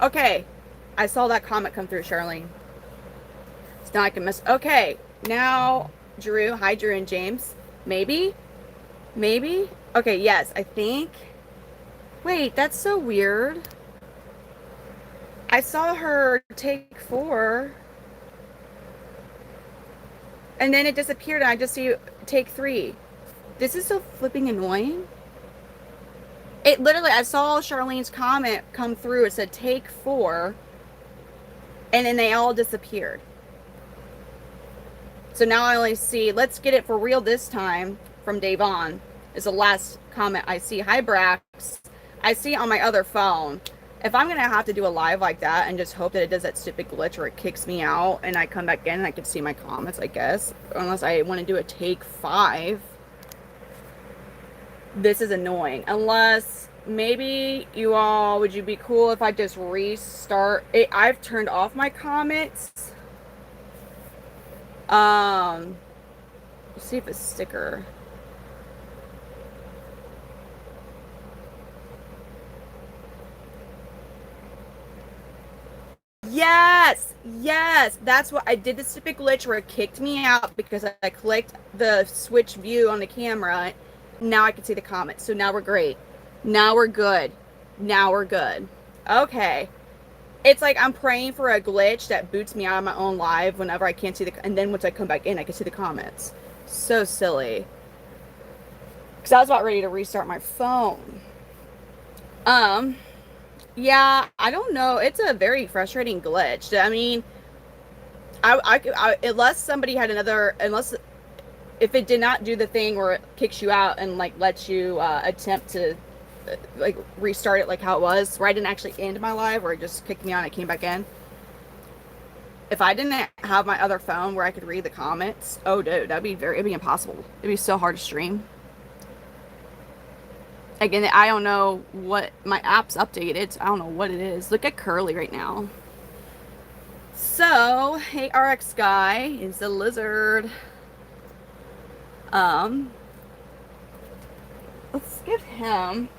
Okay. I saw that comment come through, Charlene. It's not like a miss. Okay. Now, Drew. Hi, Drew and James. Maybe? Maybe? Okay, yes, I think. Wait, that's so weird. I saw her take 4, and then it disappeared, and I just see take 3. This is so flipping annoying. It literally, I saw Charlene's comment come through. It said take 4, and then they all disappeared. So now I only see, let's get it for real this time from Davon, is the last comment I see. Hi, Brax. I see on my other phone. If I'm going to have to do a live like that and just hope that it does that stupid glitch where it kicks me out and I come back in and I can see my comments, I guess. Unless I want to do a take 5. This is annoying. Unless maybe you all, would you be cool if I just restart it? I've turned off my comments. Let's see if it's sticker. Yes, yes, that's what I did. The stupid glitch where it kicked me out because I clicked the switch view on the camera. Now I can see the comments. So now we're great. Now we're good. Now we're good. Okay. It's like I'm praying for a glitch that boots me out of my own live whenever I can't see the, and then once I come back in, I can see the comments. So silly. Because I was about ready to restart my phone. Yeah, I don't know. It's a very frustrating glitch. I mean, unless somebody had another, unless if it did not do the thing where it kicks you out and like lets you attempt to like restart it like how it was, where I didn't actually end my live, where it just kicked me out and I came back in. If I didn't have my other phone where I could read the comments, oh dude, it'd be impossible. It'd be so hard to stream. Again, I don't know what my app's updated. So I don't know what it is. Look at Curly right now. So, hey, RX guy is the lizard. Let's give him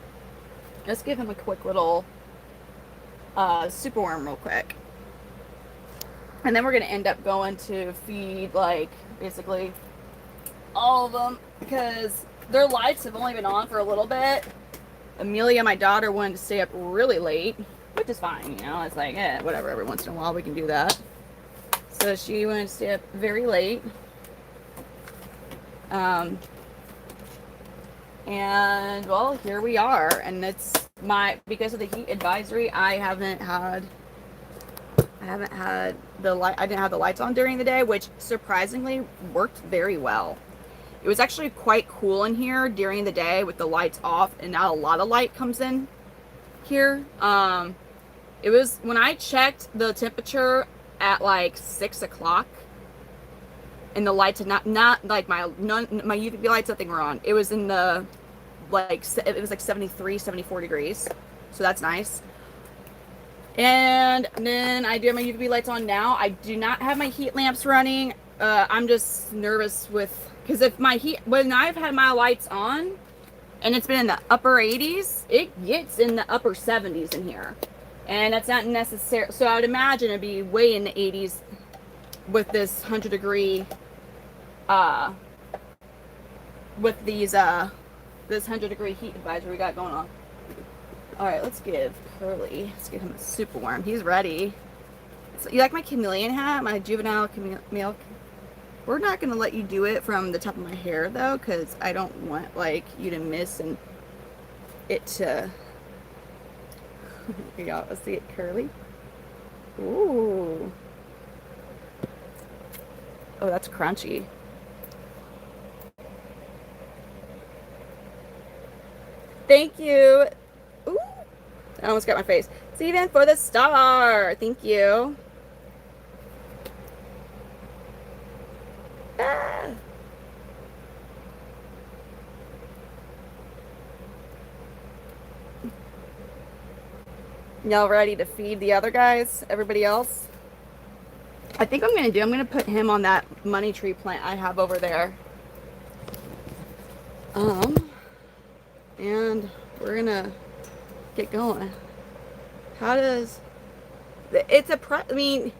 a quick little super worm real quick. And then we're gonna end up going to feed like basically all of them because their lights have only been on for a little bit. Amelia, my daughter, wanted to stay up really late, which is fine, you know. It's like, whatever, every once in a while we can do that. So she wanted to stay up very late. And well, here we are. And it's because of the heat advisory, I didn't have the lights on during the day, which surprisingly worked very well. It was actually quite cool in here during the day with the lights off, and now a lot of light comes in here. It was when I checked the temperature at like 6 o'clock, and the lights had not like my UVB lights, nothing were on. It was in the it was like 73, 74 degrees, so that's nice. And then I do have my UVB lights on now. I do not have my heat lamps running. I'm just nervous because if when I've had my lights on and it's been in the upper 80s, it gets in the upper 70s in here. And that's not necessary. So I would imagine it'd be way in the 80s with this 100-degree, with these, this 100-degree heat advisory we got going on. All right, let's give him a super worm. He's ready. So, you like my chameleon hat? My juvenile chameleon? We're not going to let you do it from the top of my hair, though, because I don't want, like, you to miss and it to... Here y'all, let's see it curly. Ooh. Oh, that's crunchy. Thank you. Ooh. I almost got my face. Steven for the star. Thank you. Ah. Y'all ready to feed the other guys? Everybody else? I think I'm going to put him on that money tree plant I have over there. And we're going to get going. How does... It's I mean,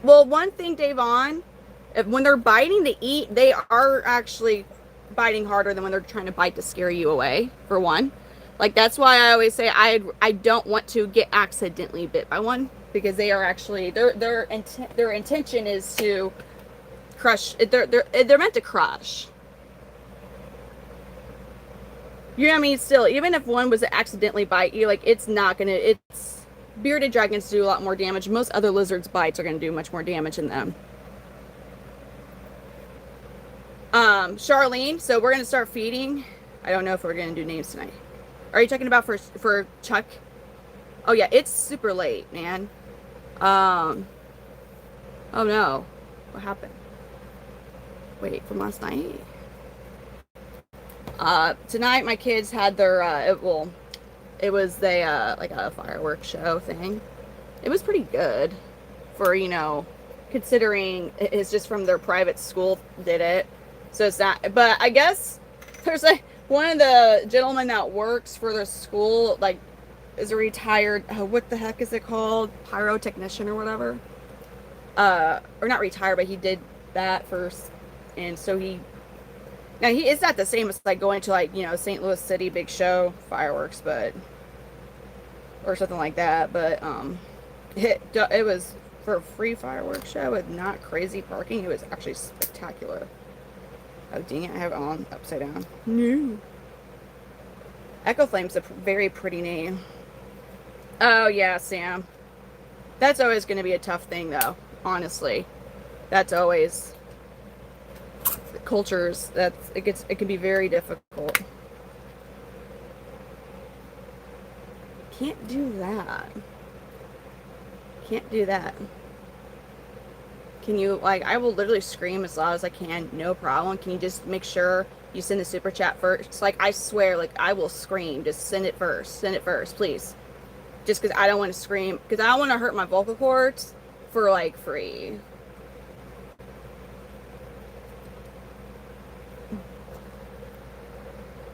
well, one thing, Davon, when they're biting to eat, they are actually biting harder than when they're trying to bite to scare you away, for one. Like, that's why I always say I don't want to get accidentally bit by one, because they are actually, their intention is to crush. They're meant to crush. You know what I mean? Still, even if one was to accidentally bite you, like, it's not gonna. It's bearded dragons do a lot more damage. Most other lizards' bites are gonna do much more damage than them. Charlene. So we're gonna start feeding. I don't know if we're gonna do names tonight. Are you talking about for Chuck? Oh yeah, it's super late, man. Oh no, what happened? Wait, from last night? Tonight my kids had their it was like a fireworks show thing. It was pretty good for, considering it's just from their private school did it. So it's not, but I guess there's like one of the gentlemen that works for the school, like, is a retired, what the heck is it called? Pyrotechnician or whatever. Or not retired, but he did that first. And so now it's not the same as like going to, like, St. Louis City big show fireworks, or something like that. But it was for a free fireworks show with not crazy parking. It was actually spectacular. Oh dang it! I have it on upside down. No. Echo Flame's a very pretty name. Oh yeah, Sam. That's always going to be a tough thing, though. Honestly, that's always cultures. It can be very difficult. Can't do that. Can't do that. Can you, like, I will literally scream as loud as I can, no problem. Can you just make sure you send the super chat first? Like, I swear, like, I will scream. Just send it first. Send it first, please. Just because I don't want to scream. Because I don't want to hurt my vocal cords for, like, free.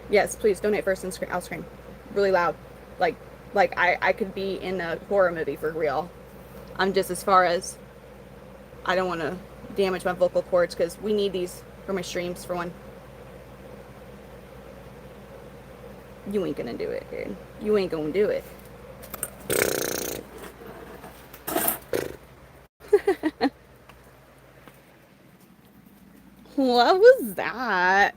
Yes, please donate first and scream. I'll scream really loud. Like I could be in a horror movie for real. I'm just, as far as, I don't want to damage my vocal cords because we need these for my streams, for one. You ain't gonna do it, dude. You ain't gonna do it. What was that?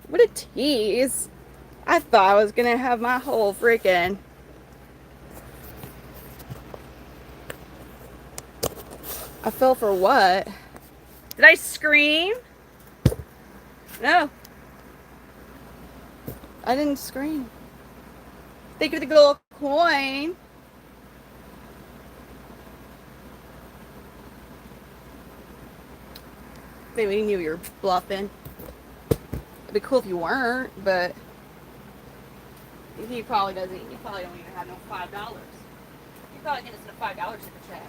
What a tease. I thought I was gonna have my whole freaking... I fell for what? Did I scream? No. I didn't scream. Thank you for the gold coin. Maybe we knew you were bluffing. It'd be cool if you weren't, but he probably doesn't. You probably don't even have no $5. You probably get us a $5 super chat.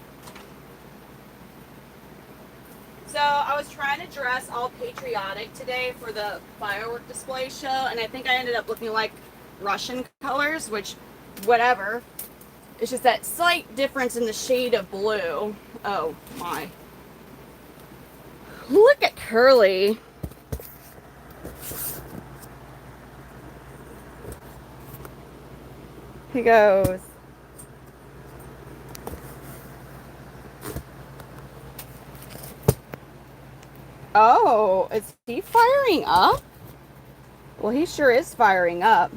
So I was trying to dress all patriotic today for the firework display show, and I think I ended up looking like Russian colors, which, whatever. It's just that slight difference in the shade of blue. Oh my. Look at Curly. He goes. Oh, is he firing up? Well, he sure is firing up.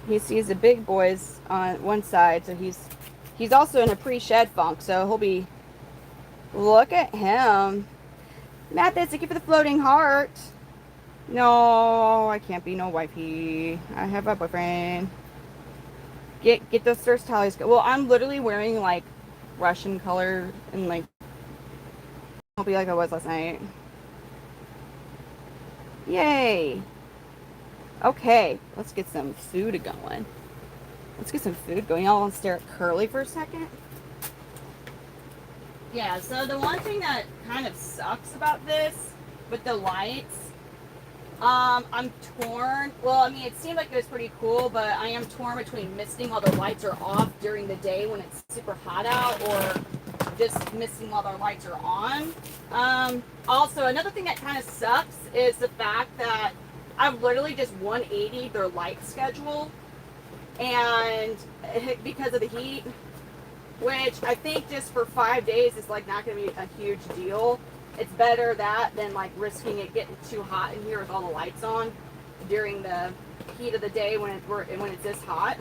He sees the big boys on one side, so he's also in a pre-shed funk, so he'll be... Look at him. Mathis, thank you for the floating heart. No, I can't be no wifey. I have a boyfriend. Get those thirst tallies. Well, I'm literally wearing, like, Russian color, and, like, I'll be like I was last night. Yay. Okay, let's get some food going. Let's get some food going. Y'all want to stare at Curly for a second? Yeah, so the one thing that kind of sucks about this with the lights I'm torn. Well, I mean, it seemed like it was pretty cool, but I am torn between misting while the lights are off during the day when it's super hot out, or just misting while the lights are on. Also, another thing that kind of sucks is the fact that I've literally just 180 their light schedule, and because of the heat, which I think just for 5 days is like not going to be a huge deal. It's better that than like risking it getting too hot in here with all the lights on during the heat of the day when it's this hot.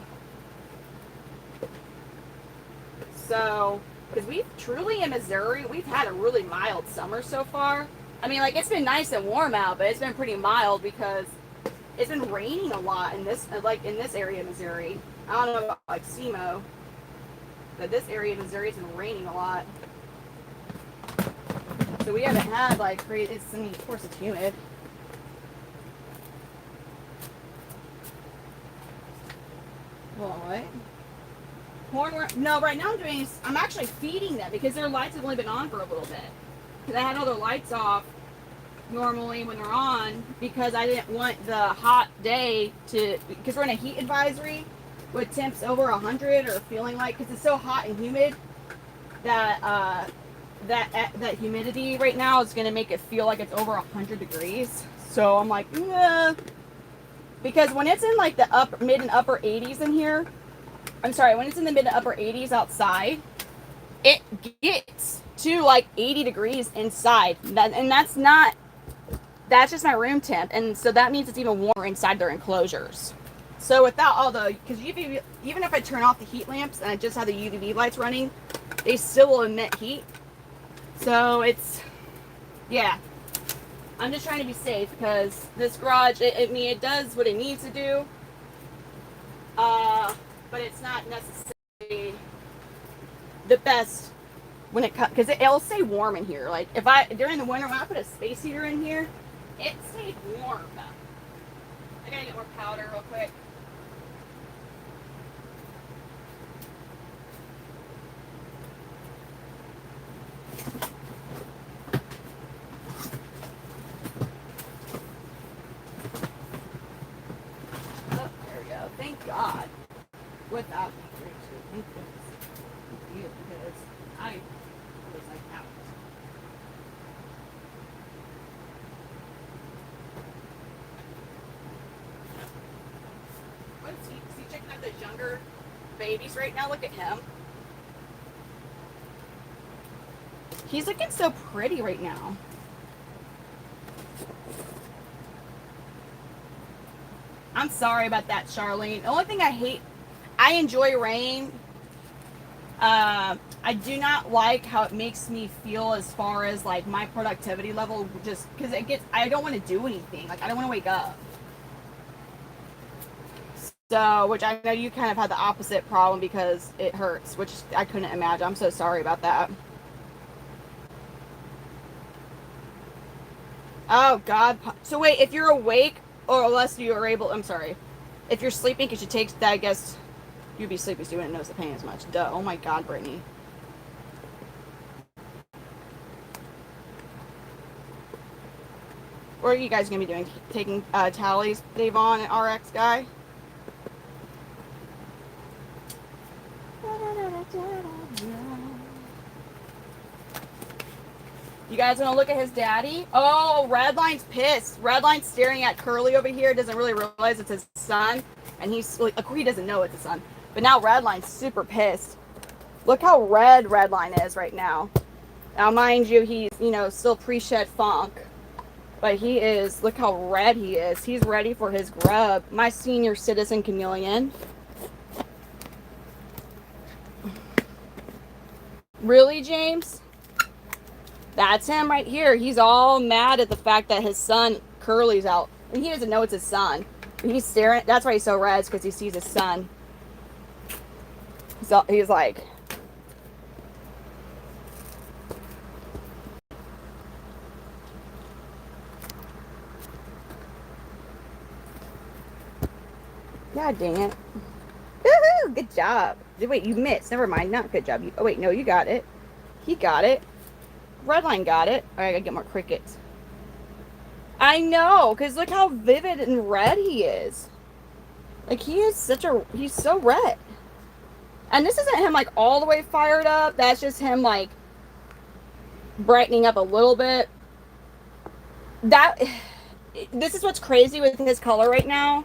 So, because we've truly in Missouri, we've had a really mild summer so far. I mean, like it's been nice and warm out, but it's been pretty mild because it's been raining a lot in this area of Missouri. I don't know about like SEMO, but this area of Missouri has been raining a lot. So we haven't had like crazy. I mean, of course it's humid. Well, what? Corn? No, right now I'm actually feeding them because their lights have only been on for a little bit. Because I had all their lights off normally when they're on because I didn't want the hot day because we're in a heat advisory with temps over 100 or feeling like, because it's so hot and humid that that humidity right now is going to make it feel like it's over 100 degrees. So I'm like, yeah. Because when it's in like the mid and upper 80s in here, I'm sorry, when it's in the mid and upper 80s outside, it gets to like 80 degrees inside. And that's just my room temp. And so that means it's even warmer inside their enclosures. So without all because even if I turn off the heat lamps and I just have the UV lights running, they still will emit heat. So yeah, I'm just trying to be safe because this garage, it does what it needs to do, but it's not necessarily the best when it comes, because it'll stay warm in here. Like during the winter when I put a space heater in here, it stayed warm. I gotta get more powder real quick. Thank God. Without me, thank goodness. Thank you, because I was like out. What is he checking out those younger babies right now? Look at him. He's looking so pretty right now. I'm sorry about that, Charlene. The only thing I enjoy rain. I do not like how it makes me feel as far as like my productivity level, just because I don't want to do anything. Like I don't want to wake up. So, which I know you kind of had the opposite problem because it hurts, which I couldn't imagine. I'm so sorry about that. Oh God. So wait, if you're awake, or unless you are able, I'm sorry. If you're sleeping, because you take that, I guess you'd be sleepy so you wouldn't notice the pain as much. Duh. Oh my God, Brittany. What are you guys going to be doing? Taking tallies, Davon and RX guy? You guys want to look at his daddy? Oh, Redline's pissed. Redline's staring at Curly over here. Doesn't really realize it's his son. And he's like, of course he doesn't know it's his son. But now Redline's super pissed. Look how red Redline is right now. Now, mind you, he's, still pre-shed funk. But he is, look how red he is. He's ready for his grub. My senior citizen chameleon. Really, James? That's him right here. He's all mad at the fact that his son, Curly's out. And he doesn't know it's his son. He's staring. That's why he's so red, because he sees his son. So he's like... God dang it. Woohoo! Good job. Wait, you missed. Never mind. Not good job. Oh, wait. No, you got it. He got it. Redline got it. All right, I gotta get more crickets. I know, because look how vivid and red he is. Like, he's so red. And this isn't him, like, all the way fired up. That's just him, like, brightening up a little bit. This is what's crazy with his color right now.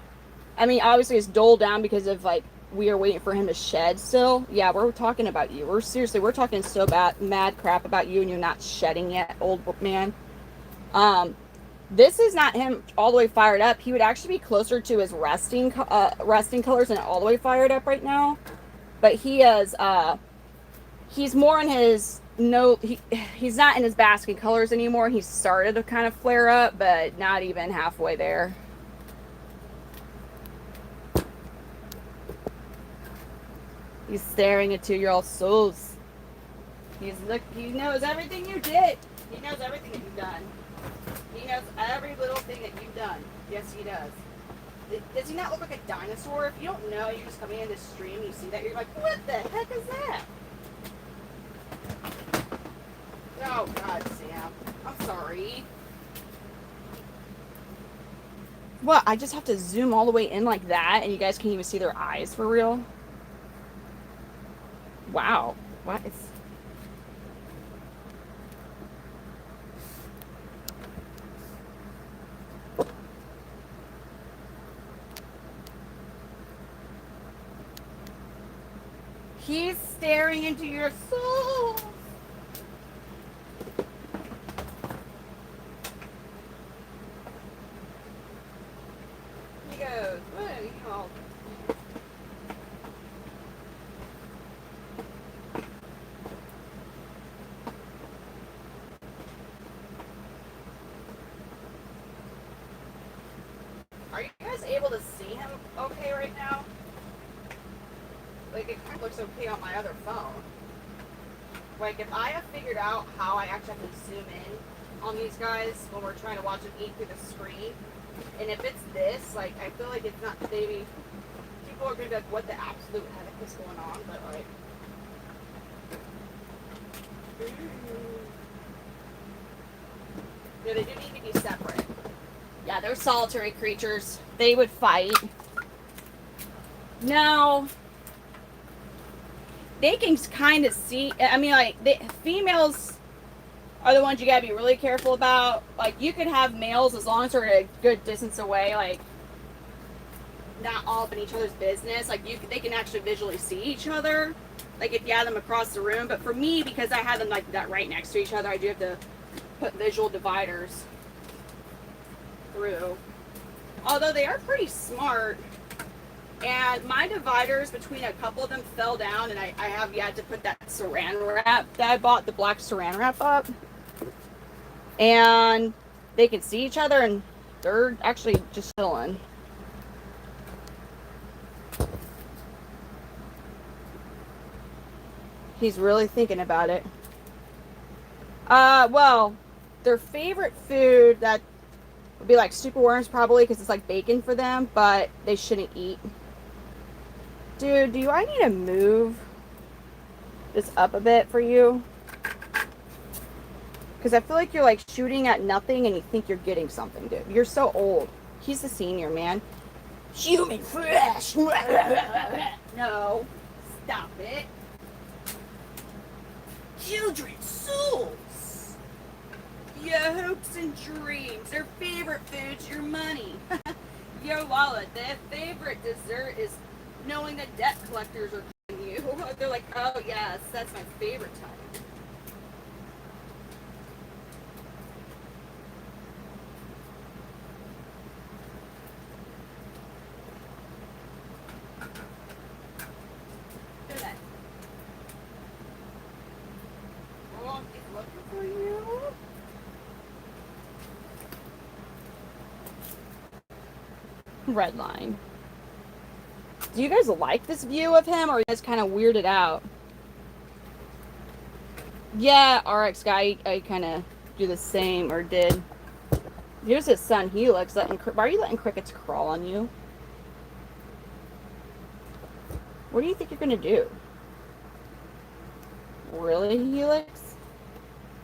I mean, obviously it's dulled down because of, like, we are waiting for him to shed still. Yeah, we're talking about you. We're talking so mad crap about you, and you're not shedding yet, old man. This is not him all the way fired up. He would actually be closer to his resting colors and all the way fired up right now. But he's more in his he's not in his basking colors anymore. He's started to kind of flare up, but not even halfway there. He's staring into your souls. He knows everything you did. He knows everything that you've done. He knows every little thing that you've done. Yes, he does. Does he not look like a dinosaur? If you don't know, you're just coming in this stream, you see that, you're like, what the heck is that? Oh, God, Sam. I'm sorry. What, I just have to zoom all the way in like that, and you guys can't even see their eyes for real? Wow. What is... He's staring into your soul. He goes, what are you all? Are you guys able to see him okay right now? Like, it kind of looks okay on my other phone. Like, if I have figured out how I actually have to zoom in on these guys when we're trying to watch them eat through the screen, and if it's this, like, I feel like it's not, maybe, people are going to be like, what the absolute heck is going on, but, like, yeah, they do need to be separate. Yeah, they're solitary creatures. They would fight. No. They can kind of see, I mean, like, females are the ones you gotta be really careful about. Like, you can have males as long as they're a good distance away, like, not all up in each other's business. Like, they can actually visually see each other, like, if you have them across the room. But for me, because I have them, like, that right next to each other, I do have to put visual dividers through. Although they are pretty smart. And my dividers between a couple of them fell down, and I have yet to put that saran wrap that I bought, the black saran wrap up. And they can see each other, and they're actually just chilling. He's really thinking about it. Well, their favorite food that would be like super worms probably, because it's like bacon for them, but they shouldn't eat. Dude, I need to move this up a bit for you? Because I feel like you're like shooting at nothing and you think you're getting something, dude. You're so old. He's the senior, man. Human flesh. No. Stop it. Children's souls. Your hopes and dreams. Their favorite food's your money. Your wallet. Their favorite dessert is knowing that debt collectors are killing you. They're like, oh yes, that's my favorite type. Do that. Oh, he's looking for you. Red line. Do you guys like this view of him, or are you guys kind of weirded out? Yeah, RX guy, I kind of do the same, or did. Here's his son, Helix. Why are you letting crickets crawl on you? What do you think you're going to do? Really, Helix?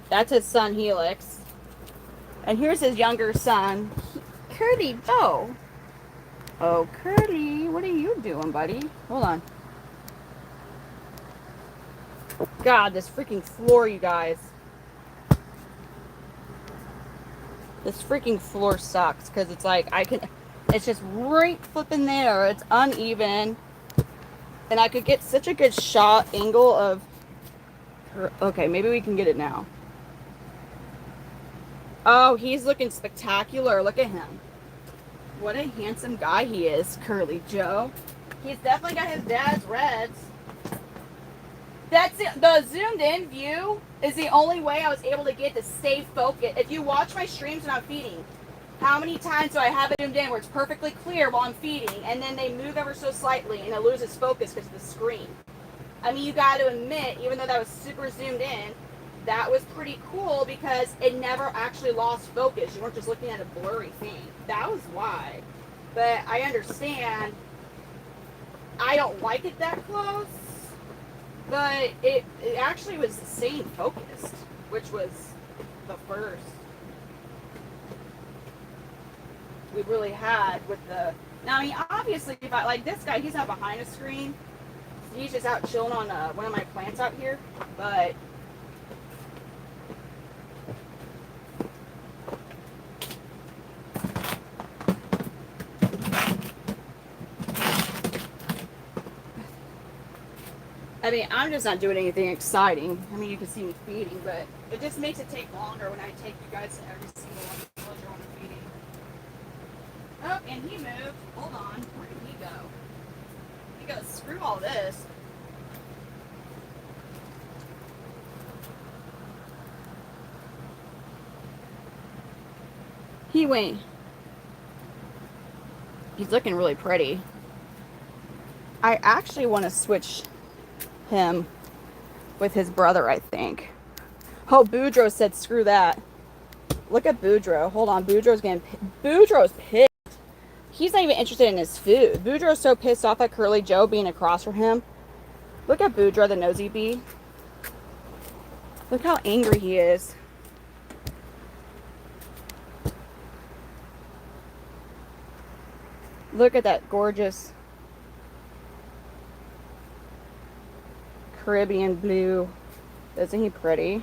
That's his son, Helix. And here's his younger son, Curly Joe. Oh, Curly, what are you doing, buddy? Hold on. God, this freaking floor, you guys. This freaking floor sucks because it's like it's just right flipping there. It's uneven. And I could get such a good shot angle of her. Okay, maybe we can get it now. Oh, he's looking spectacular. Look at him. What a handsome guy he is, Curly Joe. He's definitely got his dad's reds. That's it. The zoomed in view is the only way I was able to get to stay focused. If you watch my streams when I'm feeding, how many times do I have it zoomed in where it's perfectly clear while I'm feeding, and then they move ever so slightly and it loses focus because of the screen? I mean, you got to admit, even though that was super zoomed in, that was pretty cool because it never actually lost focus. You weren't just looking at a blurry thing. That was why. But I understand. I don't like it that close. But it actually was staying focused, which was the first we really had with the. Now, I mean, obviously, if I like this guy, he's not behind a screen. He's just out chilling on one of my plants out here. But I mean, I'm just not doing anything exciting. I mean, you can see me feeding, but it just makes it take longer when I take you guys to every single one when I'm feeding. Oh, and he moved. Hold on. Where did he go? He goes, screw all this. He went. He's looking really pretty. I actually want to switch him with his brother, I think. Oh, Boudreaux said screw that. Look at Boudreaux. Hold on, Boudreaux's pissed. He's not even interested in his food. Boudreaux's so pissed off at Curly Joe being across from him. Look at Boudreaux, the nosy bee. Look how angry he is. Look at that gorgeous Caribbean blue. Isn't he pretty?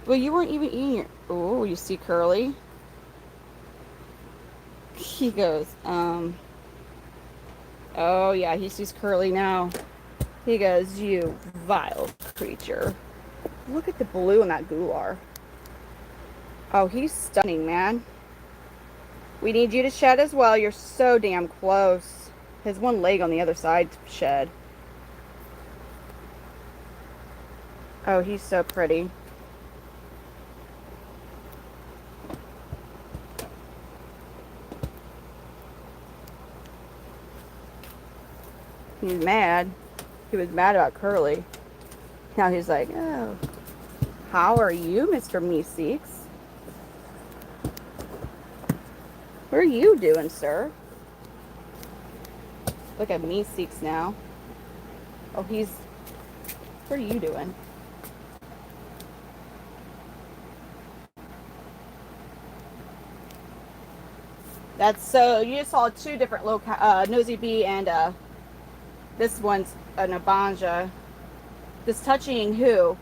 Well, you weren't even eating your... Oh, you see Curly? He goes, oh yeah, he sees Curly now. He goes, you vile creature. Look at the blue in that gular. Oh, he's stunning, man. We need you to shed as well. You're so damn close. His one leg on the other side shed. Oh, he's so pretty. He's mad. He was mad about Curly. Now he's like, oh, how are you, Mr. Meeseeks? What are you doing, sir? Look at Meeseeks now. Oh, he's... What are you doing? That's so... You just saw two different nosy bee and this one's an abanja. This touching who?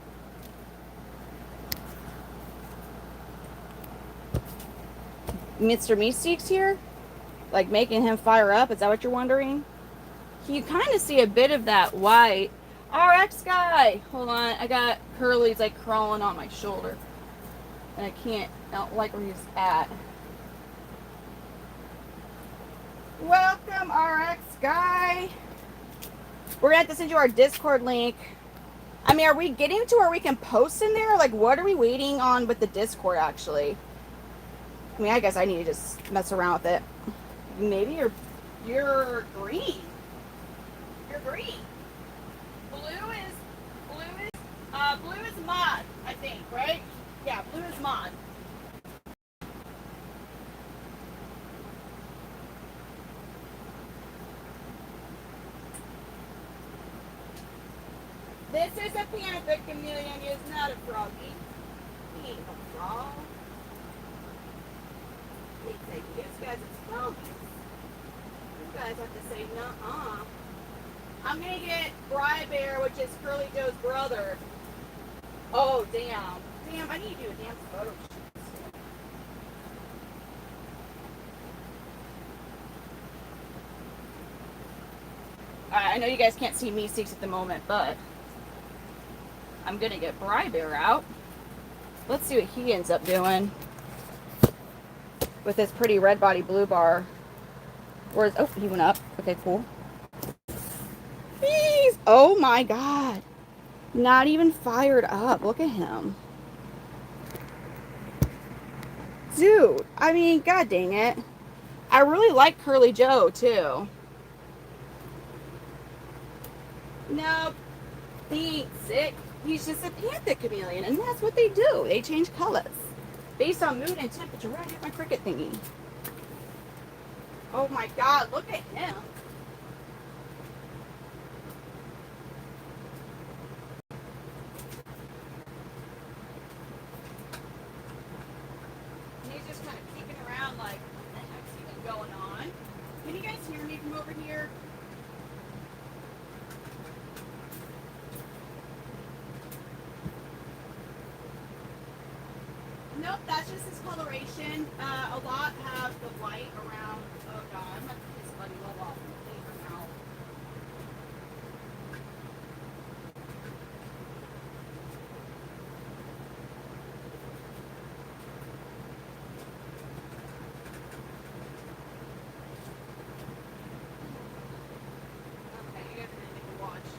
Mr. Meeseeks here? Like making him fire up? Is that what you're wondering? You kind of see a bit of that white. RX guy! Hold on, I got Curly's like crawling on my shoulder. And I don't like where he's at. Welcome, RX guy! We're gonna have to send you our Discord link. I mean, are we getting to where we can post in there? Like, what are we waiting on with the Discord, actually? I mean, I guess I need to just mess around with it. Maybe you're green. You're green. Blue is mod, I think, right? Yeah, blue is mod. This is a Panther Chameleon. It's not a froggy. ain't no frog. He said, yes, guys, it's froggies. You guys have to say, nuh-uh. I'm gonna get Bri Bear, which is Curly Joe's brother. Oh, damn. Damn, I need to do a damn photo shoot. I know you guys can't see me six at the moment, but I'm gonna get Bri Bear out. Let's see what he ends up doing with this pretty red body blue bar. Where's, oh, he went up. Okay, cool. Jeez. Oh my god. Not even fired up. Look at him. Dude, I mean, god dang it. I really like Curly Joe, too. Nope. He ain't sick. He's just a panther chameleon, and that's what they do. They change colors based on mood and temperature. Where did I get my cricket thingy? Oh my god, look at him. He's just kind of peeking around like, what the heck's even going on? Can you guys hear me from over here? Nope, that's just his coloration. A lot have the white around. Oh god, I'm gonna put his buddy low off and clean her out. Okay, you guys are gonna need to watch.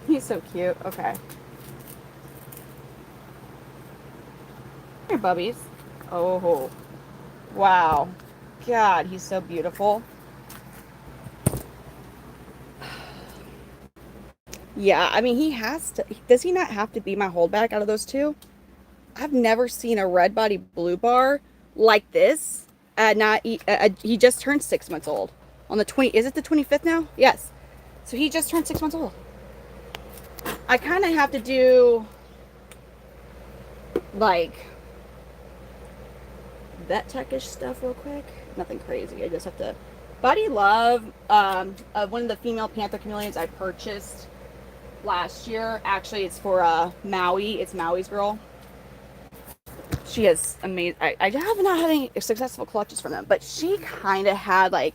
He's so cute. Okay. Here, bubbies. Oh, wow. God, he's so beautiful. Yeah, I mean, he has to. Does he not have to be my holdback out of those two? I've never seen a red body blue bar like this. He just turned 6 months old on the 20. Is it the 25th now? Yes. So he just turned 6 months old. I kind of have to do like vet tech-ish stuff real quick. Nothing crazy. I just have to. Buddy Love, one of the female Panther Chameleons I purchased last year. Actually, it's for Maui. It's Maui's girl. She has amazing. I have not had any successful clutches from them, but she kind of had like.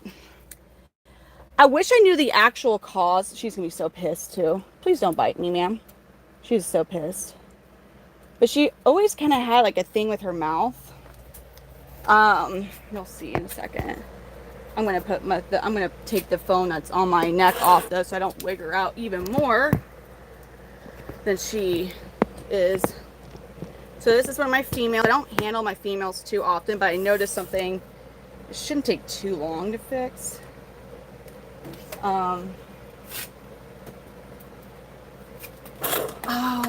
I wish I knew the actual cause. She's gonna be so pissed too. Please don't bite me, ma'am. She's so pissed. But she always kind of had like a thing with her mouth. You'll see in a second. I'm gonna put I'm gonna take the phone that's on my neck off though, so I don't wig her out even more than she is. So this is one of my females. I don't handle my females too often, but I noticed something. It shouldn't take too long to fix. Oh,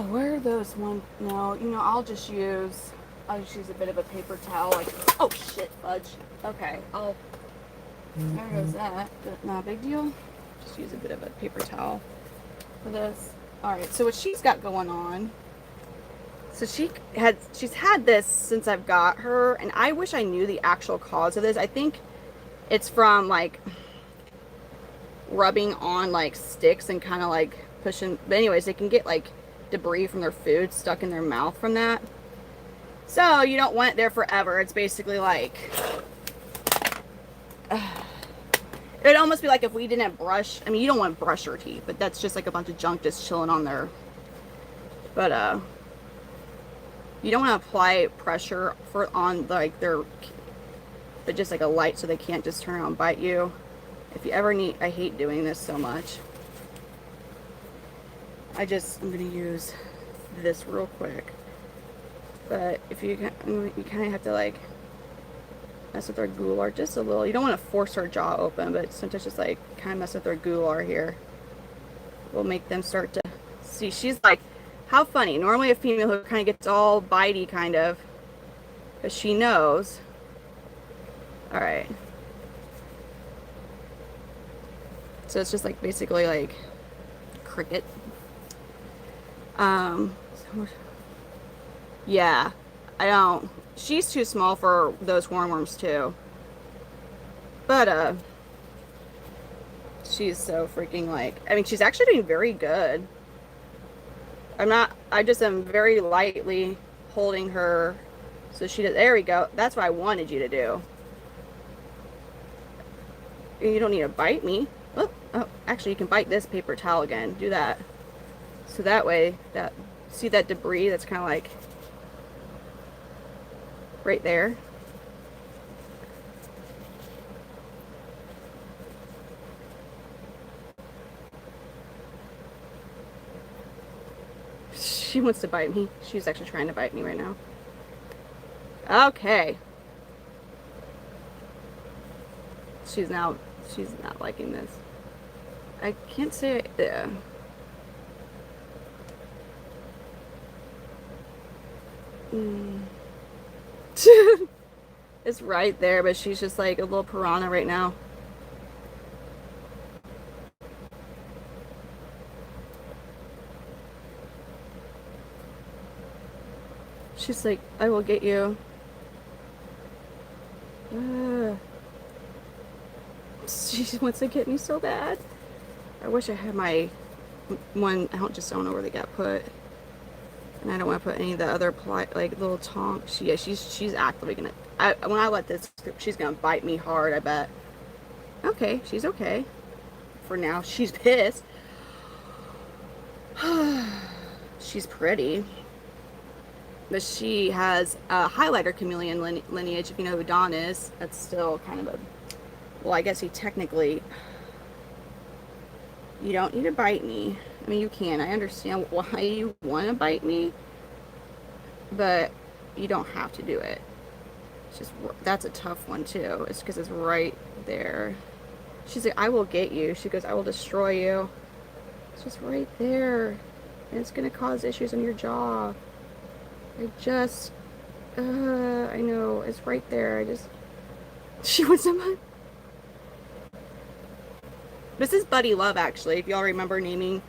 where are those one? No, you know, I'll just use a bit of a paper towel. Like, oh shit, fudge. Okay, there goes that. But not a big deal. Just use a bit of a paper towel for this. All right. So what she's got going on. So she's had this since I've got her, and I wish I knew the actual cause of this. I think it's from like rubbing on like sticks and kind of like pushing. But anyways, they can get like debris from their food stuck in their mouth from that. So you don't want it there forever. It's basically like it would almost be like if we didn't brush. I mean, you don't want to brush your teeth, but that's just like a bunch of junk just chilling on there. But you don't want to apply pressure on like but just like a light so they can't just turn around and bite you. If you ever need, I hate doing this so much. I'm gonna use this real quick. But if you kind of have to like mess with their gular just a little. You don't want to force her jaw open, but sometimes just like kind of mess with their gular here. we'll make them start to see. She's like, how funny. Normally a female who kind of gets all bitey kind of, because she knows. All right. So it's just like basically like cricket. Yeah, I don't. She's too small for those hornworms too. But she's so freaking like. I mean, she's actually doing very good. I just am very lightly holding her, so she does. There we go. That's what I wanted you to do. You don't need to bite me. Oh, actually, you can bite this paper towel again. Do that. So that way, see that debris that's kind of like right there. She wants to bite me. She's actually trying to bite me right now. Okay. She's not liking this. I can't say it. Yeah. It's right there, but she's just like a little piranha right now. She's like, I will get you. She wants to get me so bad. I wish I had my one. I just don't know where they got put, and I don't want to put any of the other like little tonks. She's actively gonna. When I let this, she's gonna bite me hard. I bet. Okay, she's okay. For now, she's pissed. She's pretty, but she has a highlighter chameleon lineage. If you know who Don is, that's still kind of a. Well, I guess he technically. You don't need to bite me. I mean, you can. I understand why you want to bite me, but you don't have to do it. It's just, that's a tough one too. It's because it's right there. She's like, I will get you. She goes, I will destroy you. It's just right there. And it's going to cause issues on your jaw. I know. It's right there. She wants some. This is Buddy Love, actually. If y'all remember naming,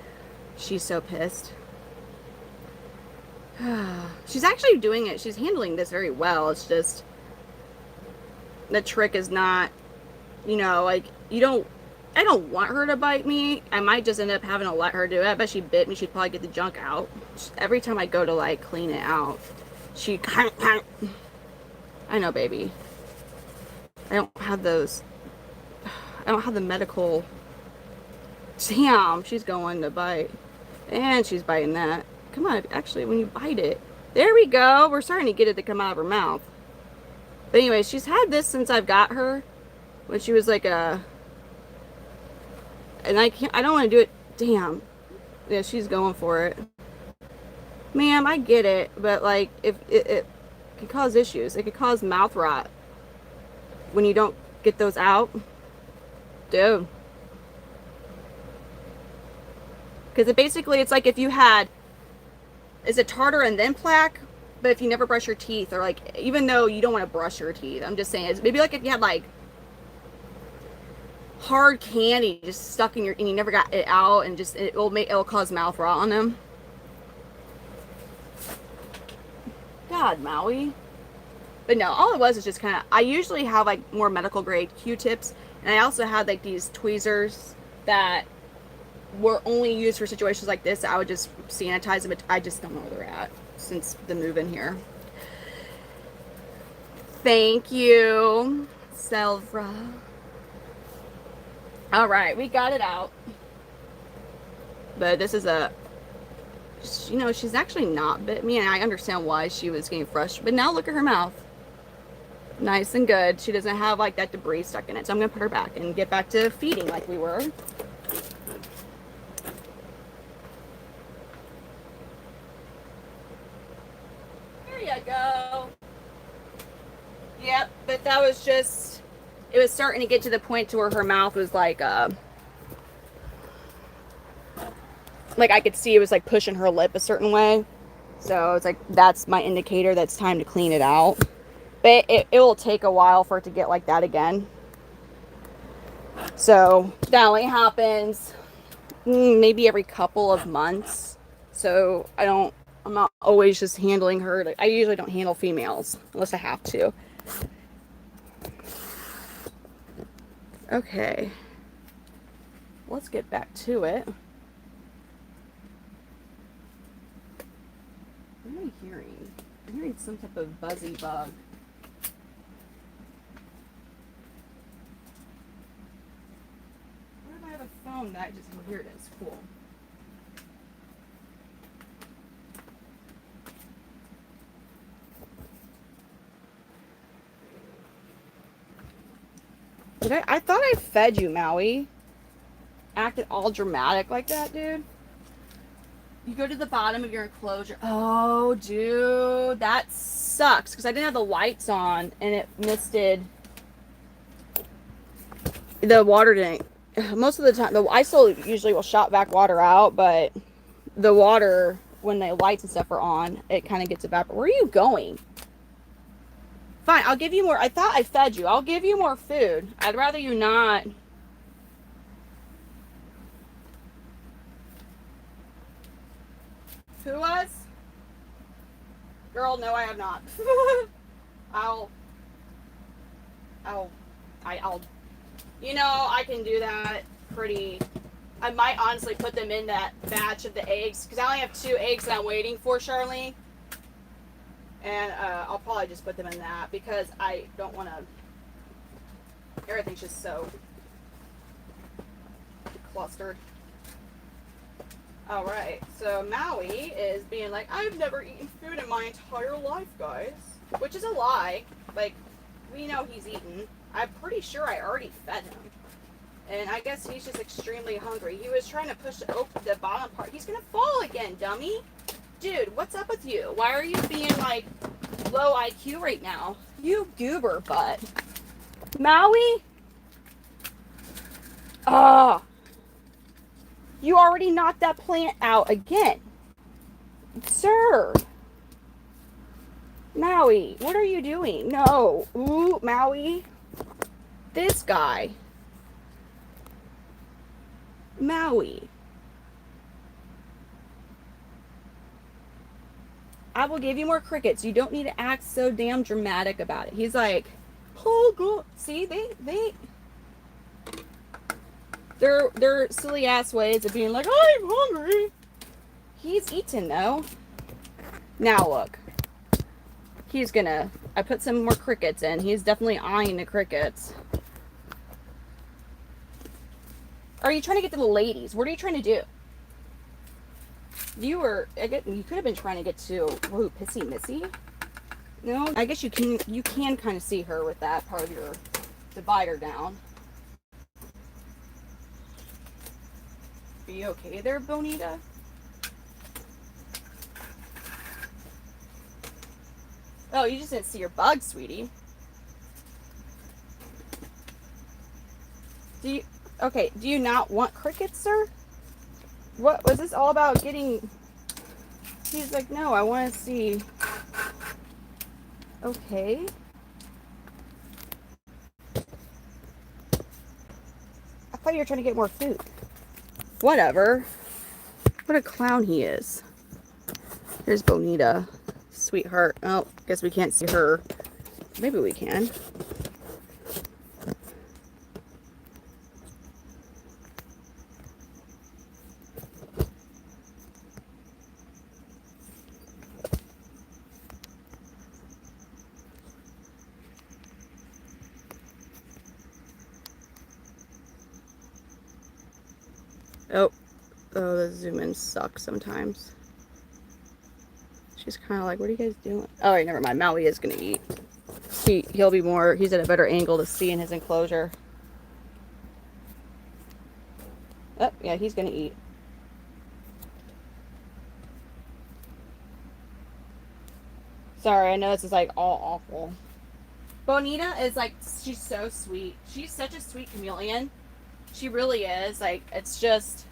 she's so pissed. She's actually doing it. She's handling this very well. It's just the trick is not, like I don't want her to bite me. I might just end up having to let her do it. But she bit me. She'd probably get the junk out. Every time I go to like clean it out, she kind of. I know, baby. I don't have those. I don't have the medical. Damn, she's going to bite. And she's biting that. Come on, actually, when you bite it. There we go. We're starting to get it to come out of her mouth. But anyway, she's had this since I've got her. When she was like a... And I don't want to do it. Damn. Yeah, she's going for it. Ma'am, I get it. But like, if it could cause issues. It could cause mouth rot. When you don't get those out. Dude. Because it's like if you had, is it tartar and then plaque? But if you never brush your teeth, or like, even though you don't want to brush your teeth, I'm just saying, it's maybe like if you had like hard candy just stuck in and you never got it out, and just, it'll cause mouth rot on them. God, Maui. But no, all it was is just kind of, I usually have like more medical grade Q-tips, and I also had like these tweezers that were only used for situations like this. I would just sanitize them, but I just don't know where they're at since the move in here. Thank you, Selva. All right, we got it out. But this is she's actually not bit me, and I understand why she was getting frustrated. But now look at her mouth. Nice and good. She doesn't have like that debris stuck in it. So I'm going to put her back and get back to feeding like we were. You go. Yep, but that was just, it was starting to get to the point to where her mouth was like like I could see it was like pushing her lip a certain way. So it's like, that's my indicator that's time to clean it out. But it will take a while for it to get like that again. So that only happens maybe every couple of months. So I'm not always just handling her. Like, I usually don't handle females unless I have to. Okay. Let's get back to it. What am I hearing? I'm hearing some type of buzzy bug. What if I have a phone that just, oh, here it is. Cool. I thought I fed you, Maui. Acted all dramatic like that, dude. You go to the bottom of your enclosure. Oh, dude, that sucks because I didn't have the lights on and it misted. The water didn't. Most of the time, I still usually will shot back water out, but the water, when the lights and stuff are on, it kind of gets evaporated. Where are you going? Fine, I'll give you more. I thought I fed you. I'll give you more food. I'd rather you not. Who was? Girl, no, I have not. I'll, you know, I can do that pretty. I might honestly put them in that batch of the eggs because I only have 2 eggs that I'm waiting for, Charlene. And I'll probably just put them in that because I don't want to. Everything's just so clustered. Alright, so Maui is being like, I've never eaten food in my entire life, guys. Which is a lie. Like, we know he's eaten. I'm pretty sure I already fed him. And I guess he's just extremely hungry. He was trying to push the bottom part. He's gonna fall again, dummy. Dude, what's up with you? Why are you being, like, low IQ right now? You goober butt. Maui? Ah. You already knocked that plant out again. Sir. Maui, what are you doing? No. Ooh, Maui. This guy. Maui. I will give you more crickets. You don't need to act so damn dramatic about it. He's like, oh, God. See, They're silly ass ways of being like, I'm hungry. He's eaten though. Now look. He's gonna, I put some more crickets in. He's definitely eyeing the crickets. Are you trying to get to the ladies? What are you trying to do? You could have been trying to get to, who, Pissy Missy? No, I guess you can kind of see her with that part of your divider down. Are you okay there, Bonita? Oh, you just didn't see your bug, sweetie. Do you not want crickets, sir? What was this all about getting? He's like, no, I want to see. Okay. I thought you were trying to get more food. Whatever. What a clown he is. Here's Bonita. Sweetheart. Oh, guess we can't see her. Maybe we can. Oh, the zoom in sucks sometimes. She's kind of like, what are you guys doing? Oh, wait, never mind. Maui is going to eat. He'll be more, he's at a better angle to see in his enclosure. Oh, yeah, he's going to eat. Sorry, I know this is like all awful. Bonita is like, she's so sweet. She's such a sweet chameleon. She really is. Like, it's just,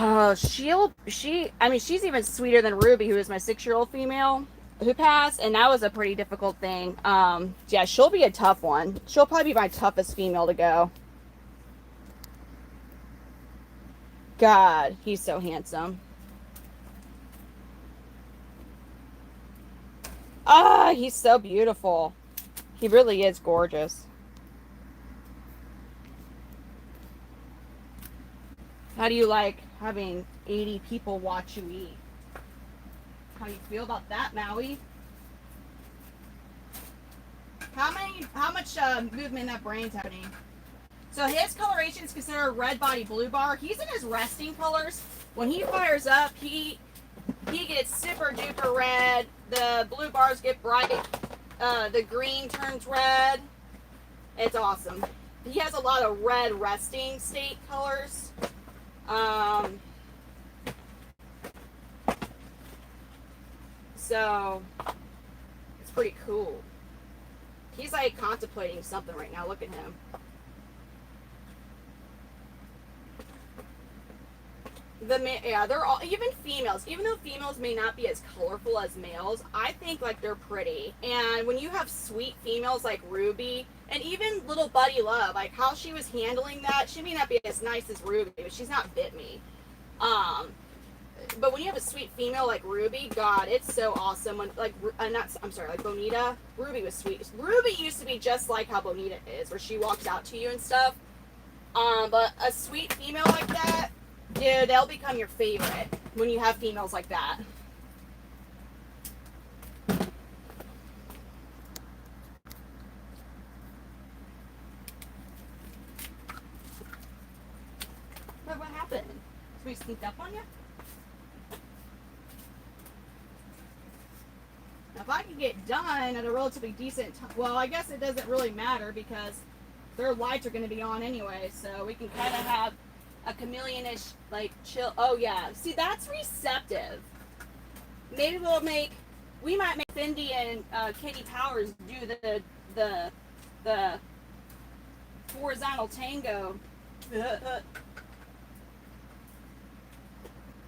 I mean, she's even sweeter than Ruby, who is my 6-year-old female who passed, and that was a pretty difficult thing. Yeah, she'll be a tough one. She'll probably be my toughest female to go. God, he's so handsome. Ah, he's so beautiful. He really is gorgeous. How do you like having 80 people watch you eat? How do you feel about that, Maui? How much movement in that brain's happening? So his coloration is considered red body blue bar. He's in his resting colors. When he fires up, he gets super duper red. The blue bars get bright. The green turns red. It's awesome. He has a lot of red resting state colors. So it's pretty cool. He's like contemplating something right now. Look at him. Yeah, they're all, even females, even though females may not be as colorful as males, I think like they're pretty. And when you have sweet females like Ruby, and even little Buddy Love, like how she was handling that, she may not be as nice as Ruby, but she's not bit me. But when you have a sweet female like Ruby, God, it's so awesome. When like, I'm sorry, like Bonita, Ruby was sweet. Ruby used to be just like how Bonita is, where she walks out to you and stuff. But a sweet female like that, dude, they'll become your favorite when you have females like that. What happened? Somebody sneaked up on you? Now, if I can get done at a relatively decent time, well, I guess it doesn't really matter because their lights are going to be on anyway, so we can kind of have a chameleon-ish, like, chill. Oh, yeah. See, that's receptive. Maybe we might make Cindy and Katie Powers do the horizontal tango.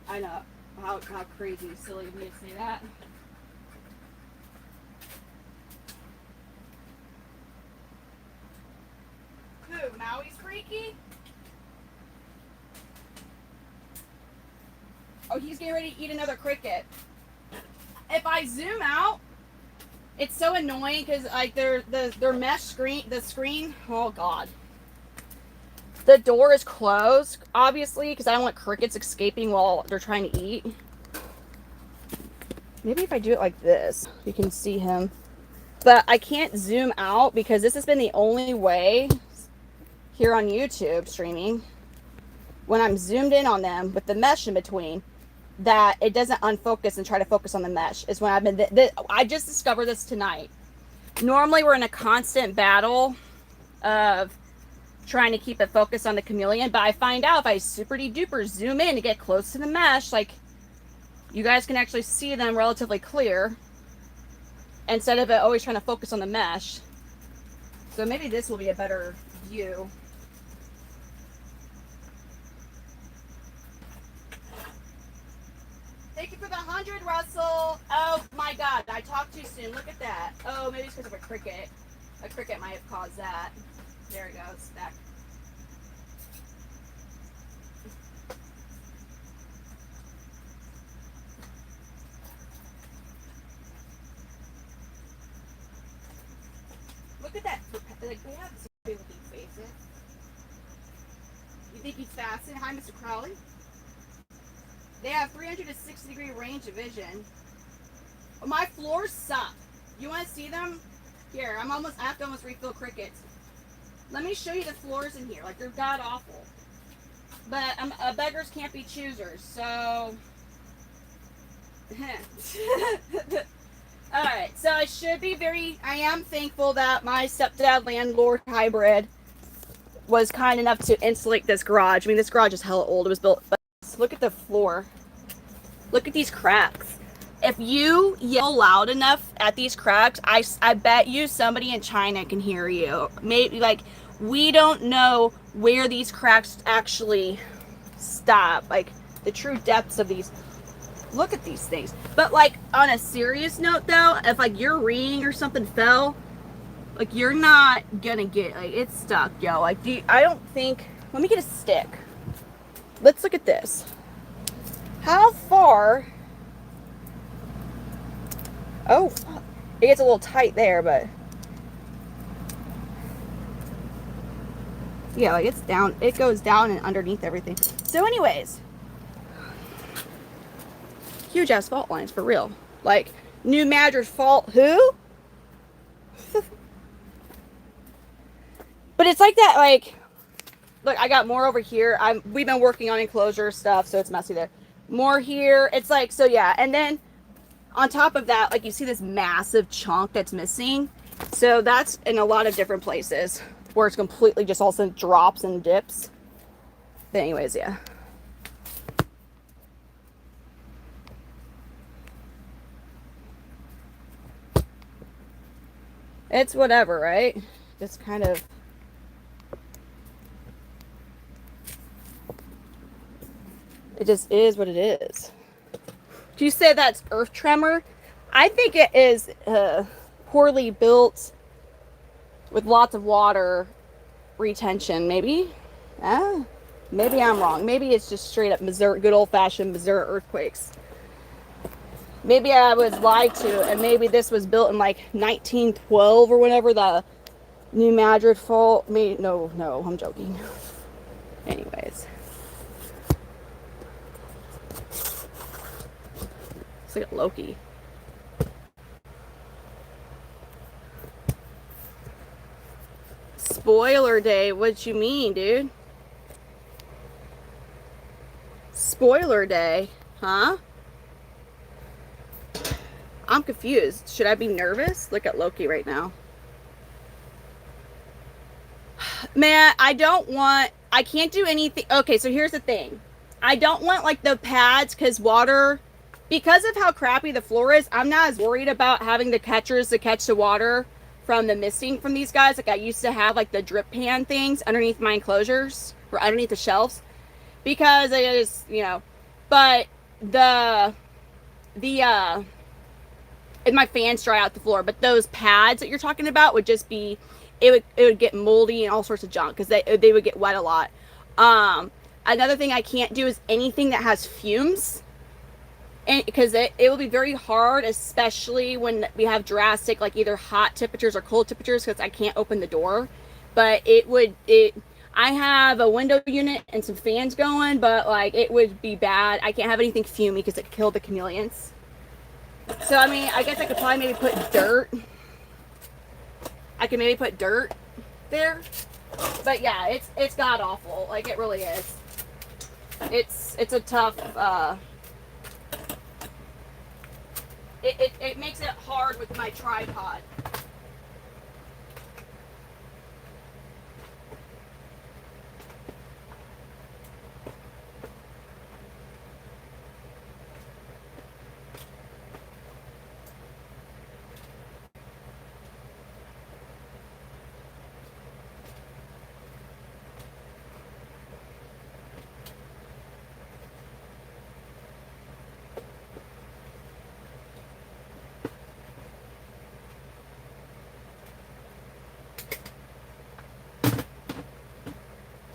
I know. How crazy, silly of me to say that. Who? Maui's freaky? Oh, he's getting ready to eat another cricket. If I zoom out, it's so annoying because like their mesh screen, the screen. Oh God, the door is closed, obviously, because I don't want crickets escaping while they're trying to eat. Maybe if I do it like this, you can see him. But I can't zoom out because this has been the only way here on YouTube streaming when I'm zoomed in on them with the mesh in between, that it doesn't unfocus and try to focus on the mesh. Is when I've been, I just discovered this tonight. Normally we're in a constant battle of trying to keep it focused on the chameleon, but I find out if I super duper zoom in to get close to the mesh, like you guys can actually see them relatively clear instead of it always trying to focus on the mesh. So maybe this will be a better view. Thank you for the 100, Russell. Oh my God, I talked too soon. Look at that. Oh, maybe it's because of a cricket. A cricket might have caused that. There it goes. Back. Look at that. Like, they have some good looking faces. You think he's fasting? Hi, Mr. Crowley. They have 360-degree range of vision. My floors suck. You want to see them? Here, I have to almost refill crickets. Let me show you the floors in here. Like, they're god awful. But beggars can't be choosers, so. Alright, so I am thankful that my stepdad landlord hybrid was kind enough to insulate this garage. I mean, this garage is hella old. It was built. Look at the floor. Look at these cracks. If you yell loud enough at these cracks, I bet you somebody in China can hear you. Maybe, like, we don't know where these cracks actually stop. Like, the true depths of these. Look at these things. But like on a serious note though, if like your ring or something fell, like you're not gonna get, like, it's stuck, yo. Like, I don't think, let me get a stick. Let's look at this. How far, oh, fuck. It gets a little tight there, but yeah, like it's down, it goes down and underneath everything. So anyways, huge ass fault lines for real. Like, New Madrid fault, who? But it's like that, like, look, I got more over here. We've been working on enclosure stuff, so it's messy there. More here. It's like, so yeah. And then on top of that, like, you see this massive chunk that's missing. So that's in a lot of different places where it's completely just all of a sudden drops and dips. But anyways, yeah. It's whatever, right? Just kind of. It just is what it is. Do you say that's earth tremor? I think it is poorly built with lots of water retention, maybe. Maybe I'm wrong. Maybe it's just straight up Missouri, good old-fashioned Missouri earthquakes. Maybe I was lied to, and maybe this was built in like 1912 or whenever the New Madrid fault. No, I'm joking. Anyways. Let's look at Loki. Spoiler day. What you mean, dude? Spoiler day, huh? I'm confused. Should I be nervous? Look at Loki right now. Man, I can't do anything. Okay, so here's the thing. I don't want like the pads because of how crappy the floor is, I'm not as worried about having the catchers to catch the water from the misting from these guys. Like I used to have like the drip pan things underneath my enclosures or underneath the shelves because it is, but and my fans dry out the floor, but those pads that you're talking about would just be, it would get moldy and all sorts of junk because they would get wet a lot. Another thing I can't do is anything that has fumes, and because it will be very hard, especially when we have drastic like either hot temperatures or cold temperatures, because I can't open the door. But I have a window unit and some fans going, but like it would be bad. I can't have anything fumey because it killed the chameleons. So, I mean, I guess I could probably maybe put dirt. I could maybe put dirt there. But yeah, it's god awful. Like it really is. It's a tough it makes it hard with my tripod.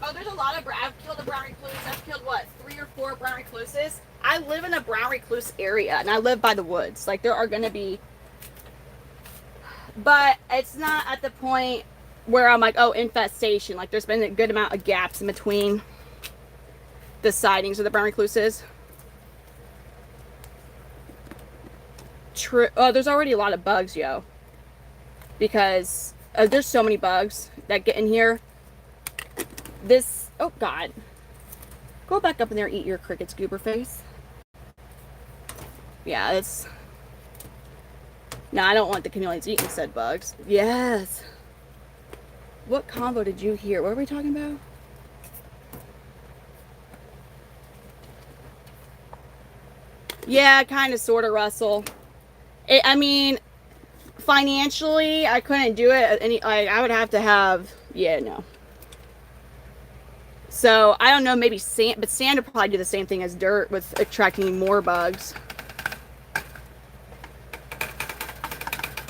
Oh, there's a lot of I've killed a brown recluse. I've killed what, 3 or 4 brown recluses. I live in a brown recluse area, and I live by the woods. Like there are gonna be, but it's not at the point where I'm like, oh, infestation. Like there's been a good amount of gaps in between the sightings of the brown recluses. True. Oh, there's already a lot of bugs, yo. Because there's so many bugs that get in here. Oh God, go back up in there, eat your crickets, goober face. Yeah, no, I don't want the chameleons eating said bugs. Yes. What combo did you hear? What are we talking about? Yeah, kind of, sort of, Russell. I mean, financially, I couldn't do it. I would have to have, yeah, no. So I don't know, maybe sand, but sand would probably do the same thing as dirt with attracting more bugs.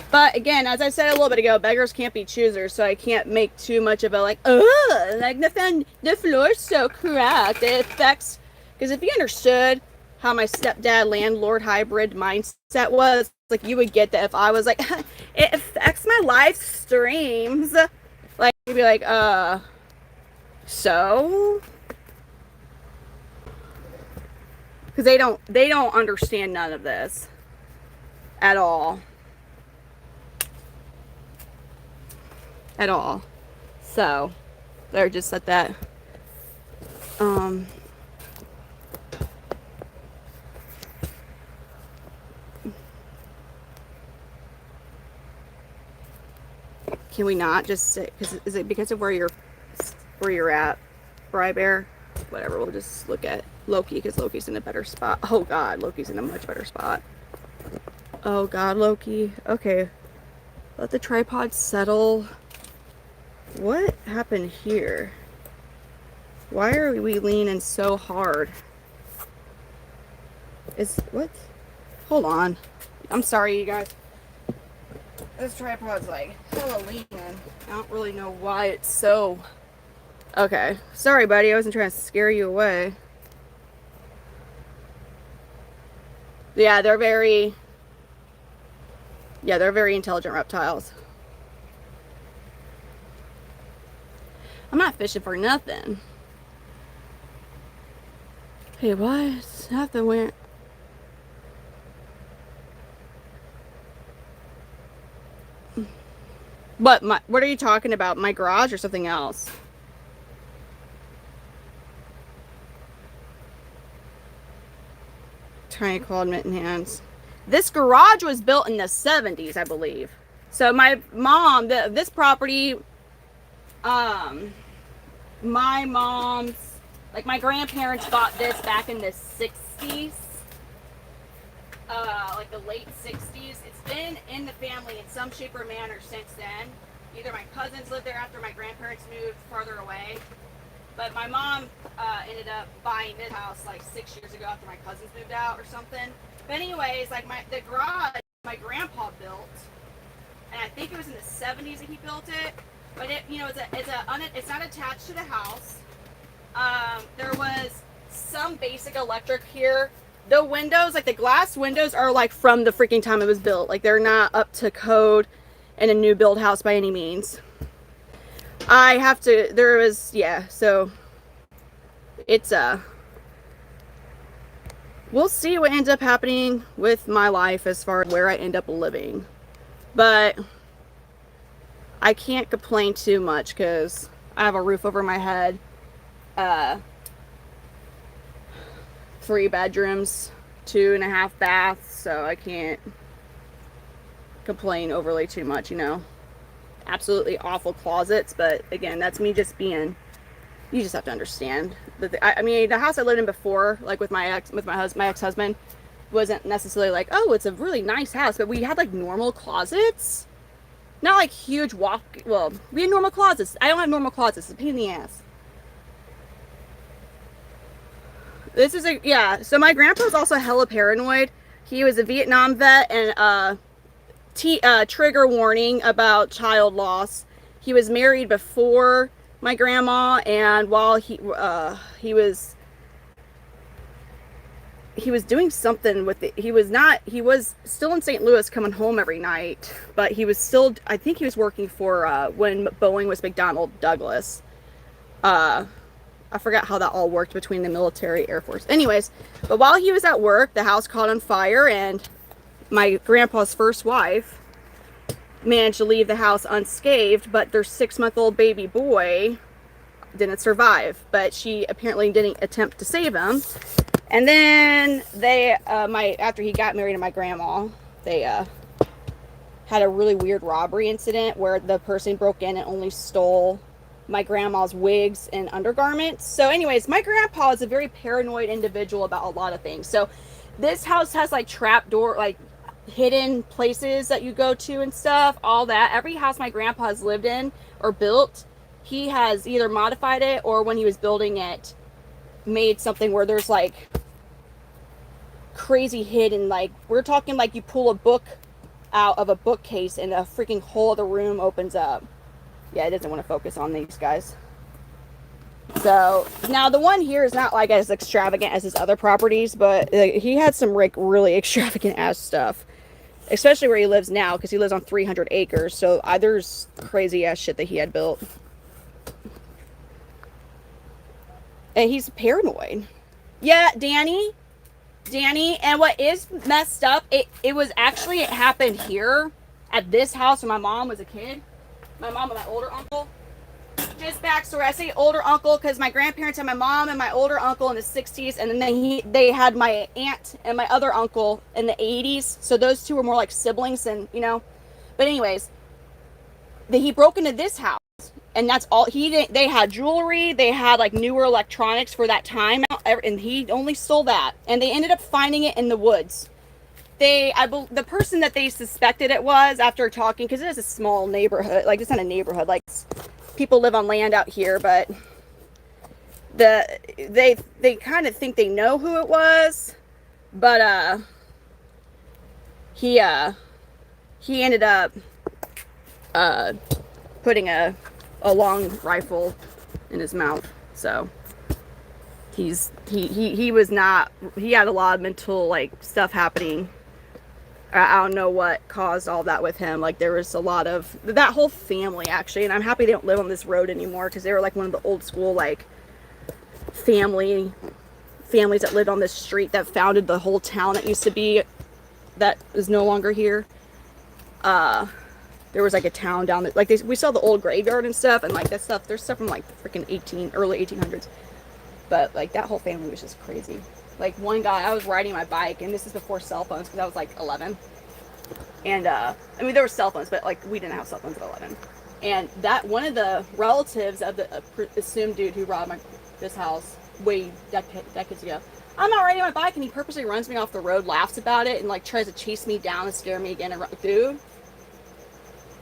But again, as I said a little bit ago, beggars can't be choosers, so I can't make too much of a like, oh, like the floor's so cracked. It affects, because if you understood how my stepdad landlord hybrid mindset was, like you would get that if I was like, it affects my live streams. Like you'd be like, so? Because they don't understand none of this at all. At all. So they're just at that can we not just sit, because is it because of where you're at, Bri Bear? Whatever, we'll just look at Loki, because Loki's in a better spot. Oh god, Loki's in a much better spot. Oh god, Loki. Okay, let the tripod settle. What happened here? Why are we leaning so hard? What? Hold on. I'm sorry, you guys. This tripod's like hella leaning. I don't really know why it's so... Okay. Sorry, buddy. I wasn't trying to scare you away. Yeah, they're very intelligent reptiles. I'm not fishing for nothing. Hey, what? Nothing went. What are you talking about? My garage or something else? Tiny clawed mitten hands. This garage was built in the 70s, I believe. So my mom, this property, my mom's, like my grandparents bought this back in the 60s, like the late 60s. It's been in the family in some shape or manner since then. Either my cousins lived there after my grandparents moved farther away, but my mom ended up buying this house like 6 years ago after my cousins moved out or something. But anyways, like the garage my grandpa built, and I think it was in the 70s that he built it. But it, you know, it's not attached to the house. There was some basic electric here. The windows, like the glass windows, are like from the freaking time it was built. Like they're not up to code in a new build house by any means. So it's we'll see what ends up happening with my life as far as where I end up living. But I can't complain too much because I have a roof over my head, 3 bedrooms, 2.5 baths, so I can't complain overly too much, you know. Absolutely awful closets, but again, that's me just being, you just have to understand. I mean, the house I lived in before, like with my ex-husband, wasn't necessarily like, oh, it's a really nice house, but we had like normal closets. Not like huge well, we had normal closets. I don't have normal closets. It's a pain in the ass. This is so my grandpa was also hella paranoid. He was a Vietnam vet, and trigger warning about child loss. He was married before my grandma, and while he was doing something with it. He was still in St. Louis coming home every night, but he was still, I think he was working for, when Boeing was McDonnell Douglas. I forgot how that all worked between the military, Air Force. Anyways, but while he was at work, the house caught on fire, and my grandpa's first wife managed to leave the house unscathed, but their 6-month-old baby boy didn't survive, but she apparently didn't attempt to save him. And then after he got married to my grandma, they had a really weird robbery incident where the person broke in and only stole my grandma's wigs and undergarments. So anyways, my grandpa is a very paranoid individual about a lot of things. So this house has like trap door, like hidden places that you go to and stuff, all that. Every house my grandpa has lived in or built he has either modified it or when he was building it, made something where there's like crazy hidden, like we're talking like you pull a book out of a bookcase and a freaking hole of the room opens up. Yeah, it doesn't want to focus on these guys. So now the one here is not like as extravagant as his other properties, but he had some like really extravagant ass stuff, especially where he lives now, because he lives on 300 acres. So there's crazy ass shit that he had built, and he's paranoid. Yeah, Danny, and what is messed up, it was actually, it happened here at this house when my mom was a kid. My mom and my older uncle. Just backstory, I say older uncle because my grandparents had my mom and my older uncle in the 60s, and then they had my aunt and my other uncle in the 80s. So those two were more like siblings, and you know. But anyways, he broke into this house, and that's all he did. They had jewelry, they had like newer electronics for that time, and he only stole that. And they ended up finding it in the woods. The person that they suspected it was, after talking, because it is a small neighborhood, like it's not a neighborhood, like people live on land out here, but they kind of think they know who it was, but he ended up putting a long rifle in his mouth. So he was not, he had a lot of mental like stuff happening. I don't know what caused all that with him. Like there was a lot of that whole family actually, and I'm happy they don't live on this road anymore, because they were like one of the old school like families that lived on this street that founded the whole town that used to be, that is no longer here. There was like a town down there, like we saw the old graveyard and stuff, and like that stuff, there's stuff from like freaking early 1800s, but like that whole family was just crazy. Like one guy, I was riding my bike, and this is before cell phones, because I was like 11. And I mean, there were cell phones, but like we didn't have cell phones at 11. And that one of the relatives of the assumed dude who robbed this house way decades ago, I'm not riding my bike, and he purposely runs me off the road, laughs about it, and like tries to chase me down and scare me again. Dude.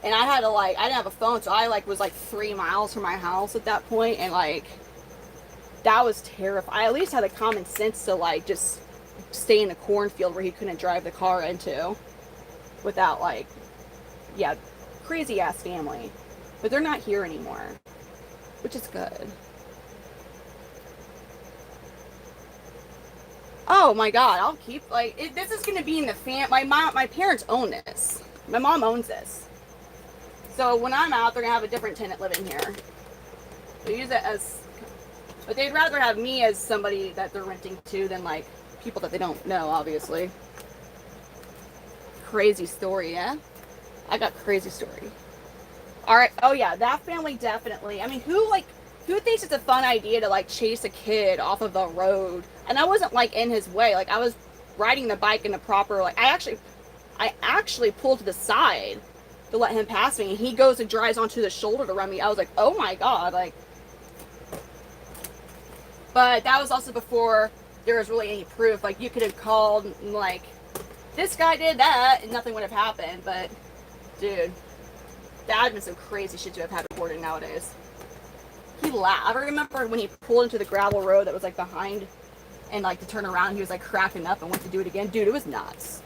And I had to like, I didn't have a phone, so I like was like 3 miles from my house at that point, and like that was terrifying. I at least had the common sense to like just stay in the cornfield where he couldn't drive the car into without like, yeah, crazy ass family. But they're not here anymore, which is good. Oh my god, I'll keep like this is gonna be in the my parents own this. My mom owns this. So when I'm out, they're gonna have a different tenant living here. They use it as, but they'd rather have me as somebody that they're renting to than like people that they don't know, obviously. Crazy story, yeah? I got crazy story. Alright, oh yeah, that family definitely. I mean, who thinks it's a fun idea to like chase a kid off of the road? And I wasn't like in his way. Like I was riding the bike in the proper, like I actually pulled to the side to let him pass me, and he goes and drives onto the shoulder to run me. I was like, oh my god, like. But that was also before there was really any proof. Like, you could have called, like, this guy did that, and nothing would have happened. But, dude, that would have been some crazy shit to have had reported nowadays. He laughed. I remember when he pulled into the gravel road that was, like, behind, and, like, to turn around, he was, like, cracking up and went to do it again. Dude, it was nuts.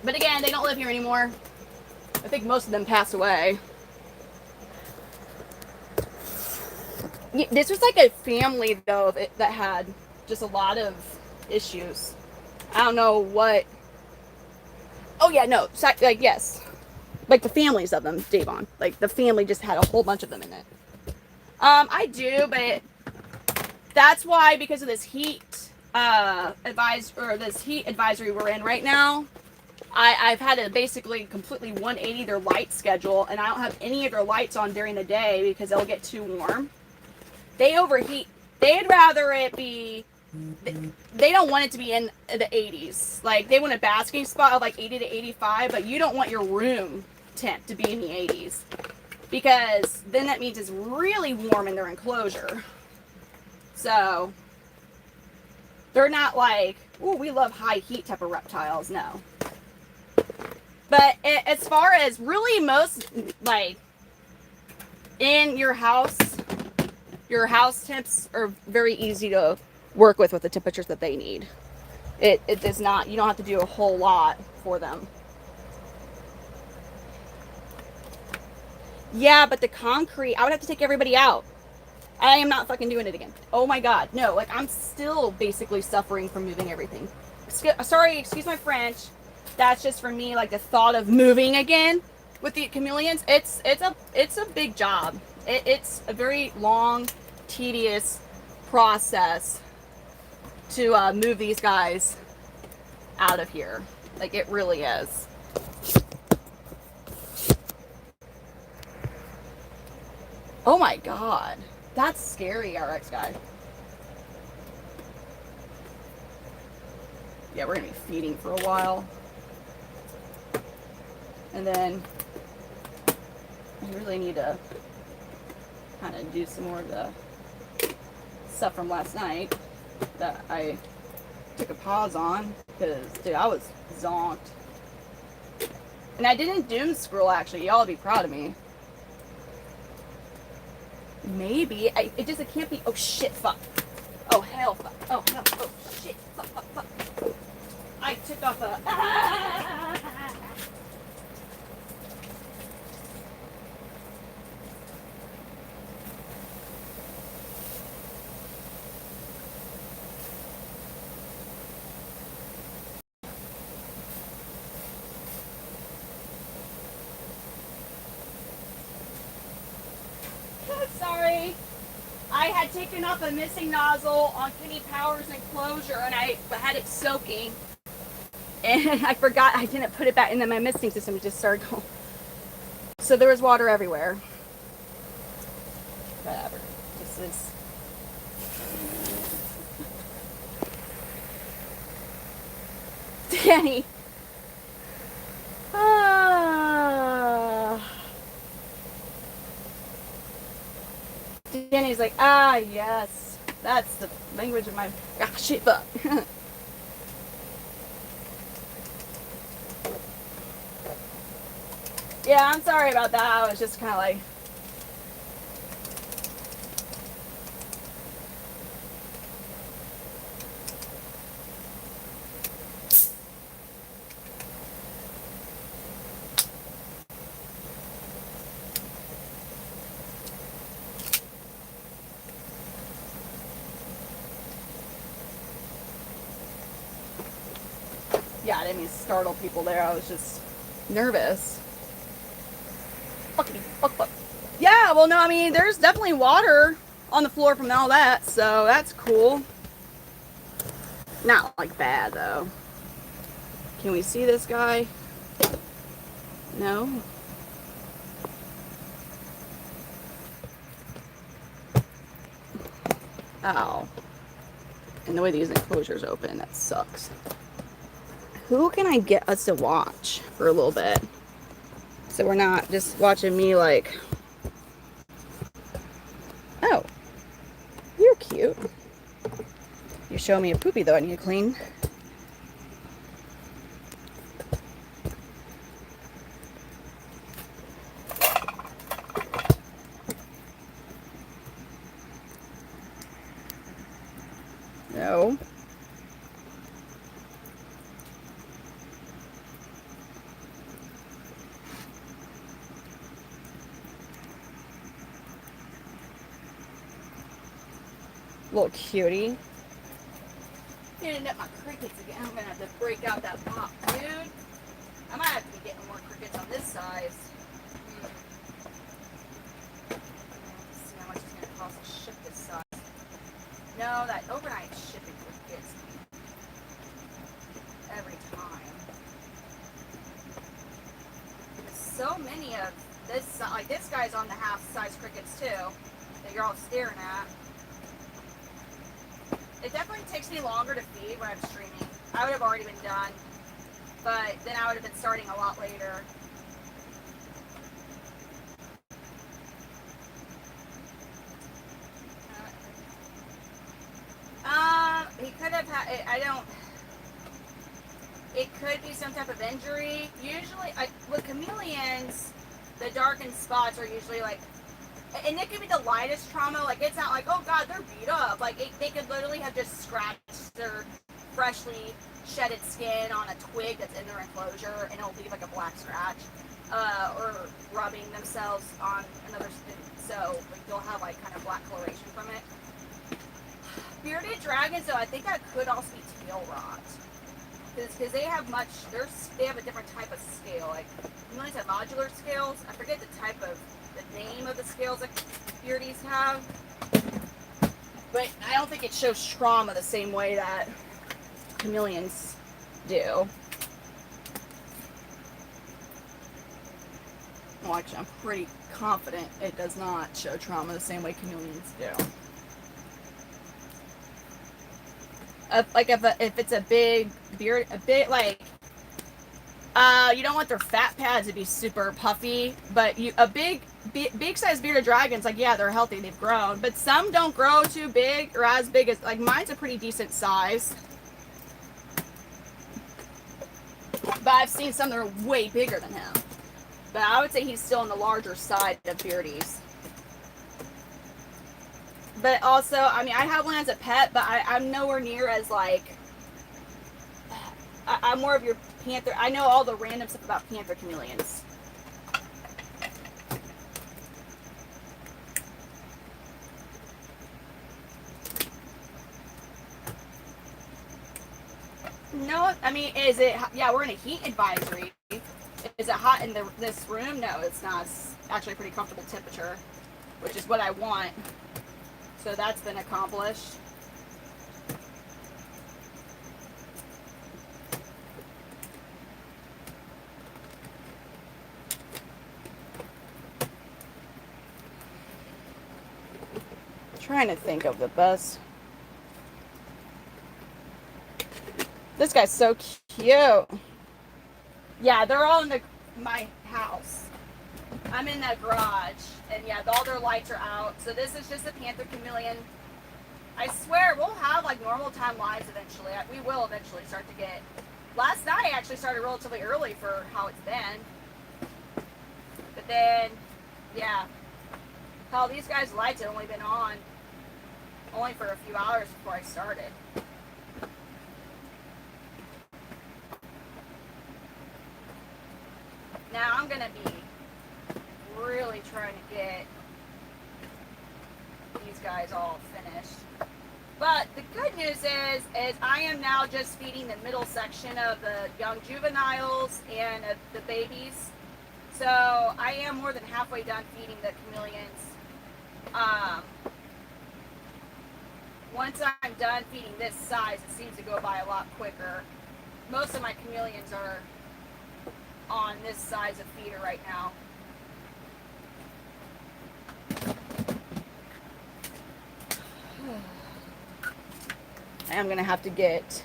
But, again, they don't live here anymore. I think most of them passed away. This was like a family, though, that had just a lot of issues. I don't know what. Oh, yeah, no. Like, yes. Like, the families of them, Davon. Like, the family just had a whole bunch of them in it. I do, but that's why, because of this heat this heat advisory we're in right now, I've had to basically completely 180 their light schedule, and I don't have any of their lights on during the day because they'll get too warm. They overheat. They'd rather it be, they don't want it to be in the 80s. Like, they want a basking spot of like 80 to 85, but you don't want your room temp to be in the 80s. Because then that means it's really warm in their enclosure. So, they're not like, oh, we love high heat type of reptiles. No. But as far as really most, like, in your house temps are very easy to work with the temperatures that they need. It does not, you don't have to do a whole lot for them. Yeah, but the concrete, I would have to take everybody out. I am not fucking doing it again. Oh my god, no, like I'm still basically suffering from moving everything. Sorry, excuse my French. That's just for me, like the thought of moving again with the chameleons. It's a big job. It's a very long, tedious process to move these guys out of here. Like it really is. Oh my god. That's scary, RX guy. Yeah, we're gonna be feeding for a while. And then I really need to kind of do some more of the stuff from last night that I took a pause on because, dude, I was zonked. And I didn't doom scroll, actually. Y'all would be proud of me. Maybe. It can't be. Oh, shit, fuck. Oh, hell, fuck. Oh, hell, oh, shit, fuck, fuck, fuck. I took off a... Sorry. I had taken off a missing nozzle on Kenny Power's enclosure and I had it soaking. And I forgot I didn't put it back, and then my misting system just started going. So there was water everywhere. Whatever. This is... Danny. Danny's like, yes. That's the language of my... shit, fuck. Yeah, I'm sorry about that. I was just kind of like... Yeah, I didn't mean to startle people there. I was just nervous. Fuckity, fuck, fuck. Yeah, well, no, I mean, there's definitely water on the floor from all that, so that's cool. Not like bad, though. Can we see this guy? No? Ow. And the way these enclosures open, that sucks. Who can I get us to watch for a little bit? So we're not just watching me like... Oh. You're cute. You show me a poopy, though. I need to clean. No. Little cutie. Hitting up my crickets again. I'm gonna have to break out that pop, dude. I might have to be getting more crickets on this size. Let's see how much it's gonna cost to ship this size. No, that overnight shipping gets me every time. There's so many of this, like this guy's on the half-size crickets too, that you're all staring at. It definitely takes me longer to feed when I'm streaming. I would have already been done, but then I would have been starting a lot later. He could have had, I don't, it could be some type of injury. Usually, with chameleons, the darkened spots are usually like And it could be the lightest trauma. Like, it's not like, oh God, they're beat up. Like, they could literally have just scratched their freshly shedded skin on a twig that's in their enclosure, and it'll leave like a black scratch. Or rubbing themselves on another skin. So like, they'll have like kind of black coloration from it. Bearded dragons, though, I think that could also be tail rot. Because they have they have a different type of scale. Like, chameleons have modular scales. I forget the name of the scales that beardies have. But I don't think it shows trauma the same way that chameleons do. Well, actually, I'm pretty confident it does not show trauma the same way chameleons do. Like if it's a big beard, you don't want their fat pads to be super puffy, but a big size bearded dragons, like, yeah, they're healthy, they've grown, but some don't grow too big or as big as, like, mine's a pretty decent size. But I've seen some that are way bigger than him. But I would say he's still on the larger side of beardies. But also, I mean, I have one as a pet, but I'm nowhere near as, like, I'm more of your panther. I know all the random stuff about panther chameleons. No, I mean, is it, yeah, we're in a heat advisory. Is it hot in this room? No, it's not. It's actually a pretty comfortable temperature, which is what I want. So that's been accomplished. Trying to think of the best. This guy's so cute. Yeah, they're all in my house. I'm in that garage, and yeah, all their lights are out. So this is just a panther chameleon. I swear we'll have like normal time lives eventually. We will eventually start to get. Last night I actually started relatively early for how it's been. But then, yeah. Hell, these guys' lights had only been on only for a few hours before I started. Now I'm gonna be really trying to get these guys all finished. But the good news is I am now just feeding the middle section of the young juveniles and the babies. So I am more than halfway done feeding the chameleons. Once I'm done feeding this size, it seems to go by a lot quicker. Most of my chameleons are on this size of feeder right now. I am gonna have to get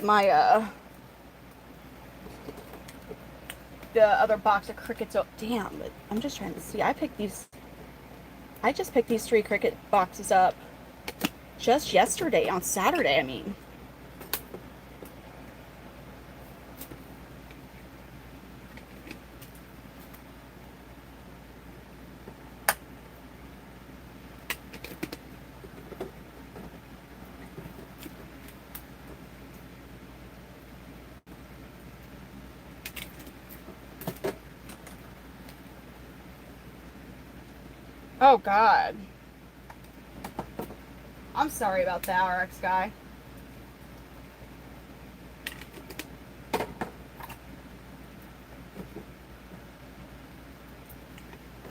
my the other box of crickets. Oh, damn! But I'm just trying to see. I just picked these 3 cricket boxes up just yesterday, on Saturday, I mean. Oh, God. I'm sorry about that, RX guy.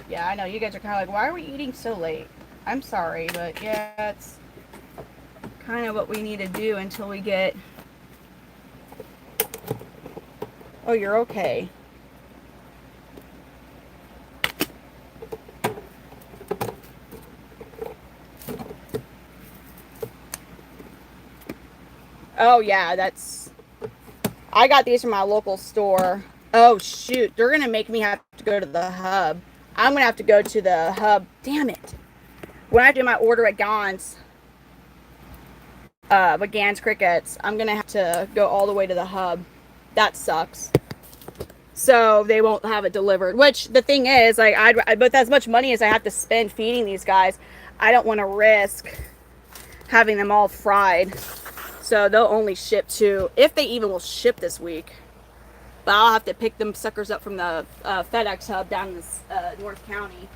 Yeah, I know. You guys are kind of like, why are we eating so late? I'm sorry, but yeah, it's kind of what we need to do until we get... Oh, you're okay. Oh, yeah, that's... I got these from my local store. Oh, shoot. They're going to make me have to go to the hub. I'm going to have to go to the hub. Damn it. When I do my order at Gans, with Gans Crickets, I'm going to have to go all the way to the hub. That sucks. so they won't have it delivered. Which the thing is, like, with as much money as I have to spend feeding these guys, I don't want to risk having them all fried. So they'll only ship to, if they even will ship this week. But I'll have to pick them suckers up from the FedEx hub down in this, North County.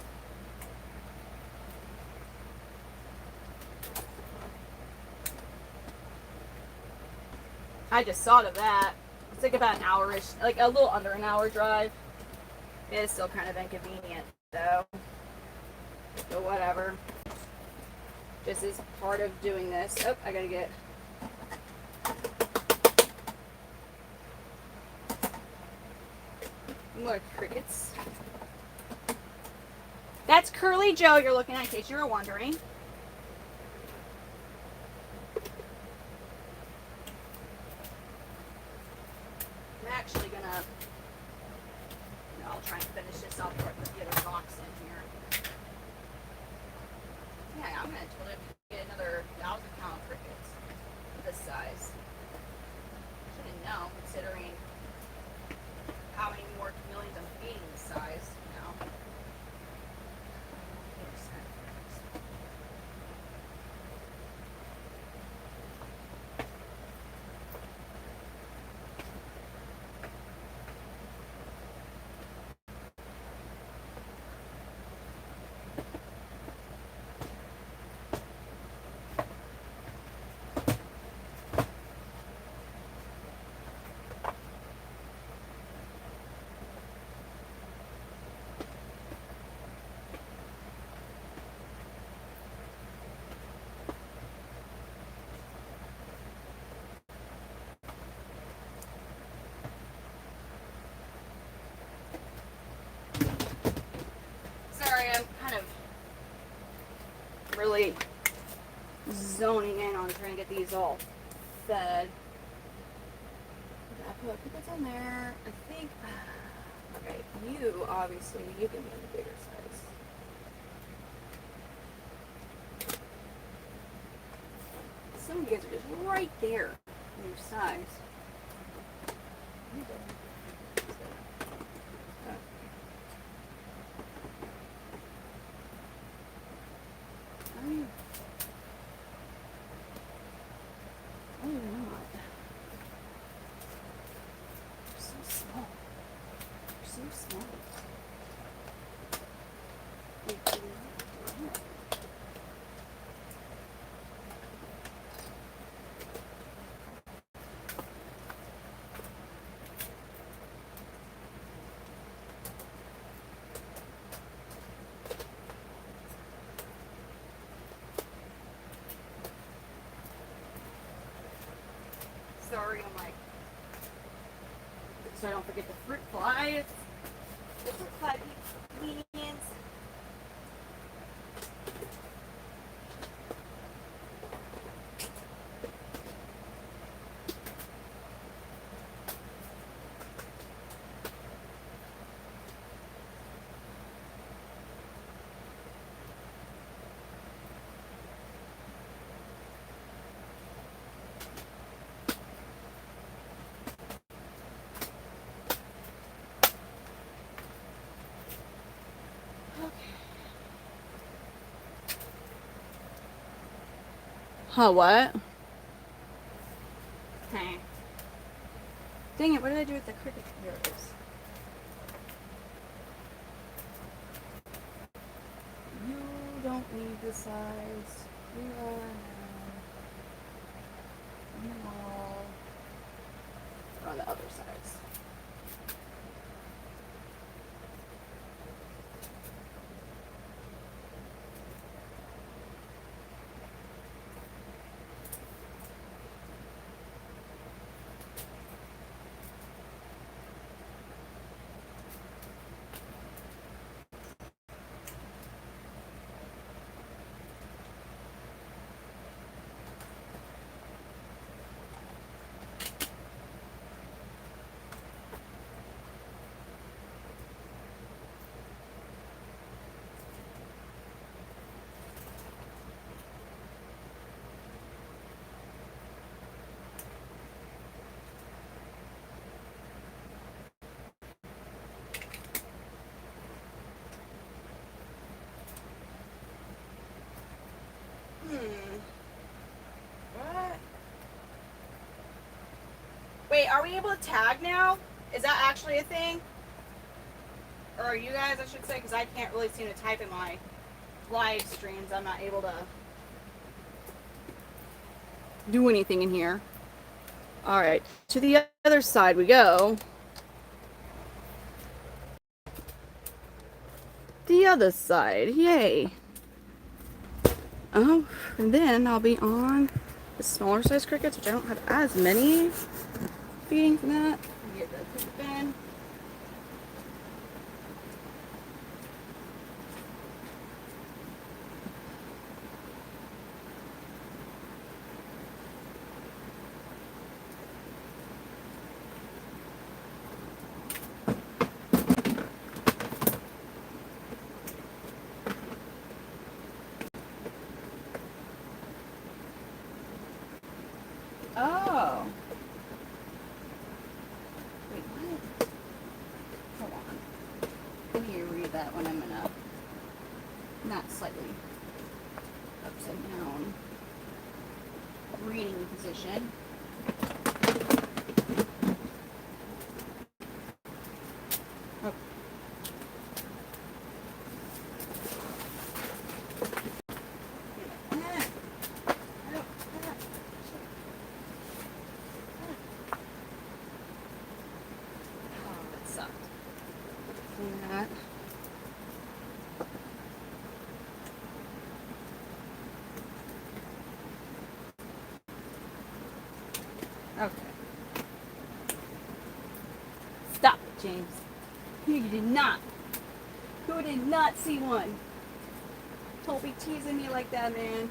I just thought of that. It's like about an hour-ish, like a little under an hour drive. It is still kind of inconvenient, though. But whatever. This is part of doing this. Oh, I gotta get... more crickets. That's Curly Joe you're looking at, in case you were wondering. I'm actually gonna... No, I'll try and finish this off before I put the other box in here. Yeah, I'm gonna totally get another 1,000-pound crickets this size. Shouldn't know, considering how many more chameleons I'm feeding this size, you know. Sorry, I'm kind of really zoning in on trying to get these all fed. I put crickets on there. I think. Okay, you obviously you can be in the bigger size. Some of you guys are just right there in your size. Sorry, I'm like, so I don't forget the fruit flies. The fruit fly minions. Huh, what? Okay. Dang it, what did I do with the cricket? Here it is. You don't need the size. You are on the wall. Or on the other size. Wait, are we able to tag now? Is that actually a thing? Or are you guys, I should say, because I can't really seem to type in my live streams. I'm not able to do anything in here. All right, to the other side we go. The other side, yay. Oh, and then I'll be on the smaller size crickets, which I don't have as many feeding from that. Get the cricket bin. Oh. Wait, what? Hold on. Let me read that when I'm in a not slightly upside down reading position. Oh. That. Okay. Stop it, James. You did not. Who did not see one? Don't be teasing me like that, man.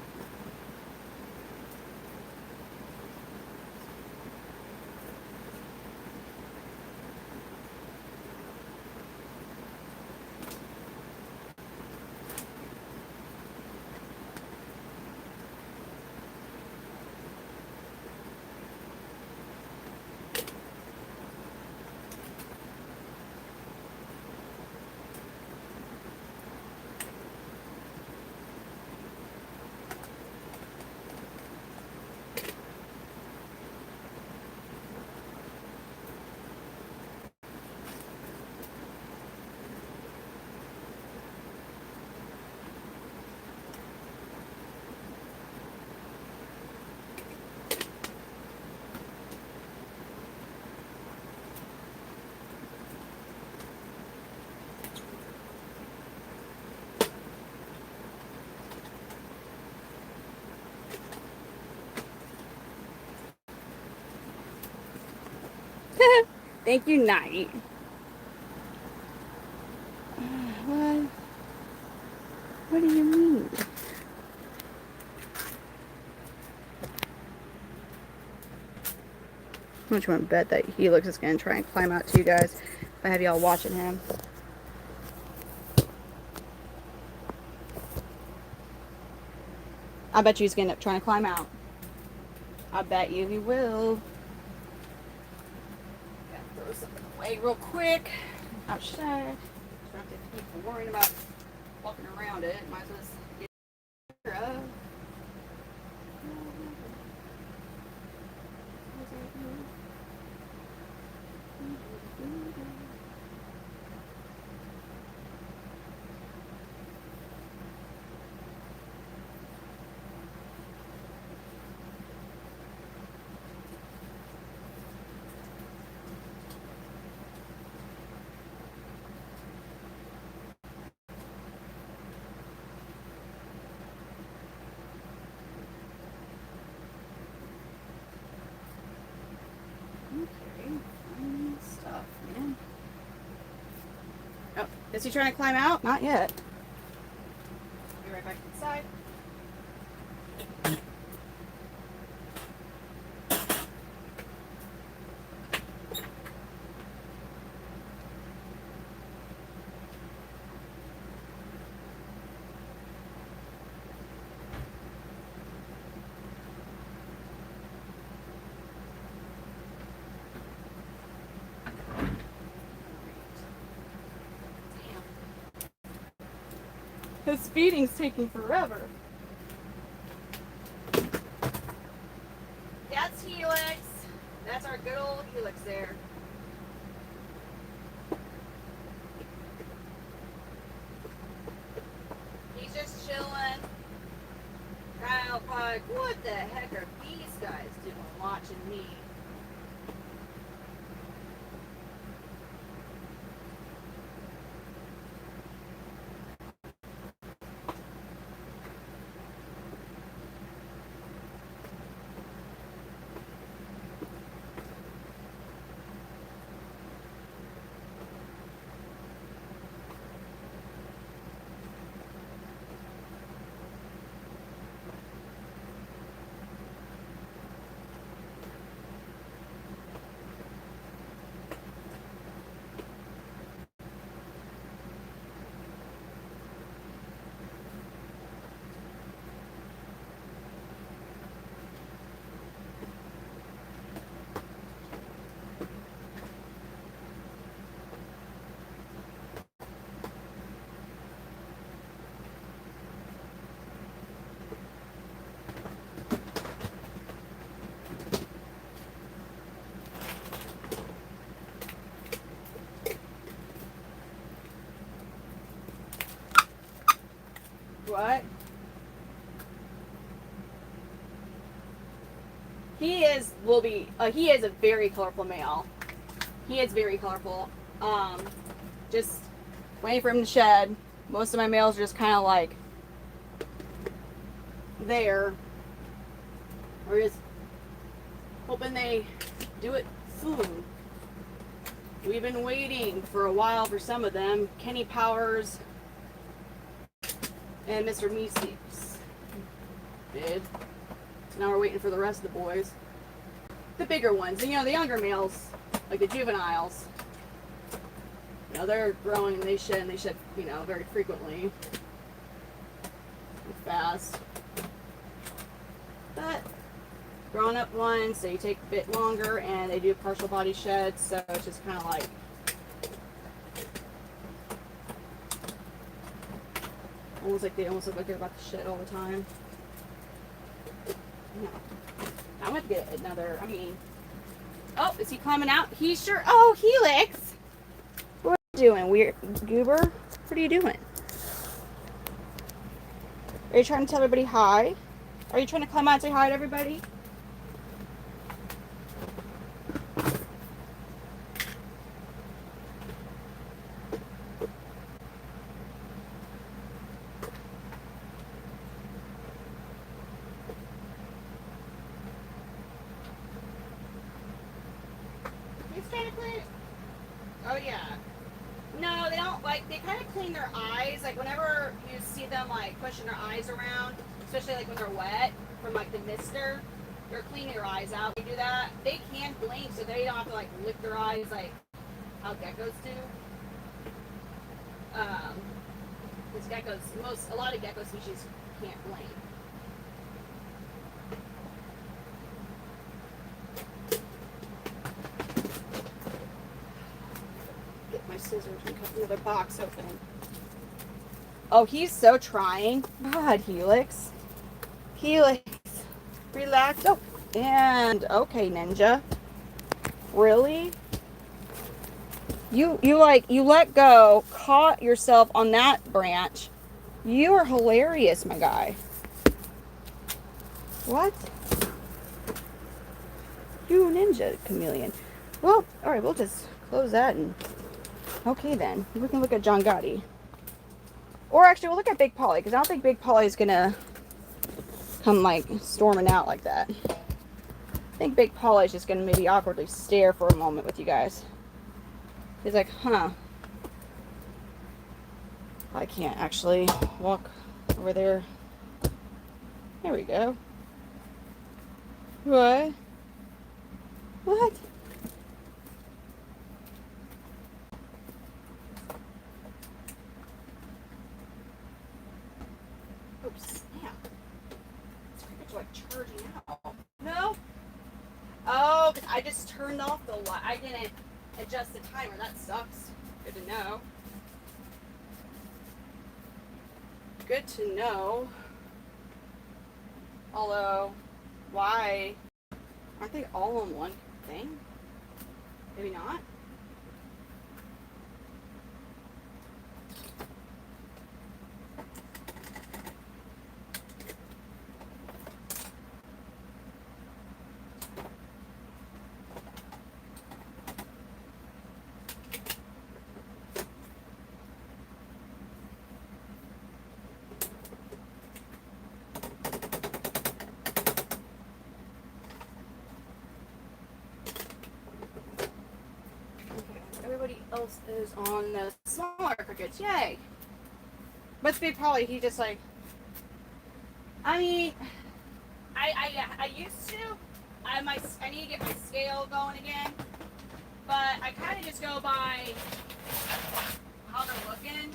Thank you, Night. What? What do you mean? How much you want to bet that Helix is going to try and climb out to you guys if I have y'all watching him? I bet you he's going to end up trying to climb out. I bet you he will. Gotta throw something away real quick. Outside. Don't have to keep worrying about walking around it. Might as well just get rid of. Stuff, man. Oh, is he trying to climb out? Not yet. Be right back inside. His feeding's taking forever. That's Helix. That's our good old Helix there. He's just chilling. Kyle, like, what the heck are these guys doing watching me? What? He is he is a very colorful male. He is very colorful. Just waiting for him to shed. Most of my males are just kind of like there. We're just hoping they do it soon. We've been waiting for a while for some of them. Kenny Powers and Mr. Meeseeks did. So now we're waiting for the rest of the boys. The bigger ones, and the younger males, like the juveniles. They're growing and they shed, very frequently. Fast. But grown up ones, they take a bit longer and they do partial body sheds, so it's just kind of like they almost look like they're about to shed all the time. No. I'm going to get another, oh, is he climbing out? He sure, oh, Helix! What are you doing, weird goober? What are you doing? Are you trying to tell everybody hi? Are you trying to climb out and say hi to everybody? Oh yeah. No, they don't they kind of clean their eyes. Like whenever you see them pushing their eyes around, especially when they're wet from the mister, they're cleaning their eyes out. They do that. They can blink, so they don't have to lick their eyes like how geckos do. Because a lot of gecko species can't blink. My scissors and cut the other box open. Oh, he's so trying. God, Helix. Helix. Relax. Oh, and okay, Ninja. Really? You let go, caught yourself on that branch. You are hilarious, my guy. What? You Ninja Chameleon. Well, alright, we'll just close that and okay, then. We can look at John Gotti. Or actually, we'll look at Big Polly, because I don't think Big Polly is going to come, storming out like that. I think Big Polly is just going to maybe awkwardly stare for a moment with you guys. He's like, huh. I can't actually walk over there. There we go. What? What? Oops, snap. It's charging out. No? Oh, I just turned off the light. I didn't adjust the timer. That sucks. Good to know. Good to know. Although, why aren't they all on one? thing. Maybe not. Everybody else is on the smaller crickets. Yay! Must be probably he just like. I mean, I used to. I need to get my scale going again, but I kind of just go by how they're looking.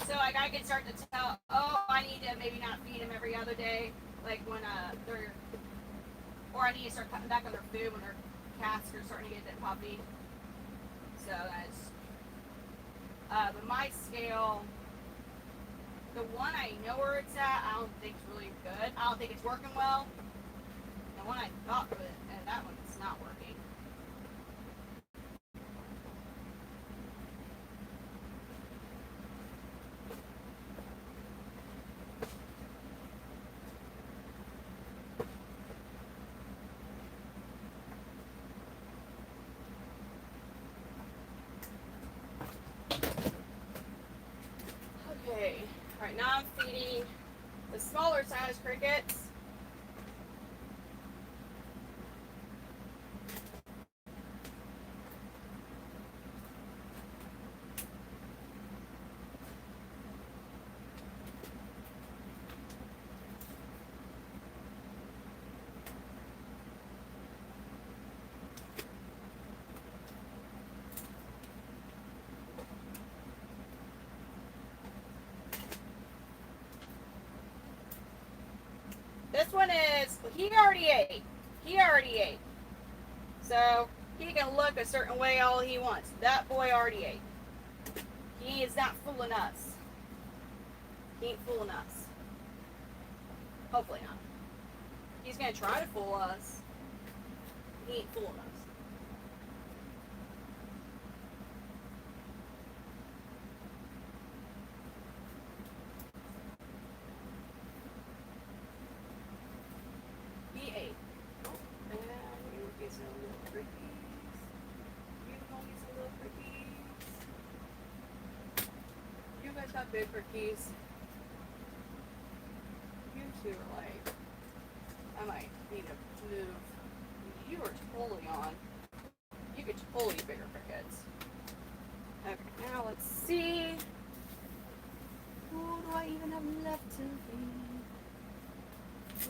So like I can start to tell. Oh, I need to maybe not feed them every other day, like when they're. Or I need to start cutting back on their food when their calves are starting to get a bit puffy. So that's. But my scale, the one I know where it's at, I don't think it's really good. I don't think it's working well. The one I thought of it, and that one's not working. Okay, alright, now I'm feeding the smaller size crickets. This one is, he already ate. He already ate. So he can look a certain way all he wants. That boy already ate. He is not fooling us. He ain't fooling us. Hopefully not. He's going to try to fool us. He ain't fooling us. He ate. Oh, and you get some little crickies. You call me some little crickies. You guys got big crickies. You two are like, I might need to move. You are totally on. You could totally bigger crickets. Okay, now let's see. Who do I even have left to feed?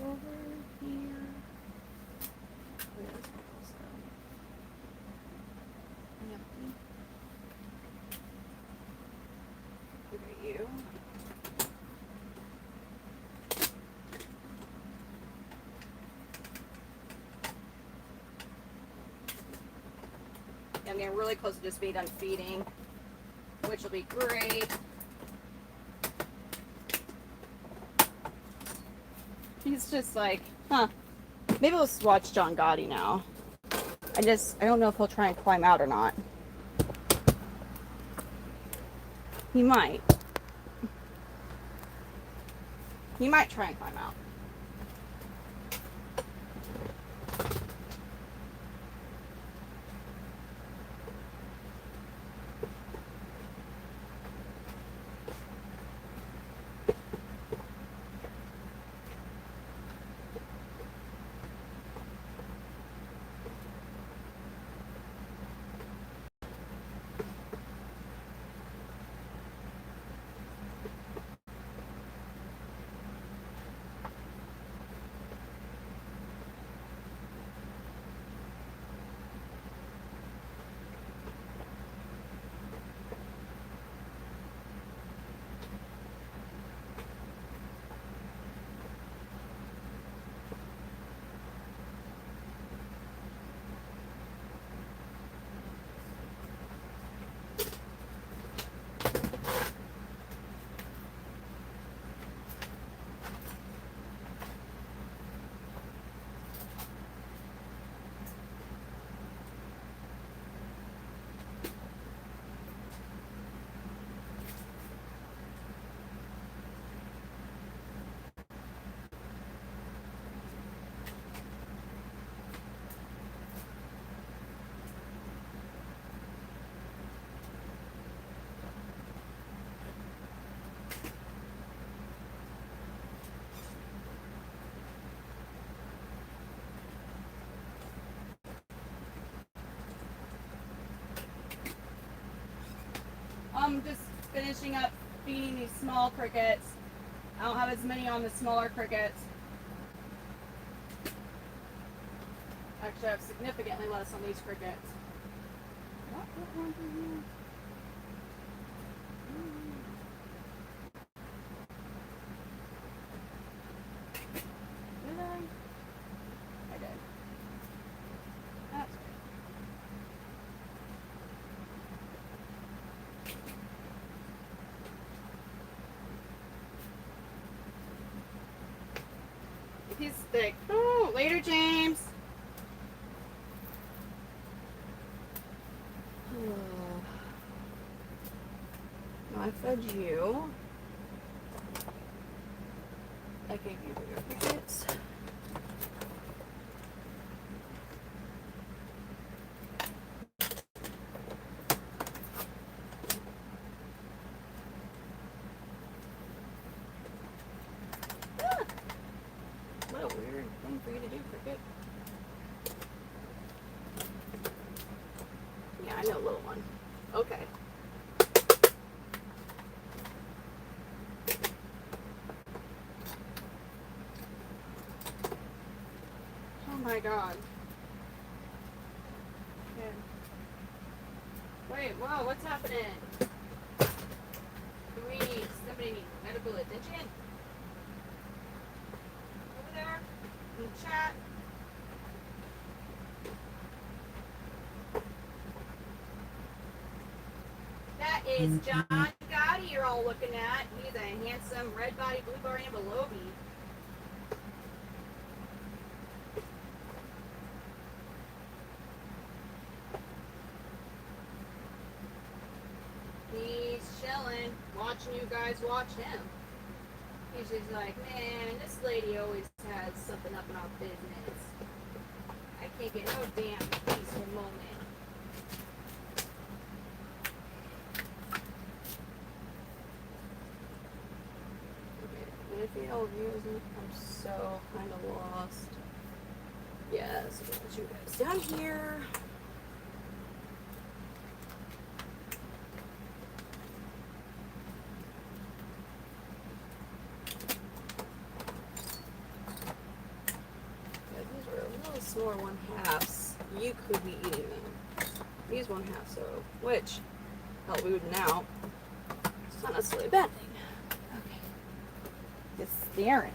Over here. Wait, this one also. Yep. Look at you. I'm getting really close to just being done feeding, which will be great. He's just like, huh. Maybe let's watch John Gotti now. I don't know if he'll try and climb out or not. He might. He might try and climb out. finishing up feeding these small crickets. I don't have as many on the smaller crickets. Actually, I have significantly less on these crickets. What one here? Did I did. That's good. He's thick. Oh, later, James. I fed you. I gave you your crickets. Ah! What a weird thing for you to do, cricket. Yeah, I know, little one. Okay. Oh my god. Okay. Wait, whoa, what's happening? Somebody need medical attention? Over there? In the chat? That is John Gotti you're all looking at. He's a handsome red-bodied blue-bar ambelobe. He's chilling, watching you guys watch him. He's just like, man, this lady always has something up in our business. I can't get no damn peaceful moment. If you don't use it, I'm so kind of lost. Yes, we'll put you guys down here. Yeah, these were a little smaller 1/2s. You could be eating them. These 1/2, so which help weeding out. It's not necessarily a bad thing. Just staring.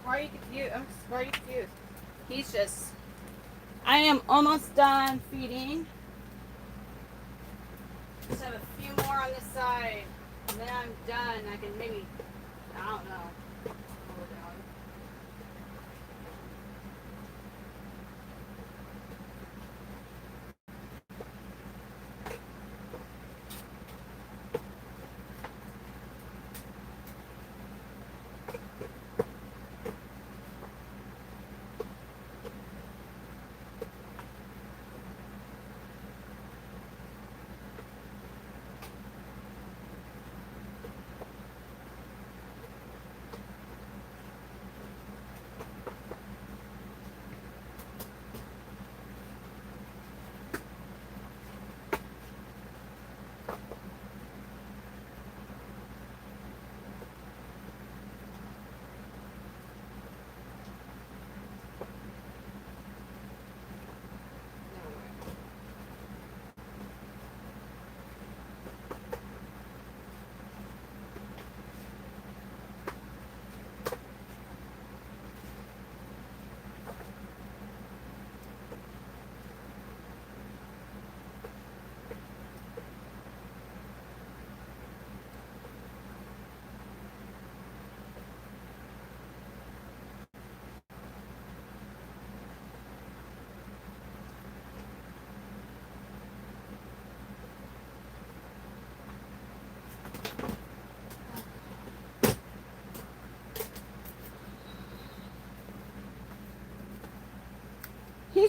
Why are you confused? Why are you confused? He's just... I am almost done feeding. Just have a few more on this side. And then I'm done. I can maybe... I don't know. Hold on.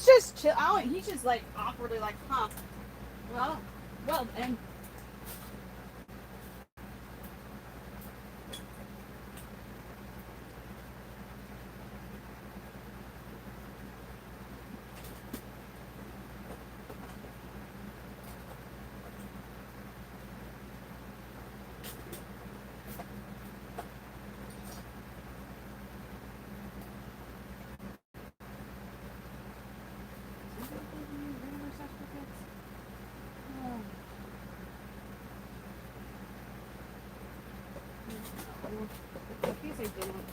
He's just chill. He's just like awkwardly like, huh? Well, and in case I didn't.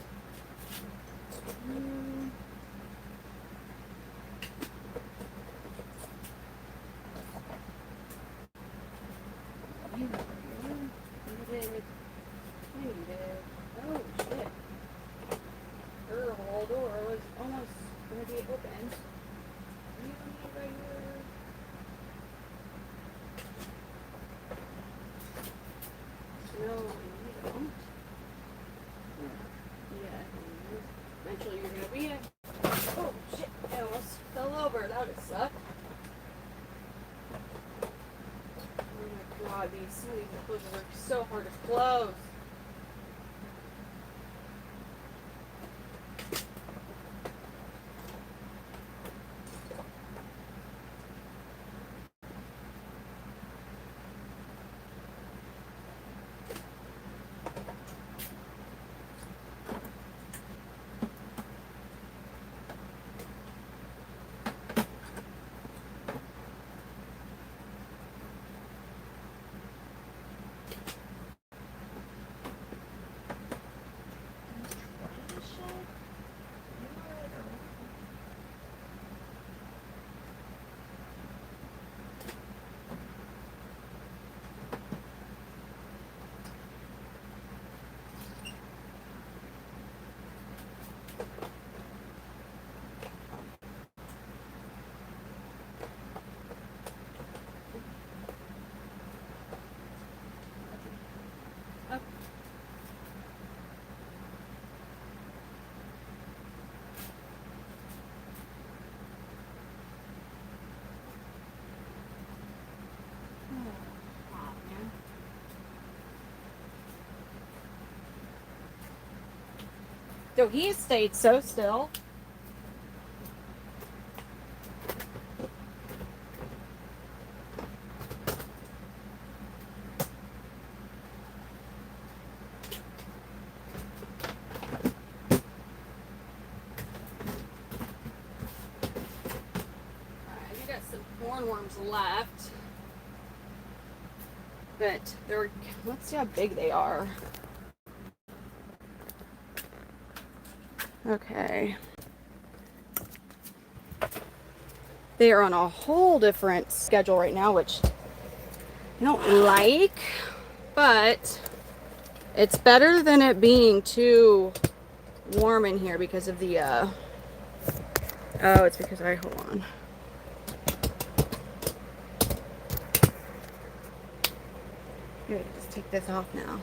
Oh shit. Her whole door was almost going to be open. Right here. No, you don't. Yeah. Eventually you're going to be it. Oh shit, I almost fell over. That would have sucked. Oh my god, some of these closures are so hard to close. So he stayed so still. Alright, we got some hornworms left. But they're, let's see how big they are. Okay. They are on a whole different schedule right now, which I don't like, but it's better than it being too warm in here because of the, oh, it's because hold on. Here, just take this off now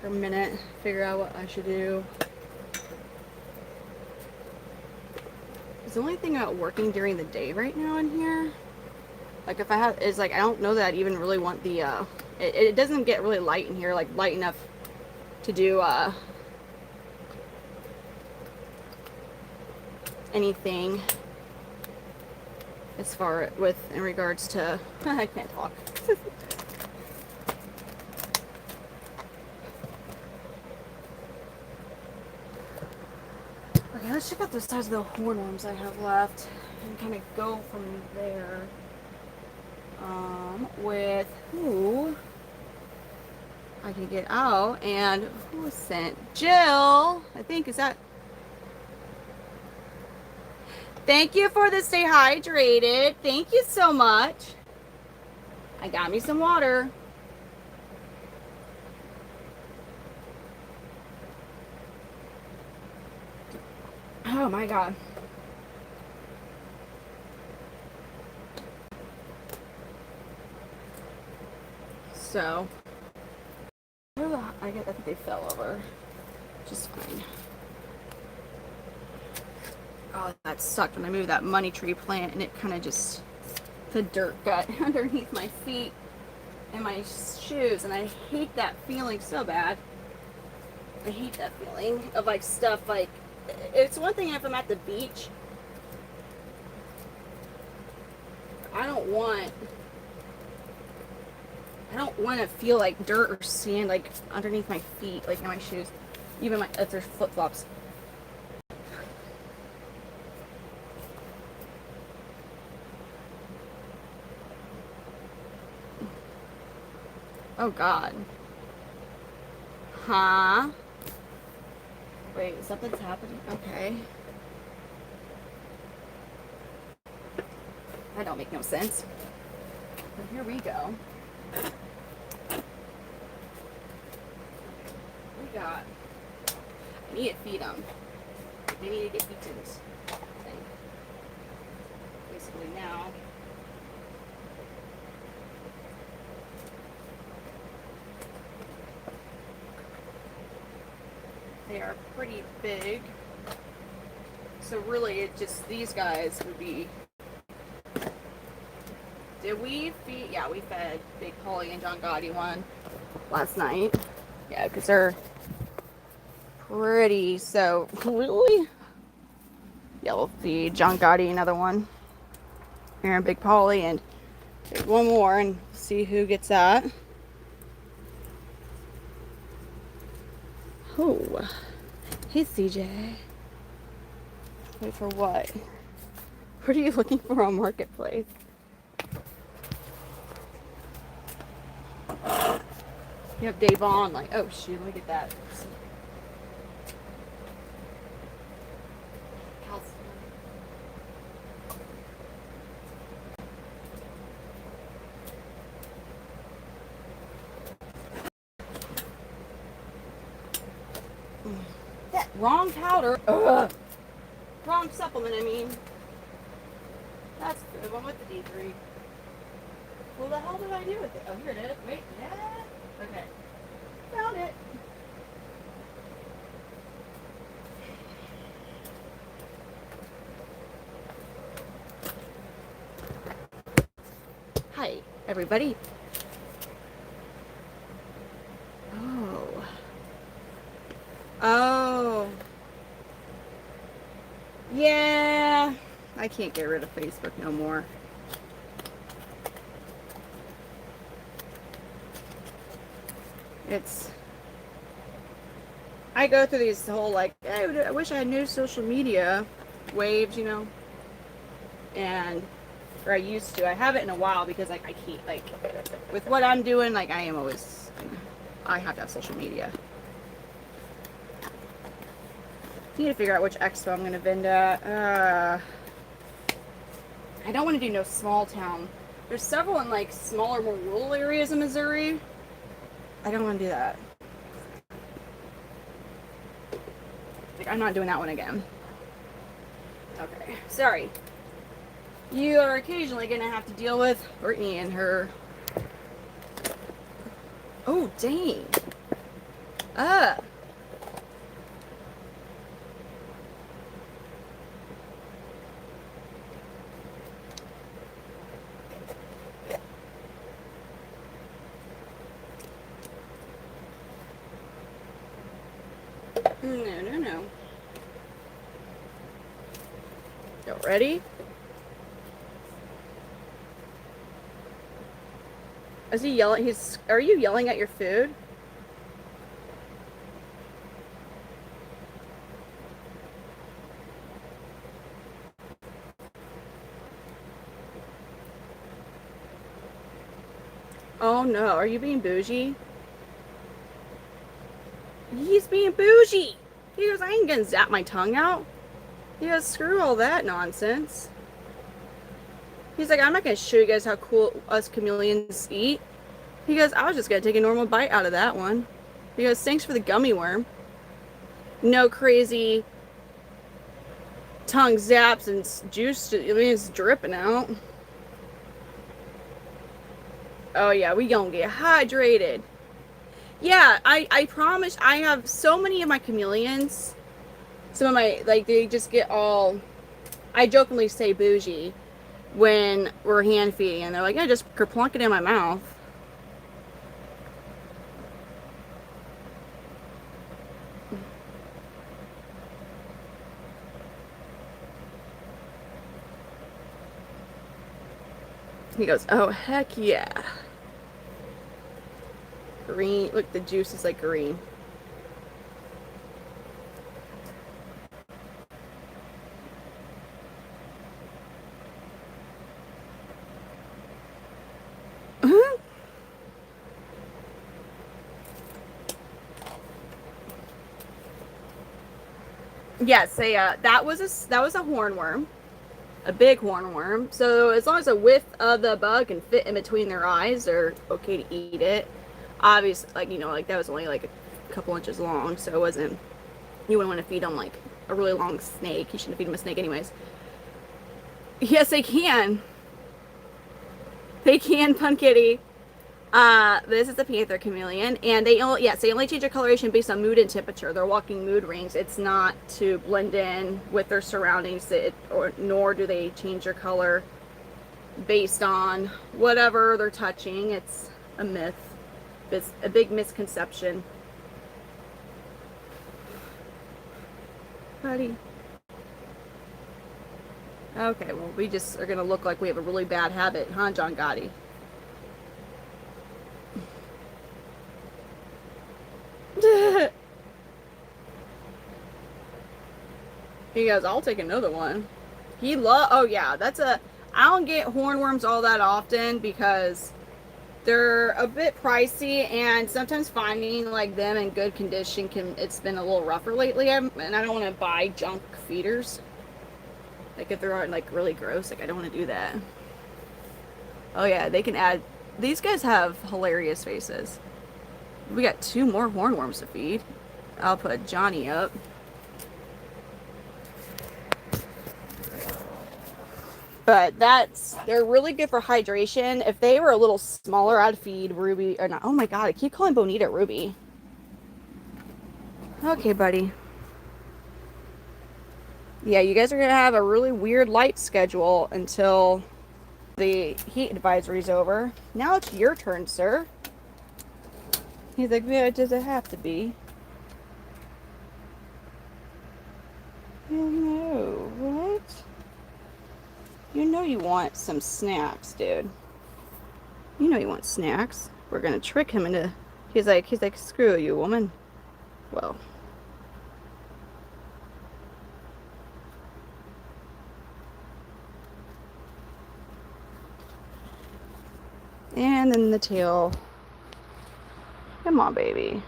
for a minute, figure out what I should do. The only thing about working during the day right now in here, like if I have, is like I don't know that I even really want the, it doesn't get really light in here, like light enough to do anything as far with in regards to, I can't talk. Okay, let's check out the size of the hornworms I have left and kind of go from there. With who I can get out and who was sent? Jill, I think, is that? Thank you for the stay hydrated. Thank you so much. I got me some water. Oh my god. So, I think they fell over. Just fine. Oh, that sucked when I moved that money tree plant and it kind of just, the dirt got underneath my feet and my shoes, and I hate that feeling so bad. I hate that feeling of like stuff like, it's one thing if I'm at the beach. I don't want to feel like dirt or sand like underneath my feet, like in my shoes, even my if there's flip flops. Oh God. Huh? Wait, something's happening. Okay. That don't make no sense. But here we go. We got. I need to feed them. They need to get eaten. Basically now. They are pretty big. So really it just, these guys would be. Did we feed? Yeah, we fed Big Polly and John Gotti one last night. Yeah, because they're pretty, so really? Yeah, we'll feed John Gotti another one. Here and Big Polly, and one more and see who gets that. Oh, hey CJ. Wait for what? What are you looking for on Marketplace? You have Dave on, like, oh shoot, let me get that. That wrong powder. Ugh. Wrong supplement, I mean. That's the one with the D3. Well, the hell did I do with it? Oh, here it is. Wait, yeah. Okay. Found it. Hi, everybody. Oh. Oh. Yeah. I can't get rid of Facebook no more. I go through these whole like, I wish I had new social media waves, you know, and or I used to. I haven't in a while because like I can't, like with what I'm doing, like I have to have social media. Need to figure out which expo I'm going to vend at. I don't want to do no small town. There's several in like smaller, more rural areas in Missouri. I don't want to do that. Like, I'm not doing that one again. Okay, sorry. You are occasionally going to have to deal with Brittany and her. Oh, dang. No. Go, ready? Is he yelling? Are you yelling at your food? Oh no, are you being bougie? He's being bougie. He goes, I ain't gonna zap my tongue out. He goes, screw all that nonsense. He's like, I'm not gonna show you guys how cool us chameleons eat. He goes, I was just gonna take a normal bite out of that one. He goes, thanks for the gummy worm. No crazy tongue zaps and juice. I mean, it's dripping out. Oh yeah, we gonna get hydrated. Yeah, I promise. I have so many of my chameleons. Some of my, like, they just get all I jokingly say bougie when we're hand feeding, and they're like, yeah, just kerplunk it in my mouth. He goes, oh, heck yeah. Green. Look, the juice is like green. Yes, that was a hornworm, a big hornworm. So as long as the width of the bug can fit in between their eyes, they're okay to eat it. Obviously, like like that was only like a couple inches long, so it wasn't. You wouldn't want to feed them like a really long snake. You shouldn't feed them a snake, anyways. Yes, they can. They can, Pun Kitty. This is a Panther Chameleon, and they only change their coloration based on mood and temperature. They're walking mood rings. It's not to blend in with their surroundings, nor do they change their color based on whatever they're touching. It's a myth. It's a big misconception. Buddy. Okay, well, we just are gonna look like we have a really bad habit, huh, John Gotti? He goes, I'll take another one. Oh yeah, I don't get hornworms all that often because they're a bit pricey, and sometimes finding like them in good condition it's been a little rougher lately, and I don't want to buy junk feeders. Like if they're like really gross, like I don't want to do that. Oh yeah, they can add, these guys have hilarious faces. We got 2 more hornworms to feed. I'll put Johnny up. But they're really good for hydration. If they were a little smaller, I'd feed Ruby, or not. Oh my god, I keep calling Bonita Ruby. Okay, buddy. Yeah, you guys are going to have a really weird light schedule until the heat advisory is over. Now it's your turn, sir. He's like, yeah, does it have to be? No, what? You know you want some snacks, dude. You know you want snacks. We're gonna trick him into... He's like, screw you, woman. Well. And then the tail. Come on, baby.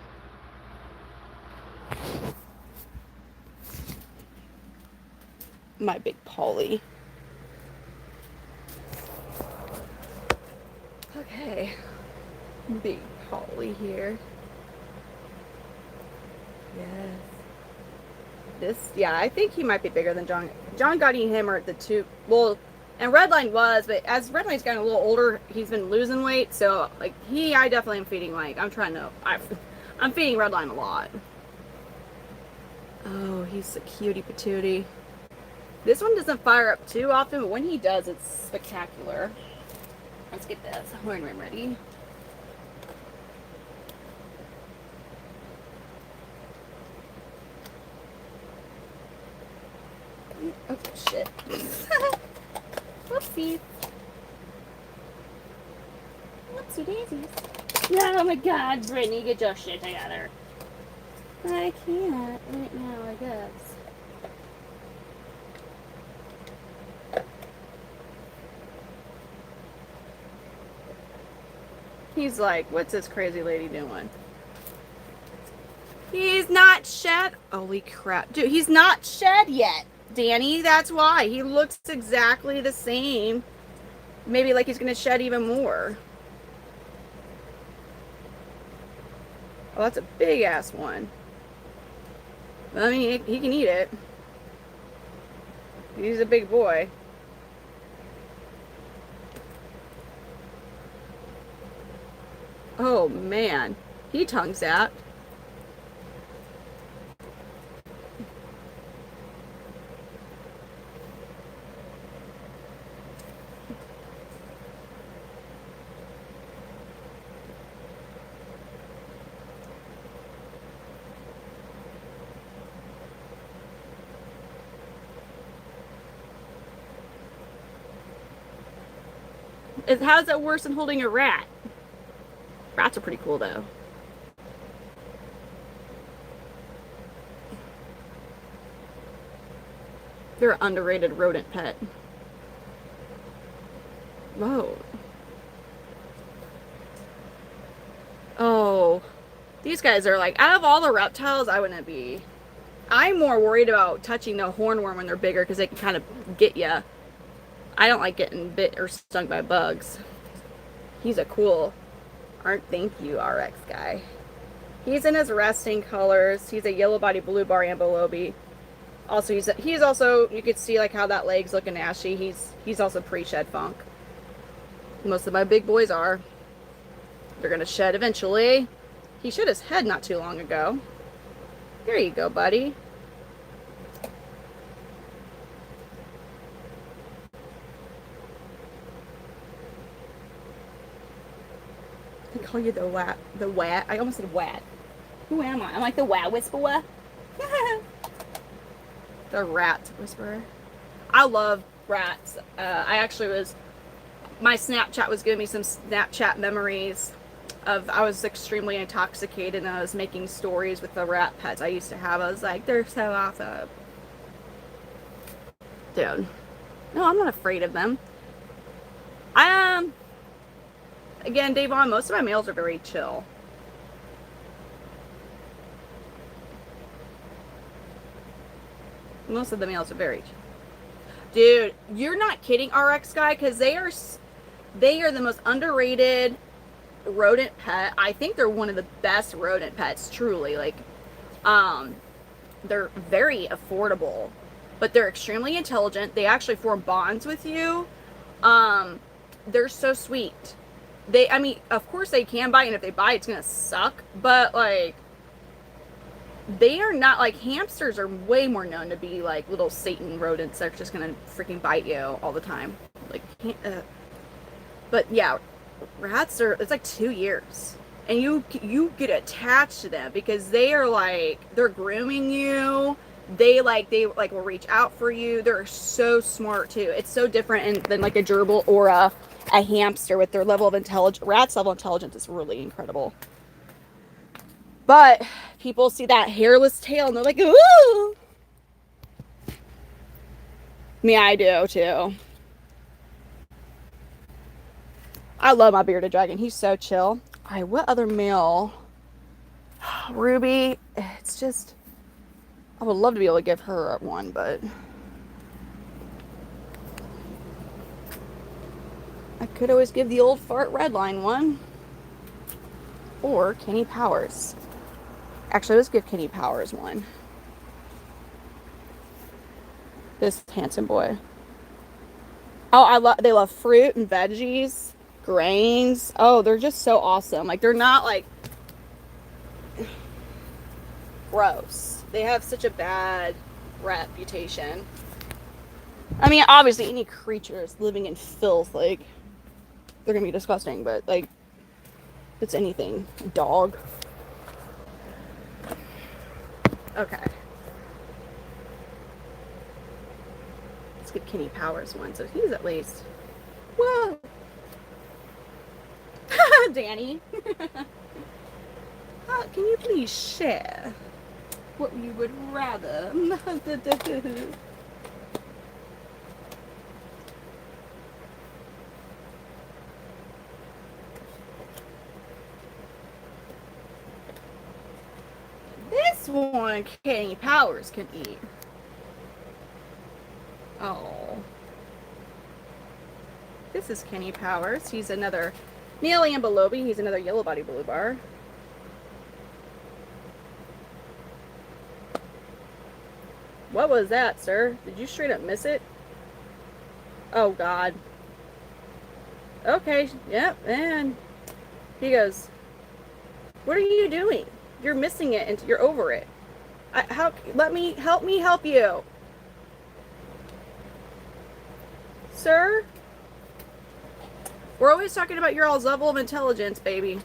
My big Polly. Okay. Big Polly here. Yes. Yeah, I think he might be bigger than John. John Gotti and him are the two. Well, and Redline was, but as Redline's gotten a little older, he's been losing weight. So, like, I definitely am feeding, like, I'm feeding Redline a lot. Oh, he's a cutie patootie. This one doesn't fire up too often, but when he does, it's spectacular. Let's get this hornworm ready. Oh, shit. Whoopsie. Whoopsie daisies. Oh my god, Brittany, get your shit together. I can't right now, I guess. He's like, what's this crazy lady doing? He's not shed. Holy crap. Dude, he's not shed yet, Danny. That's why. He looks exactly the same. Maybe like he's going to shed even more. Oh, that's a big ass one. I mean, he can eat it. He's a big boy. Oh man, he tongue zapped. How's that worse than holding a rat? Rats are pretty cool though. They're an underrated rodent pet. Whoa. Oh. These guys are like, out of all the reptiles, I wouldn't be. I'm more worried about touching the hornworm when they're bigger because they can kind of get you. I don't like getting bit or stung by bugs. He's a cool, thank you, RX guy. He's in his resting colors. He's a yellow-bodied blue bar ambilobi. Also, he's also, you could see like how that leg's looking ashy. He's also pre-shed funk. Most of my big boys are. They're gonna shed eventually. He shed his head not too long ago. There you go, buddy. I call you the wat. I almost said wat. Who am I? I'm like the wat whisperer. The rat whisperer. I love rats. My Snapchat was giving me some Snapchat memories of, I was extremely intoxicated and I was making stories with the rat pets I used to have. I was like, they're so awesome. Dude. No, I'm not afraid of them. Again, Davon, most of my males are very chill. Most of the males are very chill. Dude, you're not kidding, RX guy, because they are the most underrated rodent pet. I think they're one of the best rodent pets, truly. Like, they're very affordable, but they're extremely intelligent. They actually form bonds with you. They're so sweet. I mean, of course they can bite, and if they bite, it's gonna suck, but like, they are not like, hamsters are way more known to be like little Satan rodents that are just gonna freaking bite you all the time. Like, but yeah, rats are, it's like 2 years, and you get attached to them because they are like, they're grooming you. They will reach out for you. They're so smart too. It's so different than like a gerbil or a hamster with their level of intelligence. Rats' level of intelligence is really incredible. But people see that hairless tail and they're like, ooh. Me, I do too. I love my bearded dragon. He's so chill. All right, what other male? Ruby. It's just, I would love to be able to give her one, but I could always give the old fart redline one. Or Kenny Powers. Actually, let's give Kenny Powers one. This handsome boy. Oh, they love fruit and veggies, grains. Oh, they're just so awesome. Like, they're not like gross. They have such a bad reputation. I mean, obviously any creatures living in filth, like, they're gonna be disgusting, but like, it's anything. A dog. Okay. Let's give Kenny Powers one, so he's at least. Whoa! Danny. Can you please share what you would rather? This one Kenny Powers can eat. Oh. This is Kenny Powers. He's another Neil Ambilobi. He's another yellow-bodied blue bar. What was that, sir? Did you straight up miss it? Oh, God. Okay, yep, and he goes, what are you doing? You're missing it and you're over it. Help me help you. Sir? We're always talking about your all's level of intelligence, baby.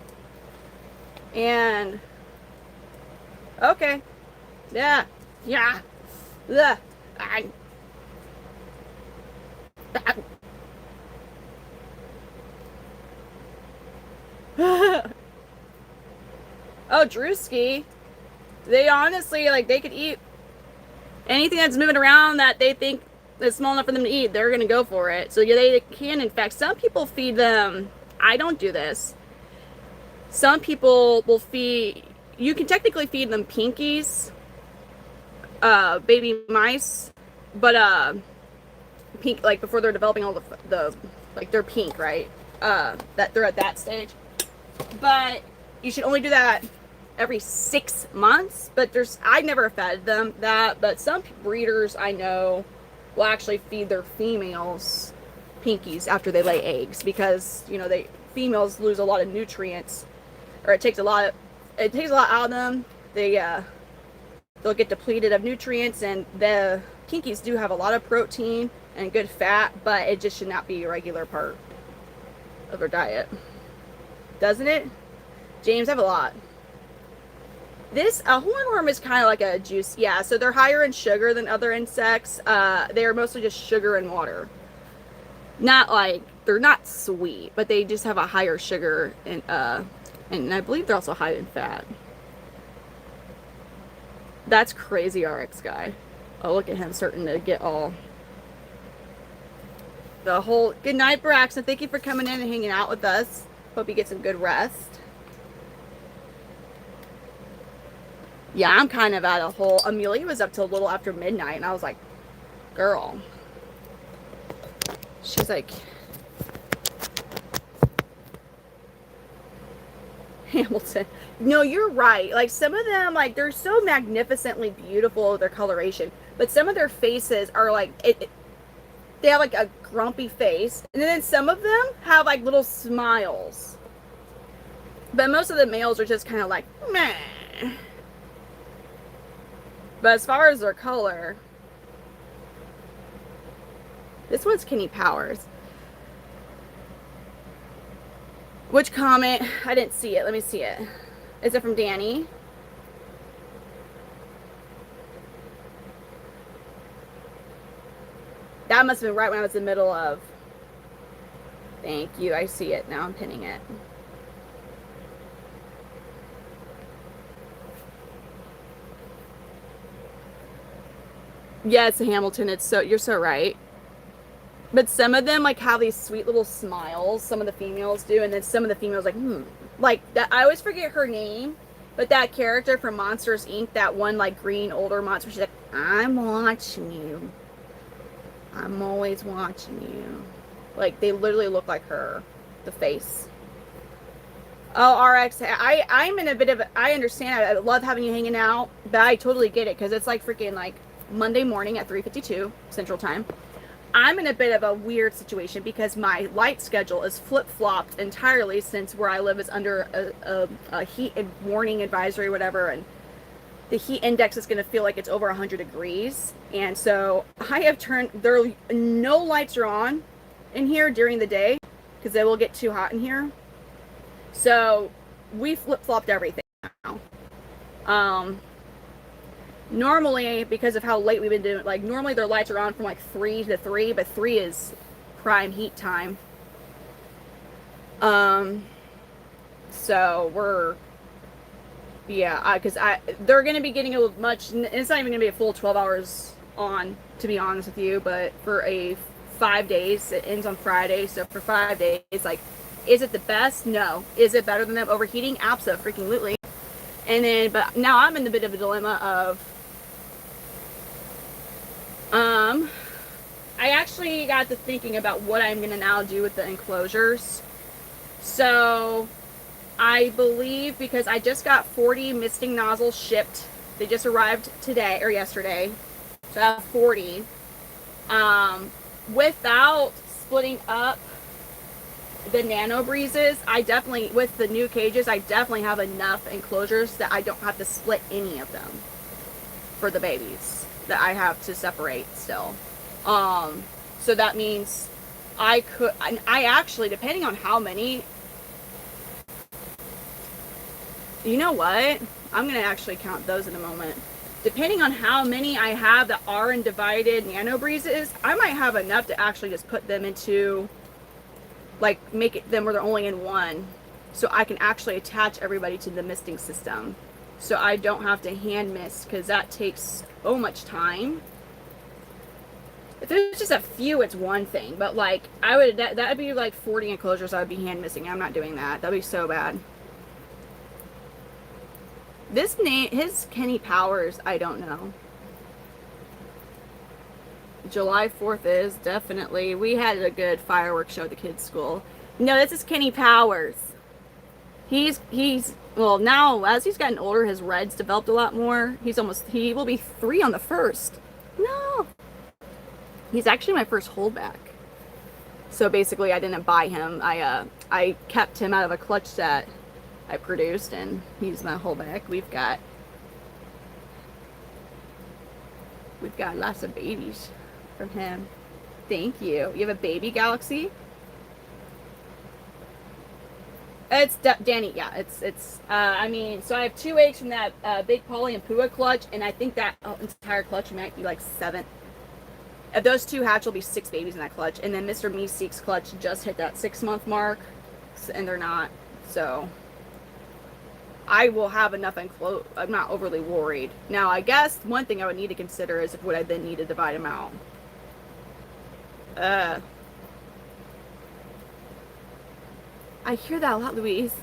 And okay. Yeah. Yeah. Ugh. Oh, Drewski. They honestly, like, they could eat anything that's moving around that they think is small enough for them to eat. They're going to go for it. So, yeah, they can, in fact, some people feed them. I don't do this. Some people will feed, you can technically feed them pinkies, baby mice, but, pink, like, before they're developing all the like, they're pink, right? That they're at that stage. But you should only do that every 6 months. But I never fed them that, but some breeders I know will actually feed their females pinkies after they lay eggs, because, you know, females lose a lot of nutrients, or it takes a lot out of them. They'll get depleted of nutrients, and the pinkies do have a lot of protein and good fat, but it just should not be a regular part of their diet. Doesn't it? James, I have a lot. This, a hornworm is kind of like a juice. Yeah, so they're higher in sugar than other insects. They are mostly just sugar and water. Not like, they're not sweet, but they just have a higher sugar, and I believe they're also high in fat. That's crazy, RX guy. Oh, look at him starting to get all the whole. Good night, Braxton. Thank you for coming in and hanging out with us. Hope you get some good rest. Yeah, I'm kind of at a whole. Amelia was up till a little after midnight, and I was like, girl. She's like, Hamilton. No, you're right. Like, some of them, like, they're so magnificently beautiful with their coloration, but some of their faces are like, they have like a grumpy face, and then some of them have like little smiles. But most of the males are just kind of like, meh. But as far as their color, this one's Kenny Powers. Which comment? I didn't see it. Let me see it. Is it from Danny? That must have been right when I was in the middle of. Thank you. I see it now. I'm pinning it. Yes, Hamilton. You're so right. But some of them like have these sweet little smiles. Some of the females do, and then some of the females like, like that. I always forget her name, but that character from Monsters Inc., that one like green older monster, she's like, I'm watching you. I'm always watching you. Like, they literally look like her, the face. Oh, RX, I'm in a bit of I understand. I love having you hanging out, but I totally get it, because it's like freaking like Monday morning at 3:52 Central Time. I'm in a bit of a weird situation because my light schedule is flip-flopped entirely, since where I live is under a heat warning advisory, whatever, and the heat index is going to feel like it's over 100 degrees. And so I have no lights are on in here during the day because it will get too hot in here. So we flip-flopped everything now. Normally, because of how late we've been doing, like, normally their lights are on from like 3 to 3, but 3 is prime heat time. So we're, yeah, because they're going to be getting a much, it's not even going to be a full 12 hours on, to be honest with you, but for 5 days, it ends on Friday, so for 5 days, like, is it the best? No. Is it better than them overheating? Absolutely. And then, but now I'm in a bit of a dilemma of, I actually got to thinking about what I'm going to now do with the enclosures. So, I believe, because I just got 40 misting nozzles shipped. They just arrived today, or yesterday. So I have 40. Without splitting up the nano breezes, I definitely, with the new cages, I definitely have enough enclosures that I don't have to split any of them for the babies that I have to separate still. So that means I actually, depending on how many, you know what? I'm going to actually count those in a moment. Depending on how many I have that are in divided nano breezes, I might have enough to actually just put them into, like, make it them where they're only in one so I can actually attach everybody to the misting system. So I don't have to hand mist, because that takes so much time. If there's just a few, it's one thing, but like that'd be like 40 enclosures I would be hand missing. I'm not doing that. That'd be so bad. This name, his Kenny Powers, I don't know. July 4th is definitely, we had a good fireworks show at the kids' school. No, this is Kenny Powers. He's well, now as he's gotten older, his reds developed a lot more. He will be 3 on the 1st. No. He's actually my first holdback. So basically I didn't buy him. I kept him out of a clutch that I produced, and he's my holdback. We've got lots of babies from him. Thank you. You have a baby Galaxy? It's Danny, yeah. It's I mean, so I have 2 eggs from that Big Polly and Pua clutch, and I think that entire clutch might be like 7. If those 2 hatch, will be 6 babies in that clutch. And then Mr. Meeseek's clutch just hit that 6-month mark, and they're not. So I will have enough enclosed. I'm not overly worried. Now, I guess one thing I would need to consider is would I then need to divide them out. I hear that a lot, Louise.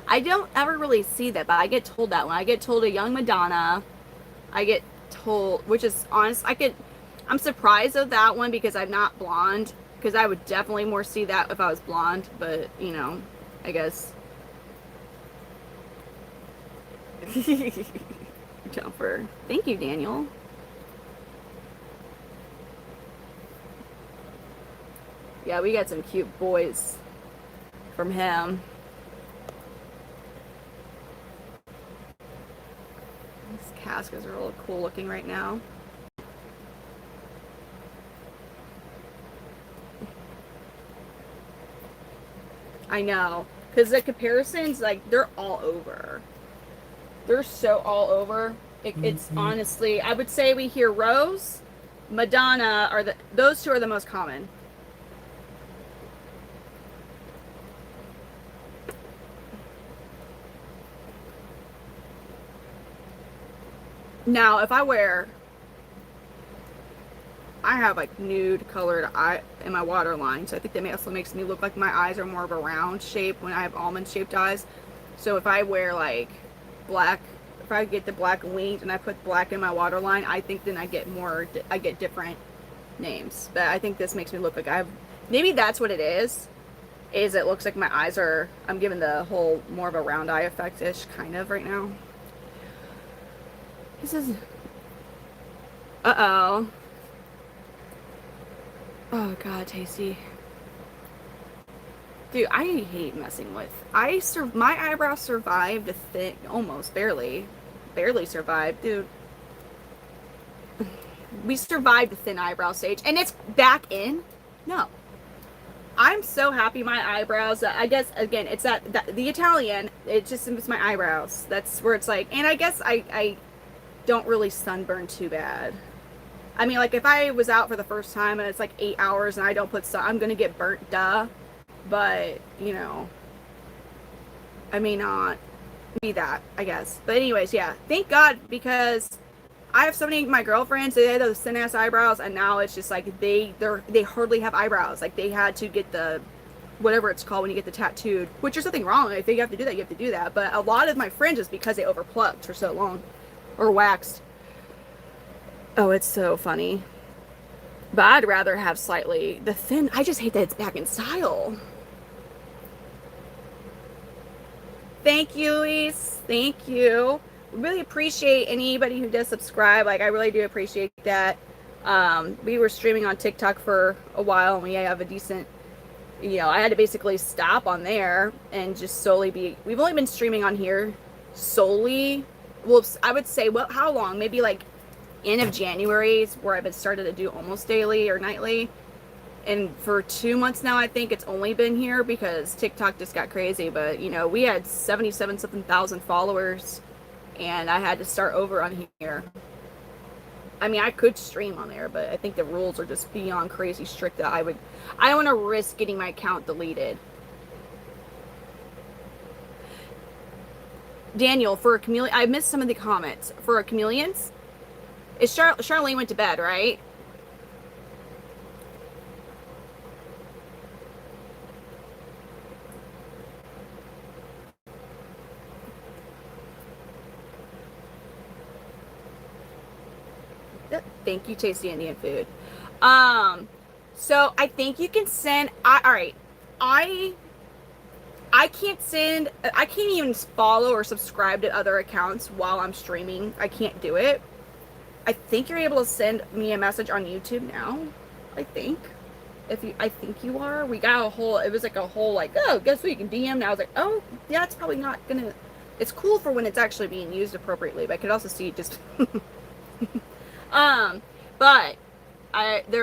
I don't ever really see that, but I get told that when I get told a young Madonna, I get told, which is honest. I'm surprised of that one because I'm not blonde, because I would definitely more see that if I was blonde, but you know, I guess. Jumper. Thank you, Daniel. Yeah, we got some cute boys from him. These caskets are really cool looking right now. I know, because the comparisons, like, they're all over. They're so all over. It's honestly, I would say we hear Rose, Madonna are those 2 are the most common. Now, if I have like nude colored eye in my waterline, so I think that also makes me look like my eyes are more of a round shape when I have almond shaped eyes. So if I wear like black, if I get the black wings and I put black in my waterline, I think then I get different names. But I think this makes me look like maybe that's what it is it looks like my eyes are, I'm giving the whole more of a round eye effect-ish kind of right now. This is, oh god, Tasty. Dude, I hate messing with, my eyebrows survived a thin, almost barely survived, dude. We survived the thin eyebrow stage, and it's back in. No, I'm so happy my eyebrows, I guess, again, it's that the Italian, it's my eyebrows. That's where it's like, and I guess I don't really sunburn too bad. I mean, like, if I was out for the first time and it's like 8 hours and I don't put sun, I'm gonna get burnt, duh. But, you know, I may not be that, I guess. But anyways, yeah, thank God, because I have so many of my girlfriends, they had those thin ass eyebrows, and now it's just like they hardly have eyebrows. Like, they had to get the, whatever it's called when you get the tattooed, which there's nothing wrong. If you have to do that, you have to do that. But a lot of my friends, is because they overplucked for so long. Or waxed. Oh, it's so funny. But I'd rather have slightly the thin. I just hate that it's back in style. Thank you, Elise. Thank you. Really appreciate anybody who does subscribe. Like, I really do appreciate that. We were streaming on TikTok for a while, and we have a decent, you know, I had to basically stop on there and just solely we've only been streaming on here solely. Well, I would say, well, how long? Maybe like end of January is where I've been started to do almost daily or nightly. And for 2 months now, I think it's only been here because TikTok just got crazy. But, you know, we had 77 something thousand followers, and I had to start over on here. I mean, I could stream on there, but I think the rules are just beyond crazy strict that I don't want to risk getting my account deleted. Daniel, for a chameleon, I missed some of the comments. For a chameleons, is Charlene went to bed, right? Thank you, Tasty Indian Food. So I think you can send. All right, I can't send. I can't even follow or subscribe to other accounts while I'm streaming. I can't do it. I think you're able to send me a message on YouTube now. I think. I think you are. We got a whole. It was like a whole like, oh, guess what? You can DM now. I was like, oh, yeah, it's probably not gonna. It's cool for when it's actually being used appropriately, but I could also see just. But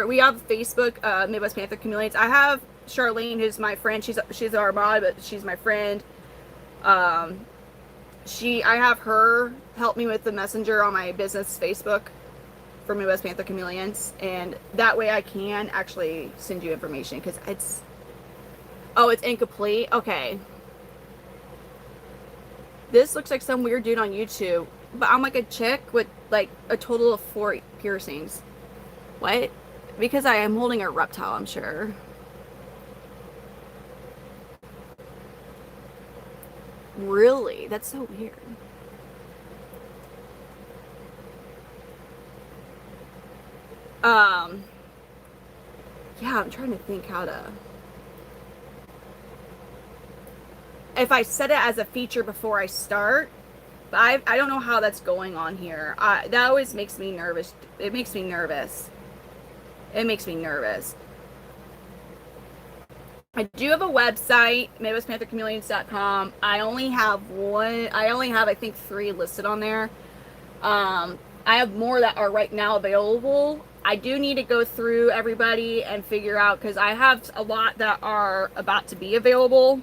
we have Facebook, Midwest Panther Chameleons. I have Charlene, who's my friend. She's our mod, but she's my friend. I have her help me with the messenger on my business Facebook for Midwest Panther Chameleons, and that way I can actually send you information because it's incomplete. Okay, this looks like some weird dude on YouTube, but I'm like a chick with like a total of 4 piercings. What? Because I am holding a reptile, I'm sure. Really? That's so weird. Yeah, I'm trying to think how to. If I set it as a feature before I start, but I don't know how that's going on here. That always makes me nervous. It makes me nervous. It makes me nervous. I do have a website, MidwestPantherChameleons.com. I only have I think 3 listed on there. I have more that are right now available. I do need to go through everybody and figure out, because I have a lot that are about to be available.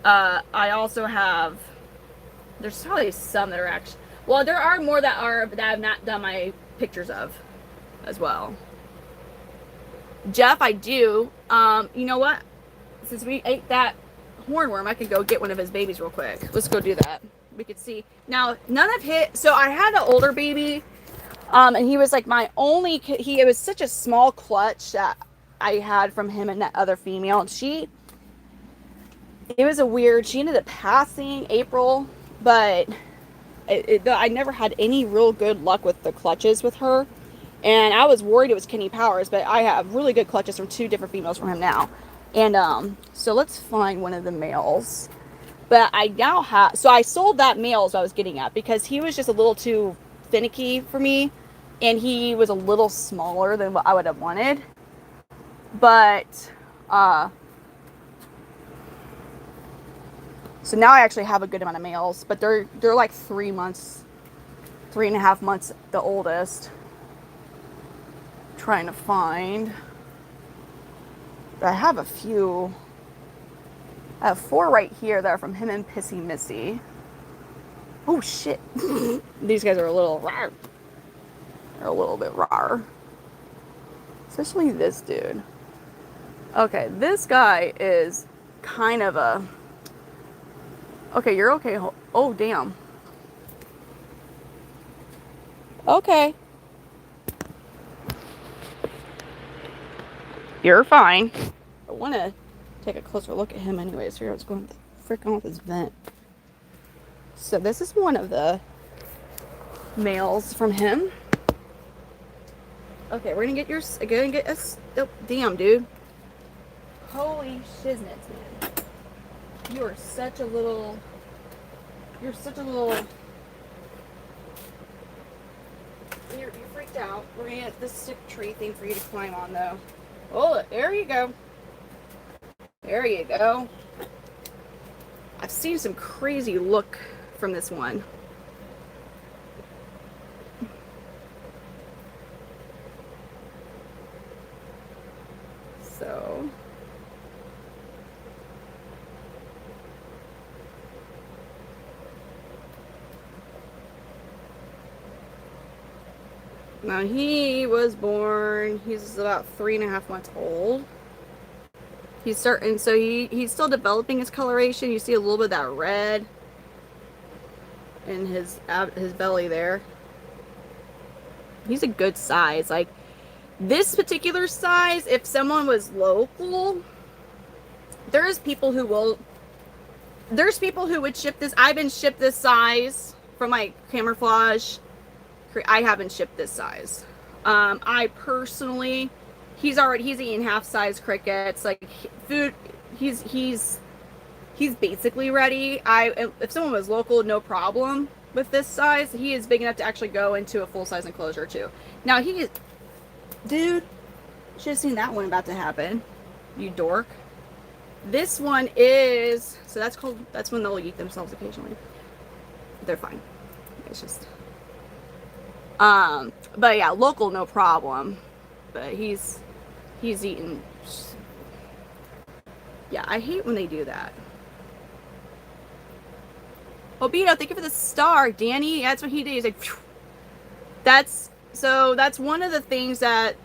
I also have, there's probably some that are actually, well, there are more that I've not done my pictures of as well. Jeff, I do. You know what? Since we ate that hornworm, I could go get one of his babies real quick. Let's go do that. We could see. Now, none of his, so I had an older baby, and he was like my only, it was such a small clutch that I had from him and that other female. And she ended up passing April, but I never had any real good luck with the clutches with her. And I was worried it was Kenny Powers, but I have really good clutches from 2 different females from him now. And so let's find one of the males. But I now have, so I sold that male as I was getting at, because he was just a little too finicky for me, and he was a little smaller than what I would have wanted. But so now I actually have a good amount of males, but they're like 3.5 months the oldest. Trying to find. I have a few. I have 4 right here that are from him and Pissy Missy. Oh shit. These guys are a little rar. They're a little bit rar. Especially this dude. Okay, this guy is kind of a. Okay, you're okay. Oh, damn. Okay. You're fine. I want to take a closer look at him anyways. Here, what's going freaking off his vent. So this is one of the males from him. Okay, we're gonna get us. Oh, damn, dude. Holy shiznits, man. You are such a little. You're freaked out. We're gonna get this stick tree thing for you to climb on, though. Oh, there you go. There you go. I've seen some crazy look from this one. So. Now he was born, he's about 3.5 months old. He's still developing his coloration. You see a little bit of that red. in his belly there. He's a good size. Like, this particular size, if someone was local, there's people who would ship this. I've been shipped this size from my camouflage. I haven't shipped this size. I personally, he's eating half-size crickets. Like, food, he's basically ready. If someone was local, no problem with this size. He is big enough to actually go into a full-size enclosure too. Now dude, should have seen that one about to happen, you dork. This one is, so that's when they'll eat themselves occasionally. They're fine. It's just, but yeah, local, no problem. But he's eating. Yeah, I hate when they do that. Obito, thank you for the star. Danny, that's what he did. He's like, phew. That's one of the things that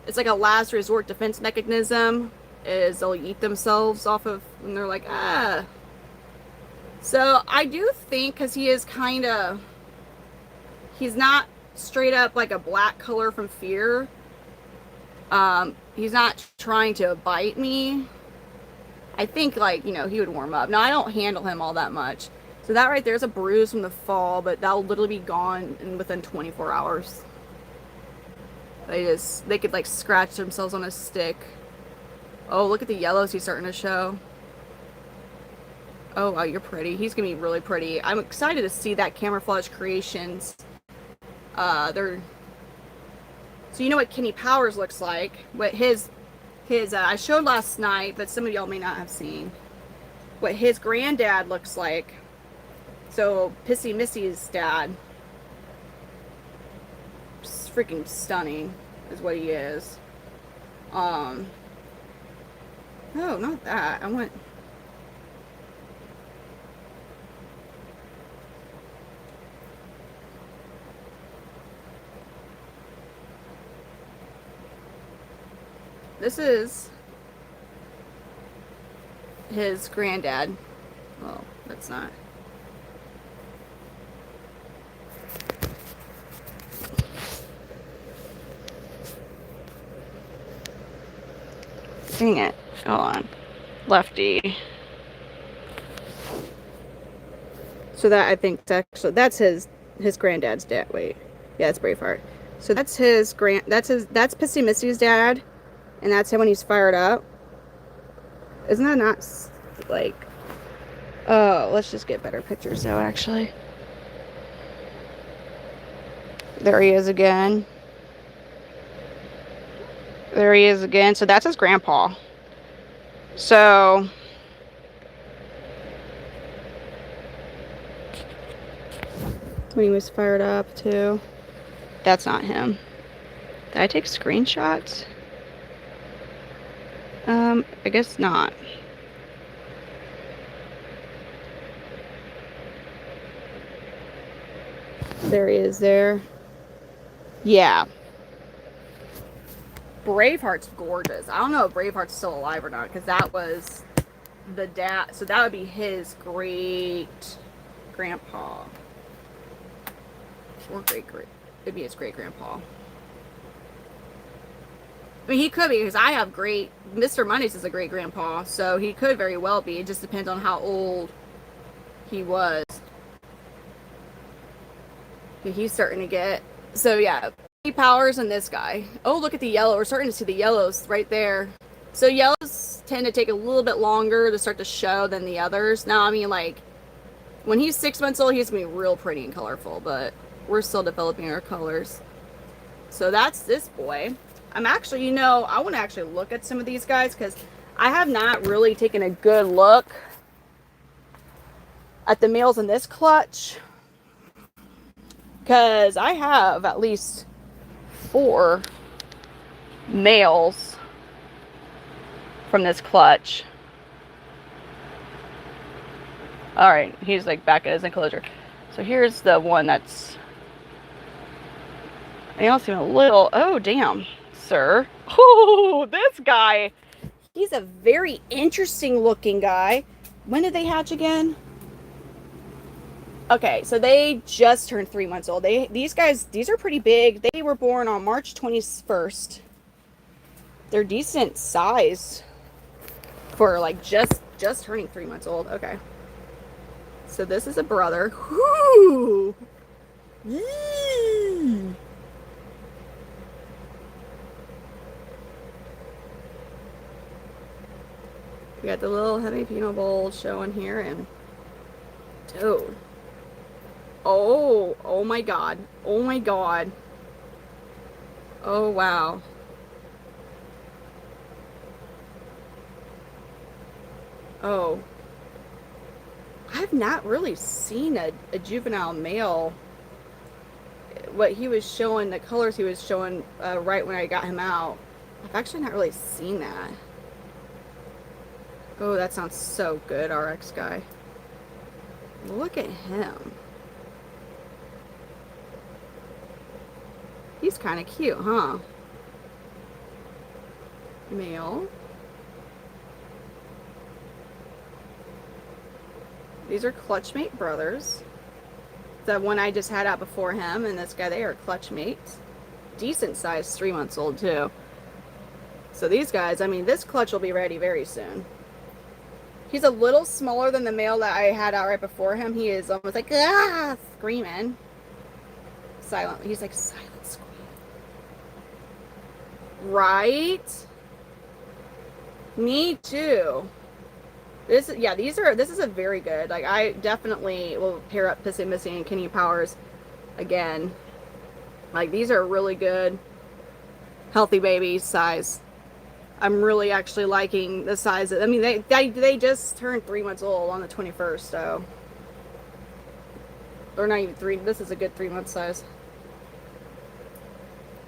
it's like a last resort defense mechanism, is they'll eat themselves off of when they're like, ah. So I do think, because he is he's not straight up like a black color from fear. He's not trying to bite me. I think, like, he would warm up. Now, I don't handle him all that much. So that right there is a bruise from the fall, but that'll literally be gone within 24 hours. They could like scratch themselves on a stick. Oh, look at the yellows he's starting to show. Oh, wow, you're pretty. He's gonna be really pretty. I'm excited to see that camouflage creations. So you know what Kenny Powers looks like. What his I showed last night, but some of y'all may not have seen what his granddad looks like. So Pissy Missy's dad, just freaking stunning is what he is. No, not that. I want. This is his granddad. Well, that's not. Dang it. Hold on. Lefty. So that, I think, that's his granddad's dad. Wait. Yeah, it's Braveheart. So that's that's Pissy Missy's dad. And that's him when he's fired up. Isn't that not, like... Oh, let's just get better pictures, though, actually. There he is again. There he is again. So that's his grandpa. So... when he was fired up, too. That's not him. Did I take screenshots? I guess not. There he is there. Yeah. Braveheart's gorgeous. I don't know if Braveheart's still alive or not, because that was the dad. So that would be his great grandpa. Or it'd be his great grandpa. I mean, he could be, because I have Mr. Money's is a great grandpa, so he could very well be. It just depends on how old he was. He's starting to get, so yeah, Powers and this guy. Oh, look at the yellow. We're starting to see the yellows right there. So yellows tend to take a little bit longer to start to show than the others. Now, I mean, like, when he's 6 months old, he's going to be real pretty and colorful, but we're still developing our colors. So that's this boy. I'm actually, I want to actually look at some of these guys, because I have not really taken a good look at the males in this clutch, because I have at least 4 males from this clutch. All right, he's like back at his enclosure. So here's the one that's, I also a little, oh damn, sir. Oh, this guy, he's a very interesting looking guy. When did they hatch again? Okay, so they just turned 3 months old. These guys, these are pretty big. They were born on March 21st. They're decent size for like just turning 3 months old. Okay. So this is a brother. Whoo! Yee! We got the little heavy penal bowl showing here, and dude. Oh my god. Oh my god. Oh wow. Oh. I've not really seen a juvenile male. What he was showing, the colors he was showing right when I got him out. I've actually not really seen that. Oh, that sounds so good, RX guy. Look at him. He's kind of cute, huh? Male. These are clutchmate brothers. The one I just had out before him and this guy, they are clutchmates. Decent size, 3 months old too. So these guys, I mean, this clutch will be ready very soon. He's a little smaller than the male that I had out right before him. He is almost like, ah, screaming. Silent. He's like silent scream. Right? Me too. This is a very good. Like, I definitely will pair up Pissy Missy and Kenny Powers again. Like, these are really good, healthy baby size. I'm really actually liking the size. I mean, they just turned 3 months old on the 21st, so. Or not even 3. This is a good 3-month size.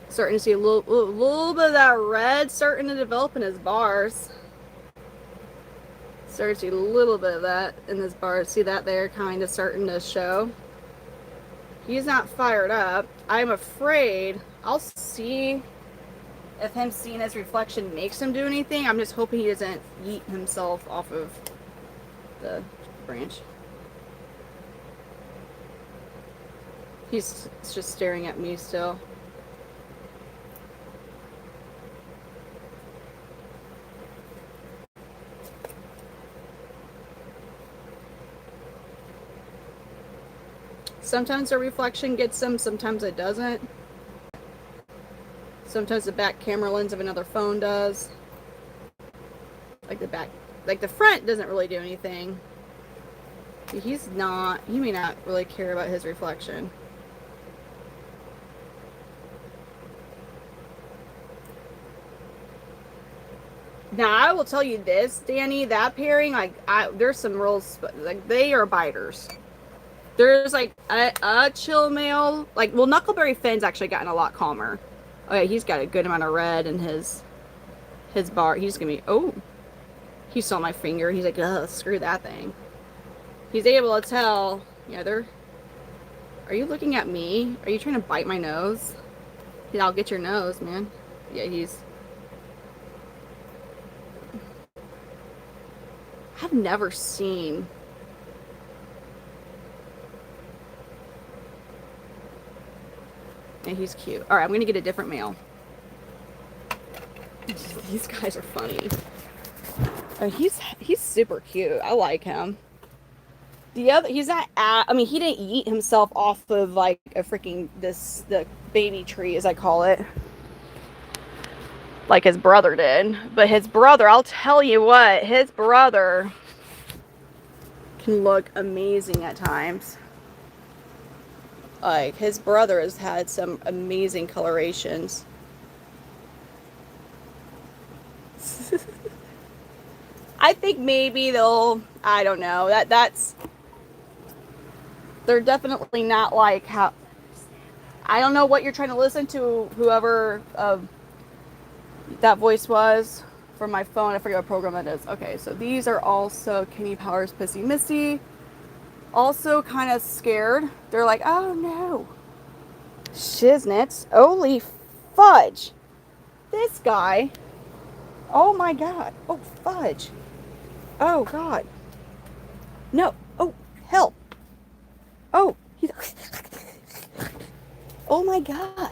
Starting to see a little bit of that red starting to develop in his bars. Starting to see a little bit of that in his bars. See that there kind of starting to show. He's not fired up. I'm afraid I'll see if him seeing his reflection makes him do anything. I'm just hoping he doesn't yeet himself off of the branch. He's just staring at me still. Sometimes the reflection gets him, sometimes it doesn't. Sometimes the back camera lens of another phone does. Like the front doesn't really do anything. He may not really care about his reflection. Now, I will tell you this, Danny, that pairing, there's some rules, like, they are biters. There's, like, a chill male, like, well, Knuckleberry Finn's actually gotten a lot calmer. Okay, he's got a good amount of red in his bar. He's gonna be, oh, he saw my finger. He's like, ugh, screw that thing. He's able to tell, yeah, are you looking at me? Are you trying to bite my nose? Yeah, I'll get your nose, man. Yeah, I've never seen and he's cute. Alright, I'm gonna get a different male. These guys are funny. Oh, he's super cute. I like him. The other, he's not I mean, he didn't eat himself off of like a freaking the baby tree, as I call it, like his brother did. But his brother, I'll tell you what, his brother can look amazing at times. Like, his brother has had some amazing colorations. I think maybe I don't know, they're definitely not like how, I don't know what you're trying to listen to, whoever that voice was from my phone. I forget what program it is. Okay, so these are also Kenny Powers Pissy Missy. Also kind of scared. They're like, oh no. Shiznits. Holy fudge. This guy. Oh my god. Oh, fudge. Oh god. No. Oh, help. Oh my god.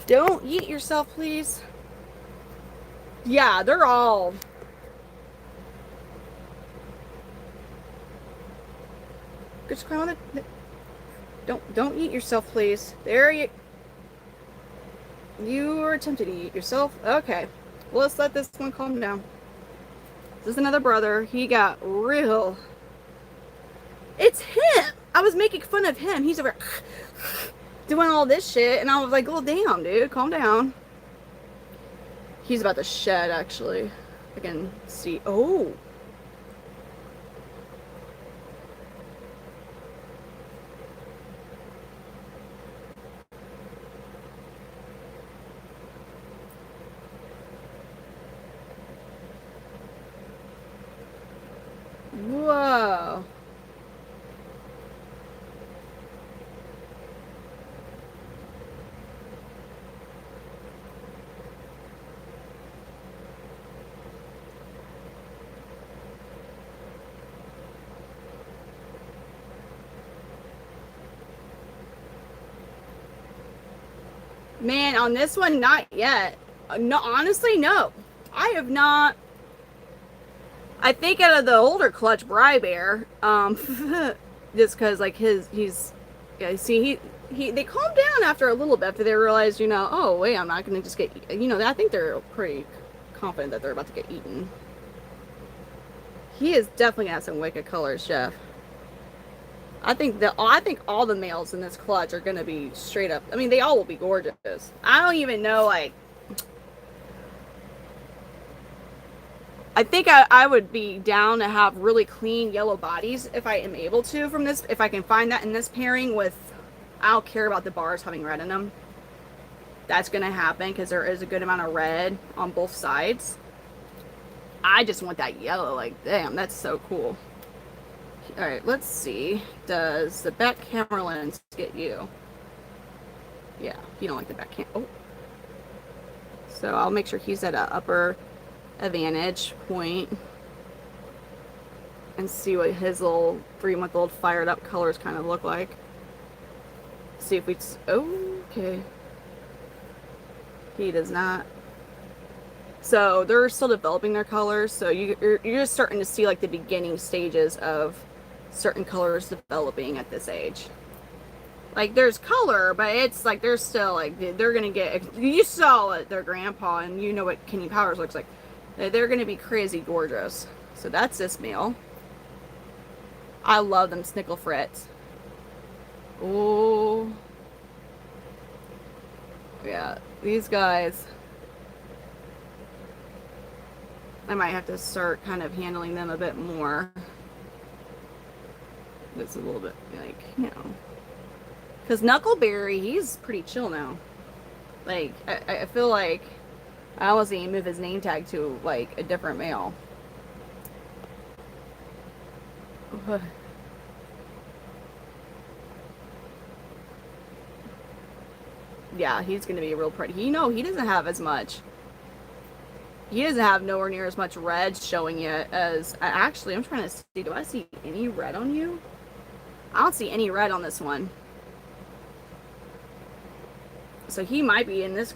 Don't eat yourself, please. Yeah, they're all... Just climb on it. Don't eat yourself, please. There you... You were attempting to eat yourself? Okay. Well, let's let this one calm down. This is another brother. He got real... It's him! I was making fun of him. He's over doing all this shit, and I was like, oh, damn, dude, calm down. He's about to shed, actually. I can see. Oh. Whoa. Man, on this one, not yet. No, honestly, no. I have not. I think out of the older clutch Bri Bear, just because like he's, yeah. See, they calmed down after a little bit after they realized, you know, oh wait, I'm not gonna just get, you know, I think they're pretty confident that they're about to get eaten. He is definitely gonna have some wicked colors, Jeff. I think all the males in this clutch are gonna be straight up. I mean, they all will be gorgeous. I don't even know, like. I think I would be down to have really clean yellow bodies if I am able to from this. If I can find that in this pairing with, I don't care about the bars having red in them. That's gonna happen because there is a good amount of red on both sides. I just want that yellow. Like, damn, that's so cool. All right, let's see. Does the back camera lens get you? Yeah, you don't like the back cam. Oh. So I'll make sure he's at an upper advantage point and see what his little 3-month-old fired up colors kind of look like. See if we... Okay. He does not. So they're still developing their colors. So you're just starting to see like the beginning stages of certain colors developing at this age. Like there's color, but it's like they're still like they're gonna get. You saw it, their grandpa, and you know what Kenny Powers looks like. They're gonna be crazy gorgeous. So that's this male. I love them snickle frets. Oh, yeah, these guys. I might have to start kind of handling them a bit more. It's a little bit like, you know, because Knuckleberry, he's pretty chill now. Like I feel like I almost need to move his name tag to like a different male. Yeah, he's gonna be real pretty. You know, he doesn't have as much. He doesn't have nowhere near as much red showing yet as... Actually, I'm trying to see. Do I see any red on you? I don't see any red on this one. So he might be in this...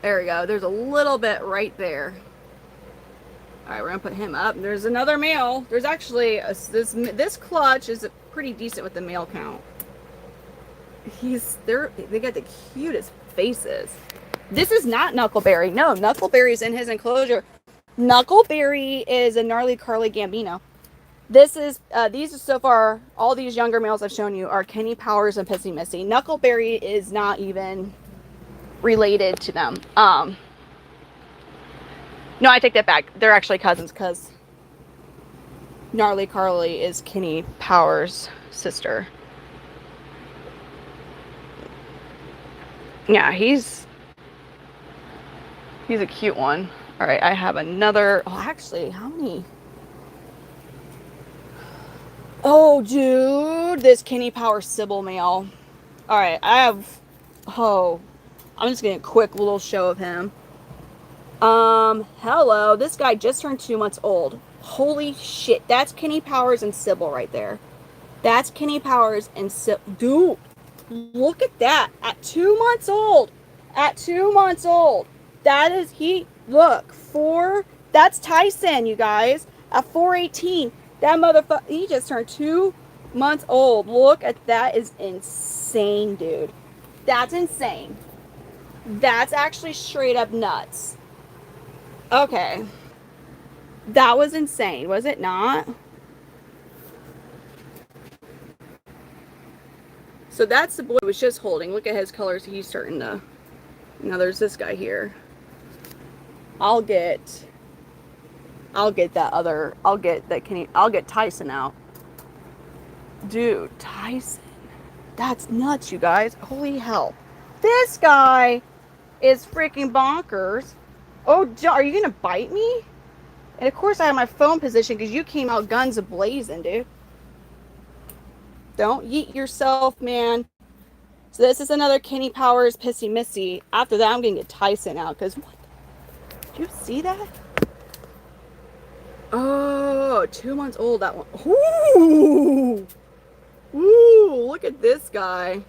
There we go. There's a little bit right there. Alright, we're going to put him up. There's another male. There's actually... This clutch is pretty decent with the male count. They got the cutest faces. This is not Knuckleberry. No, Knuckleberry's in his enclosure. Knuckleberry is a gnarly Carly Gambino. This is these are so far, all these younger males I've shown you are Kenny Powers and Pissy Missy. Knuckleberry is not even related to them. No, I take that back. They're actually cousins because Gnarly Carly is Kenny Powers' sister. Yeah, he's a cute one. All right, I have another. Oh, actually, how many? Oh, dude, this Kenny Power Sybil male. All right, I have. Oh, I'm just getting a quick little show of him. Hello, this guy just turned 2 months old. Holy shit. That's Kenny Powers and Sybil right there. That's Kenny Powers and Sybil. Dude, look at that. At 2 months old. At 2 months old. That is he. Look, that's Tyson, you guys. At 418. That motherfucker. He just turned 2 months old. Look at that. Is insane, dude. That's insane. That's actually straight up nuts. Okay. That was insane, was it not? So that's the boy was just holding. Look at his colors. He's starting to. Now there's this guy here. I'll get that other. I'll get Tyson out. Dude, Tyson. That's nuts, you guys. Holy hell. This guy is freaking bonkers. Oh, are you gonna bite me? And of course I have my phone position because you came out guns a-blazing, dude. Don't yeet yourself, man. So this is another Kenny Powers Pissy Missy. After that, I'm going to get Tyson out. Because what? Did you see that? Oh, 2 months old, that one. Ooh. Ooh, look at this guy.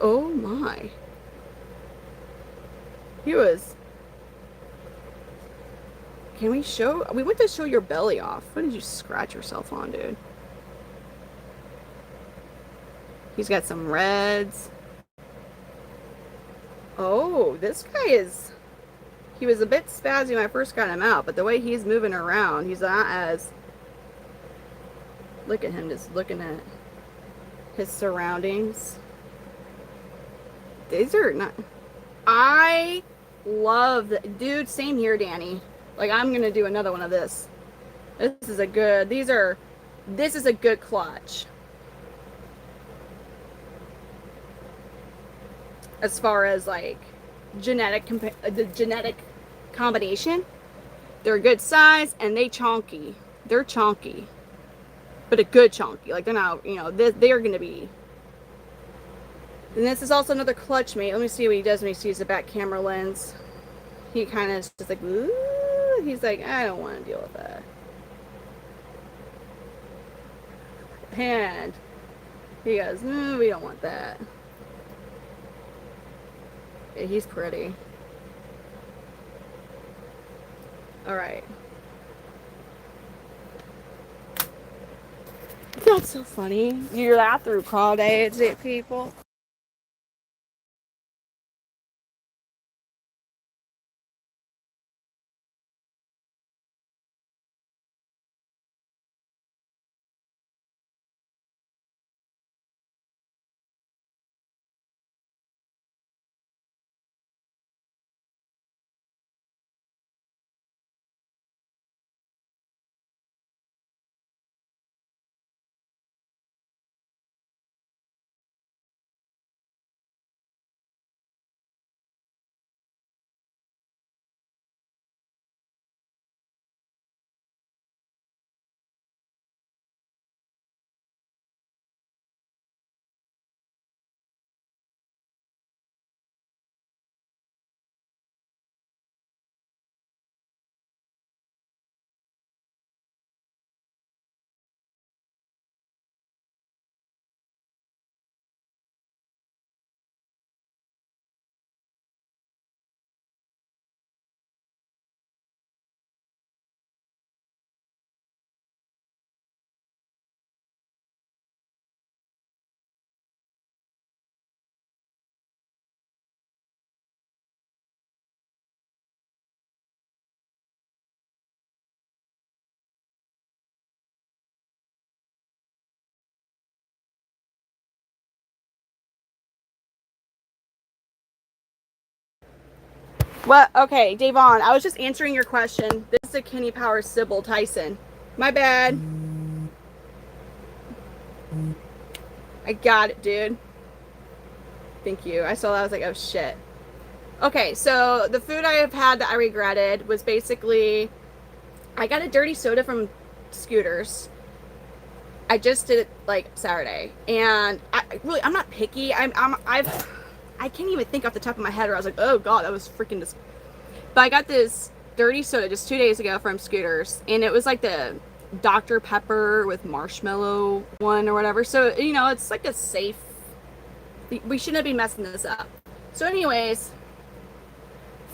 Oh, my. He was... Can we show? We went to show your belly off. What did you scratch yourself on, dude? He's got some reds. Oh, this guy is... He was a bit spazzy when I first got him out, but the way he's moving around, he's not as... Look at him just looking at his surroundings. These are not... I love the... Dude, same here, Danny. Like, I'm going to do another one of this. This is a good... This is a good clutch. As far as, like, the genetic combination. They're a good size, and they chonky. They're chonky. But a good chonky. Like, they're not, you know, they're going to be... And this is also another clutch mate. Let me see what he does when he sees the back camera lens. He kind of is just like, ooh. He's like, I don't want to deal with that. And he goes, no, we don't want that. Yeah, he's pretty. All right. That's so funny. You laugh through crawdads at people. What? Okay, Davon, I was just answering your question. This is a Kenny Powers Sybil Tyson. My bad. I got it, dude. Thank you. I saw that. I was like, oh, shit. Okay, so the food I have had that I regretted was basically... I got a dirty soda from Scooters. I just did it, like, Saturday. And I'm not picky. I can't even think off the top of my head, or I was like, oh god, that was freaking but I got this dirty soda just 2 days ago from Scooters, and it was like the Dr. Pepper with marshmallow one or whatever. So, you know, it's like a safe. We shouldn't be messing this up. So, anyways,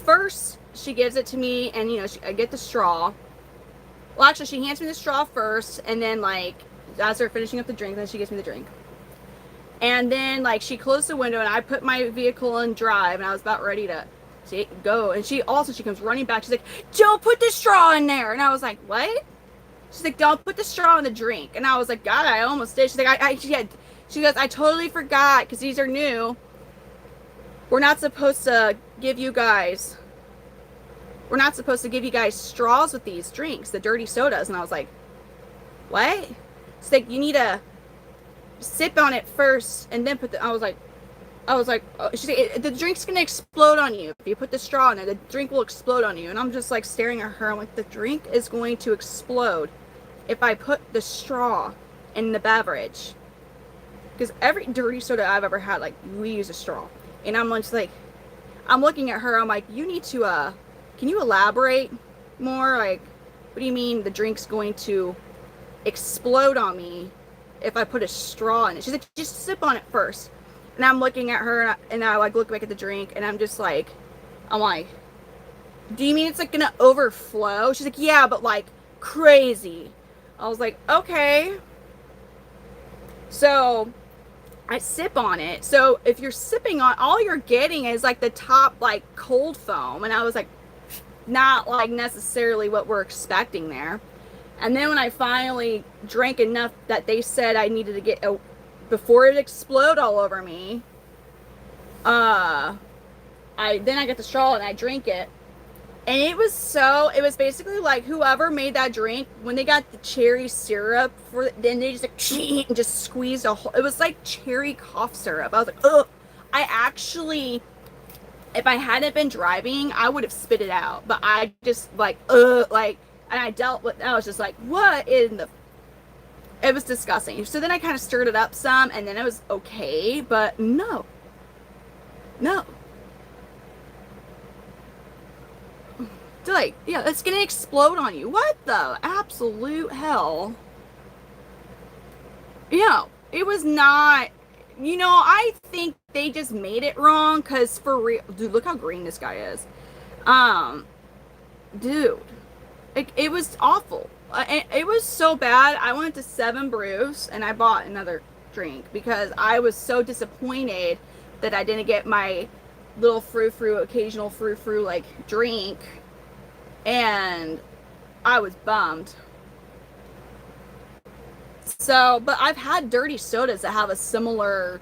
first she gives it to me, and you know, I get the straw. Well, actually, she hands me the straw first, and then like as they're finishing up the drink, then she gives me the drink. And then like she closed the window, and I put my vehicle in drive, and I was about ready to go. And she comes running back. She's like, "Don't put the straw in there." And I was like, "What?" She's like, "Don't put the straw in the drink." And I was like, "God, I almost did." She's like, she goes, "I totally forgot because these are new. We're not supposed to give you guys straws with these drinks, the dirty sodas." And I was like, "What?" She's like, "You need to sip on it first and then put the." I was like, oh. She's like, "The drink's gonna explode on you if you put the straw in it. The drink will explode on you." And I'm just like staring at her. I'm like, "The drink is going to explode if I put the straw in the beverage." Because every dirty soda I've ever had, like, we use a straw. And I'm just like, I'm looking at her. I'm like, "You need to, can you elaborate more? Like, what do you mean the drink's going to explode on me if I put a straw in it?" She's like, "Just sip on it first." And I'm looking at her, and I like look back at the drink, and I'm like, "Do you mean it's like gonna overflow?" She's like, "Yeah, but like crazy." I was like, "Okay." So I sip on it. So if you're sipping on, all you're getting is like the top like cold foam. And I was like, not like necessarily what we're expecting there. And then when I finally drank enough that they said I needed to get before it explode all over me, I got the straw and I drank it. And it was basically like whoever made that drink, when they got the cherry syrup then they just like and just squeezed it was like cherry cough syrup. I was like, ugh. I actually, if I hadn't been driving, I would have spit it out. But I just like, and I was just like, what in the, it was disgusting. So then I kind of stirred it up some, and then it was okay, but no. Like, yeah, it's gonna explode on you. What the absolute hell? It was not, I think they just made it wrong, because for real, dude, look how green this guy is. Dude, it was awful. It was so bad. I went to 7 Brews and I bought another drink because I was so disappointed that I didn't get my little occasional frou-frou like drink. And I was bummed. So, but I've had dirty sodas that have a similar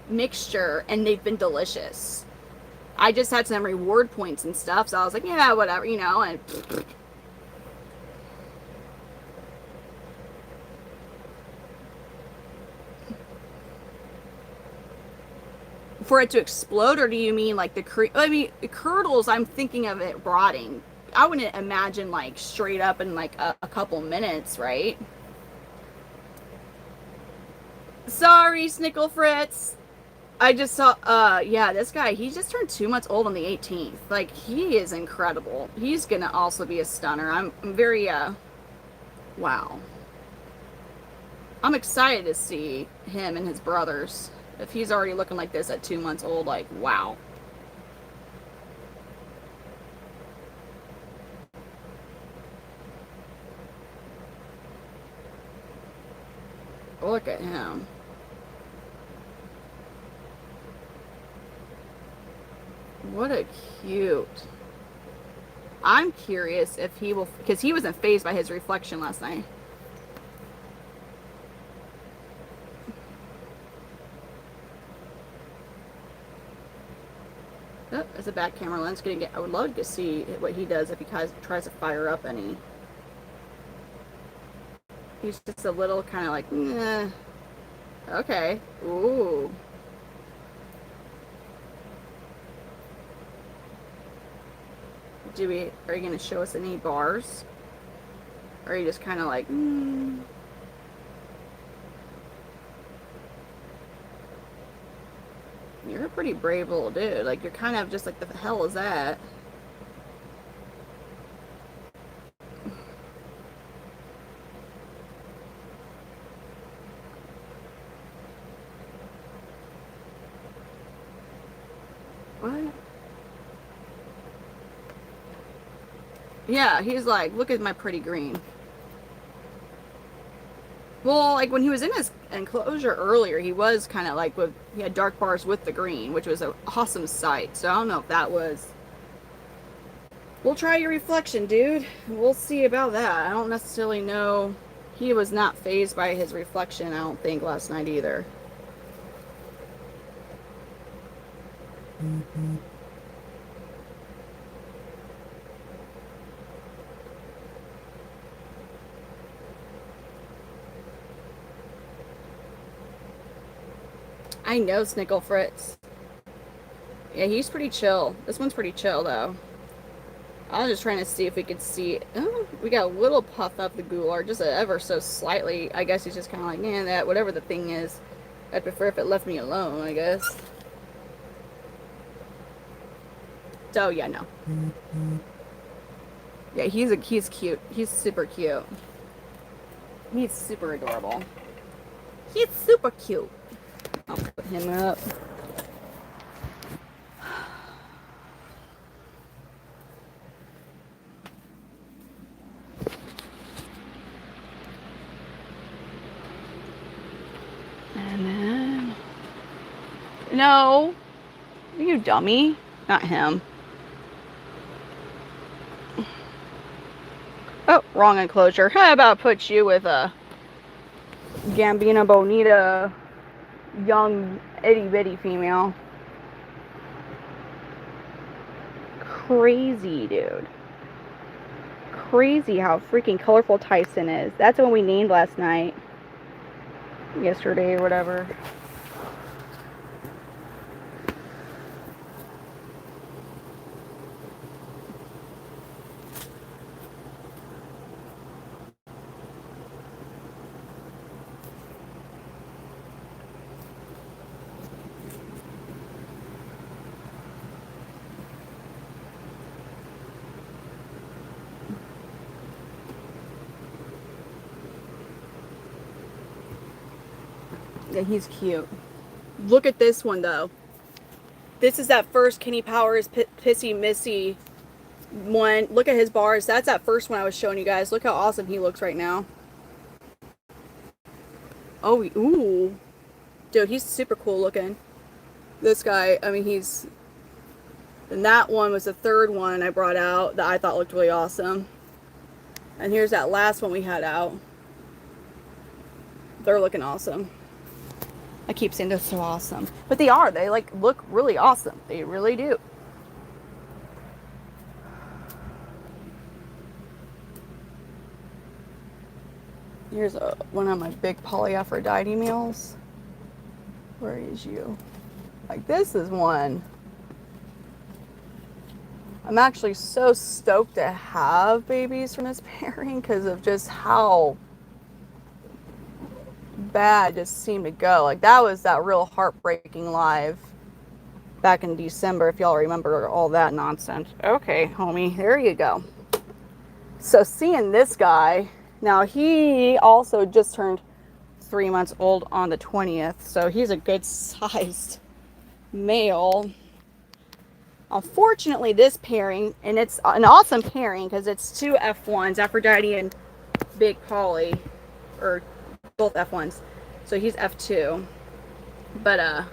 mixture, and they've been delicious. I just had some reward points and stuff, so I was like, yeah, whatever, and for it to explode, or do you mean like the curdles? I'm thinking of it rotting. I wouldn't imagine like straight up in like a couple minutes, right? Sorry, Snickle Fritz. I just saw, yeah, this guy, he just turned 2 months old on the 18th. Like, he is incredible. He's gonna also be a stunner. I'm very, wow. I'm excited to see him and his brothers. If he's already looking like this at 2 months old, like, wow. Look at him. What a cute. I'm curious if he will, because he wasn't fazed by his reflection last night. Oh, it's a back camera lens. I would love to see what he does if he tries to fire up any. He's just a little kind of like, nah. Okay. Ooh. Are you going to show us any bars? Or are you just kind of like, You're a pretty brave little dude. Like, you're kind of just like, the hell is that? What? Yeah, he's like, look at my pretty green. Well, like when he was in his enclosure earlier, he was kind of like he had dark bars with the green, which was an awesome sight. So I don't know if that was. We'll try your reflection, dude. We'll see about that. I don't necessarily know. He was not fazed by his reflection, I don't think, last night either. I know Snickle Fritz. Yeah, he's pretty chill. This one's pretty chill, though. I was just trying to see if we could see. Oh, we got a little puff of the Gular, just ever so slightly. I guess he's just kind of like, man, that whatever the thing is. I'd prefer if it left me alone, I guess. So yeah, no. Yeah, he's cute. He's super cute. He's super adorable. He's super cute. I'll put him up. And then... No. You dummy. Not him. Oh, wrong enclosure. How about put you with a Gambina Bonita young itty bitty female. Crazy, dude. Crazy how freaking colorful Tyson is. That's what we named last night. Yesterday or whatever. Yeah, he's cute. Look at this one, though. This is that first Kenny Powers Pissy Missy one. Look at his bars. That's that first one I was showing you guys. Look how awesome he looks right now. Oh, ooh. Dude, he's super cool looking. This guy, I mean, he's... And that one was the third one I brought out that I thought looked really awesome. And here's that last one we had out. They're looking awesome. I keep saying they're so awesome. But they are. They, like, look really awesome. They really do. Here's one of my big Polyaphrodite males. Where is you? Like, this is one. I'm actually so stoked to have babies from this pairing because of just how bad it seemed to go. Like, that was that real heartbreaking live back in December, if y'all remember all that nonsense. Okay, homie, there you go. So seeing this guy, now he also just turned 3 months old on the 20th, so he's a good sized male. Unfortunately, this pairing, and it's an awesome pairing because it's two F1s, Aphrodite and Big Polly, or both F1s. So he's F2. But I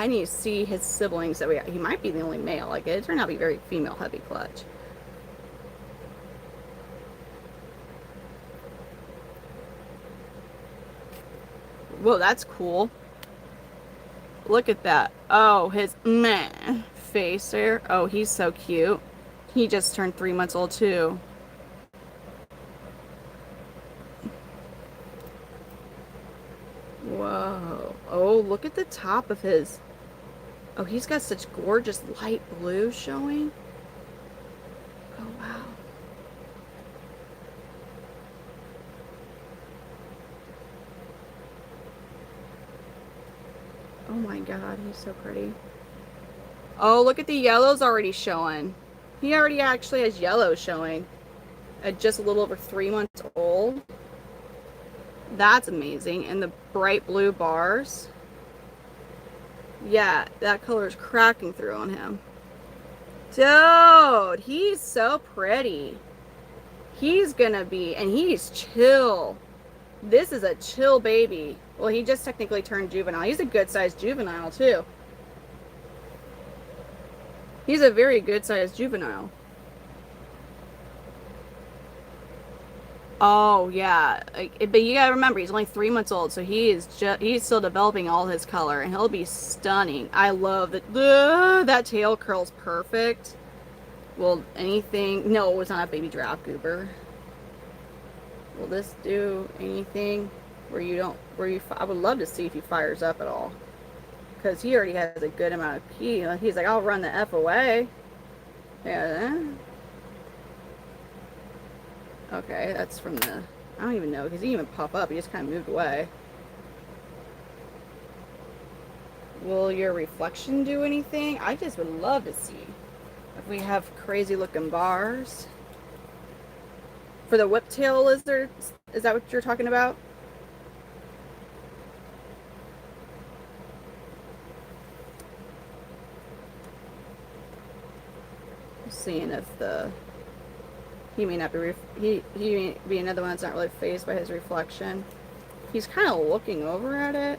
need to see his siblings. That he might be the only male. Like, it turned out to be very female heavy clutch. Whoa, that's cool. Look at that. Oh, his meh face there. Oh, he's so cute. He just turned 3 months old too. Whoa. Oh, look at the top of his. Oh, he's got such gorgeous light blue showing. Oh, wow. Oh my god, he's so pretty. Oh, look at the yellows already showing. He already actually has yellow showing. At just a little over 3 months old. That's amazing. And the bright blue bars. Yeah, that color is cracking through on him. Dude, he's so pretty. He's gonna be, and he's chill. This is a chill baby. Well, he just technically turned juvenile. He's a good sized juvenile, too. He's a very good sized juvenile. Oh yeah, but you gotta remember he's only 3 months old, so he's still developing all his color, and he'll be stunning. I love that. That tail curl's perfect. Will anything? No, it's not a baby giraffe goober. Will this do anything where you don't? Where you? I would love to see if he fires up at all, because he already has a good amount of pee. He's like, I'll run the f away. Yeah. Okay, that's from the... I don't even know, because he didn't even pop up. He just kind of moved away. Will your reflection do anything? I just would love to see if we have crazy looking bars. For the whiptail lizards, is that what you're talking about? Seeing if the... He may not be, he may be another one that's not really fazed by his reflection. He's kind of looking over at it.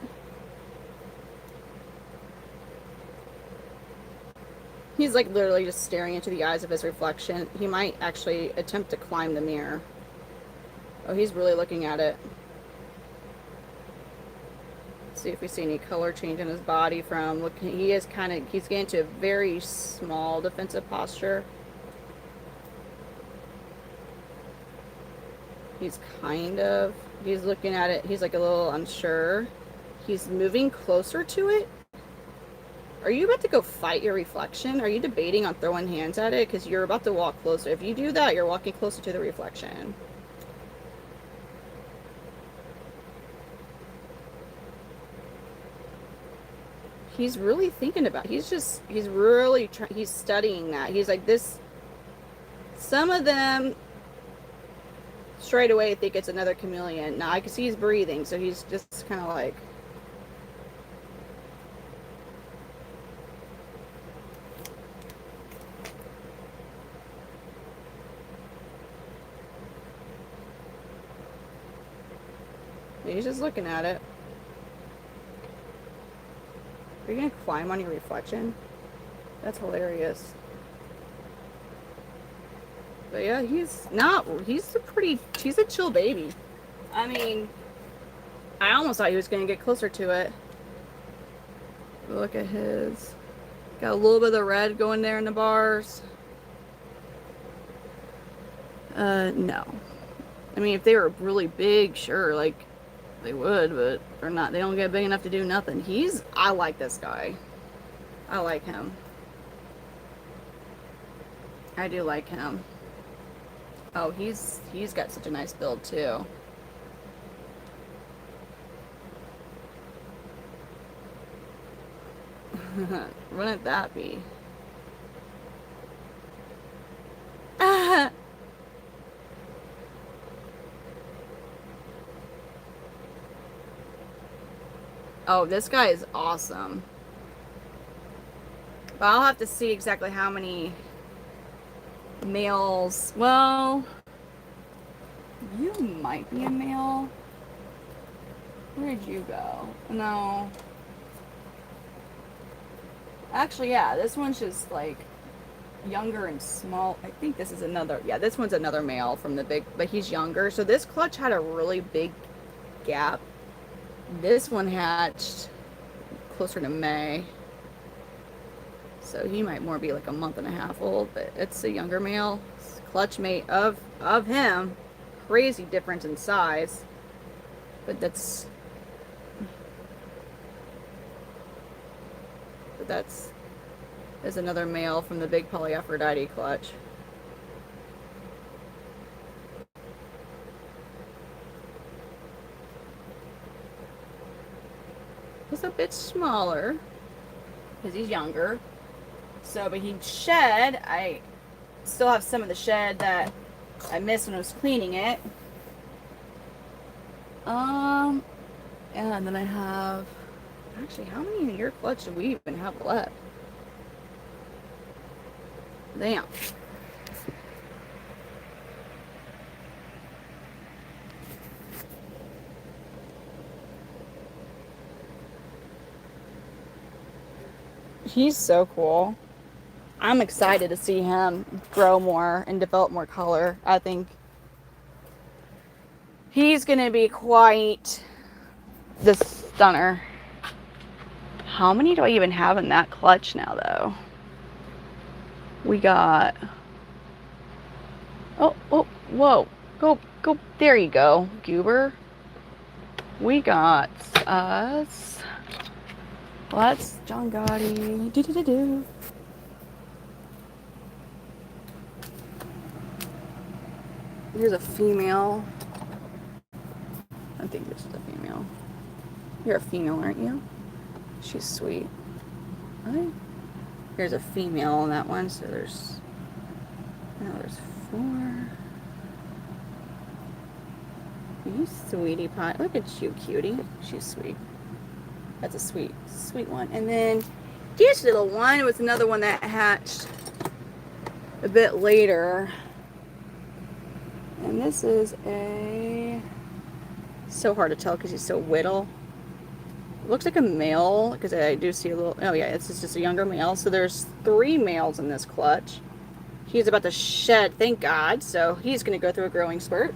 He's like literally just staring into the eyes of his reflection. He might actually attempt to climb the mirror. Oh, he's really looking at it. Let's see if we see any color change in his body from looking. He is kind of, he's getting to a very small defensive posture. He's looking at it. He's like a little unsure. He's moving closer to it. Are you about to go fight your reflection? Are you debating on throwing hands at it? Because you're about to walk closer. If you do that, you're walking closer to the reflection. He's really thinking about it. He's really he's studying that. He's like this. Some of them straight away think it's another chameleon. Now I can see he's breathing, so he's just kind of like... He's just looking at it. Are you gonna climb on your reflection? That's hilarious. But yeah, he's a chill baby. I mean, I almost thought he was gonna get closer to it. Look at his, got a little bit of the red going there in the bars. No. I mean, if they were really big, sure, like, they would, but they're not. They don't get big enough to do nothing. I like this guy. I like him. I do like him. Oh, he's got such a nice build too. Wouldn't that be? Oh, this guy is awesome. But I'll have to see exactly how many males. Well, you might be a male. Where did you go? No. Actually, yeah, this one's just like younger and small. I think this is another, yeah, this one's another male from the big, but he's younger. So this clutch had a really big gap. This one hatched closer to May. So he might more be like a month and a half old, but it's a younger male. Clutch mate of him. Crazy difference in size. But that's another male from the big Polyaphrodite clutch. He's a bit smaller because he's younger. So, but he shed. I still have some of the shed that I missed when I was cleaning it. And then I have Actually, how many in your clutch do we even have left? Damn. He's so cool. I'm excited to see him grow more and develop more color. I think he's going to be quite the stunner. How many do I even have in that clutch now, though? We got... Oh, whoa. Go. There you go, Goober. We got us... Well, that's John Gotti. Do. Here's a female. I think this is a female. You're a female, aren't you? She's sweet. Right? Here's a female on that one, so there's 4. You sweetie pie. Look at you, cutie. She's sweet. That's a sweet one. And then this little one was another one that hatched a bit later. And this is so hard to tell because he's so whittle. It looks like a male because I do see a little, oh yeah, it's just a younger male. So there's 3 males in this clutch. He's about to shed, thank God. So he's going to go through a growing spurt.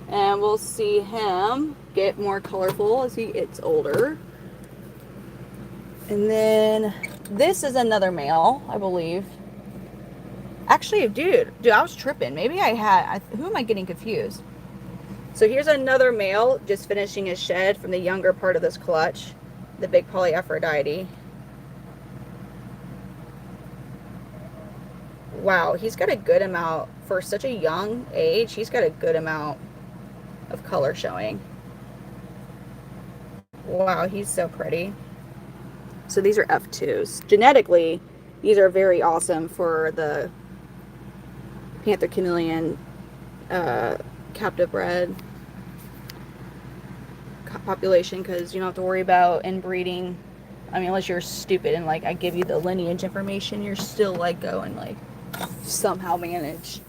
And we'll see him get more colorful as he gets older. And then this is another male, I believe. Actually, dude, I was tripping. Maybe who am I getting confused? So here's another male just finishing his shed from the younger part of this clutch, the big Polyaphrodite. Wow, he's got a good amount, for such a young age, he's got a good amount of color showing. Wow, he's so pretty. So these are F2s. Genetically, these are very awesome for the Panther Chameleon captive bred population, because you don't have to worry about inbreeding. I mean, unless you're stupid and like I give you the lineage information, you're still like going like somehow manage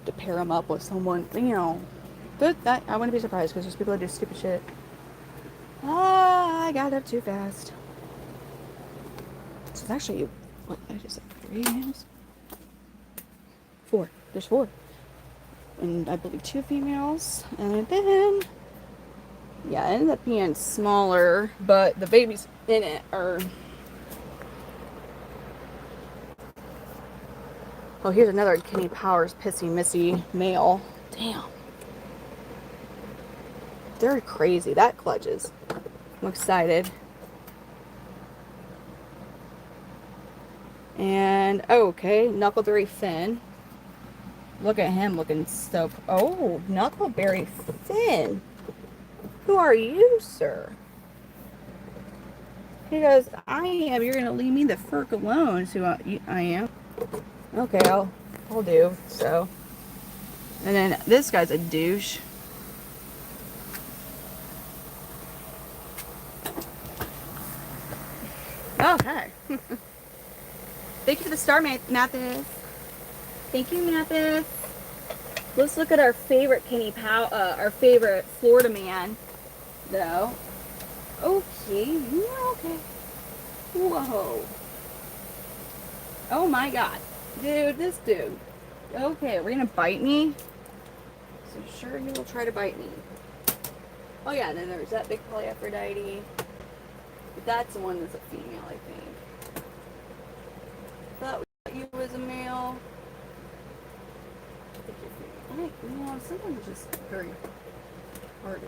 to pair them up with someone, you know. That I wouldn't be surprised because there's people that do stupid shit. I got up too fast. This is actually, what, I just said 3 males? 4. There's 4. And I believe 2 females. And then, yeah, it ended up being smaller, but the babies in it are... Oh, here's another Kenny Powers Pissy Missy male. Damn. They're crazy. That clutches. I'm excited. And, oh, okay, Knuckleberry Finn. Look at him looking so... Oh, Knuckleberry Finn. Who are you, sir? He goes, I am. You're going to leave me the frick alone. So I am. Okay, I'll do. So. And then this guy's a douche. Okay. Thank you for the star, Mathis. Thank you, Mathis. Let's look at our favorite our favorite Florida man, though. Okay, yeah, okay. Whoa. Oh my God, dude, this dude. Okay, we're gonna bite me. So sure, you will try to bite me. Oh yeah, and then there's that big Polyaphrodite. But that's the one that's a female, I think. Thought you was a male. I think you're female. You know, sometimes it's just very hard to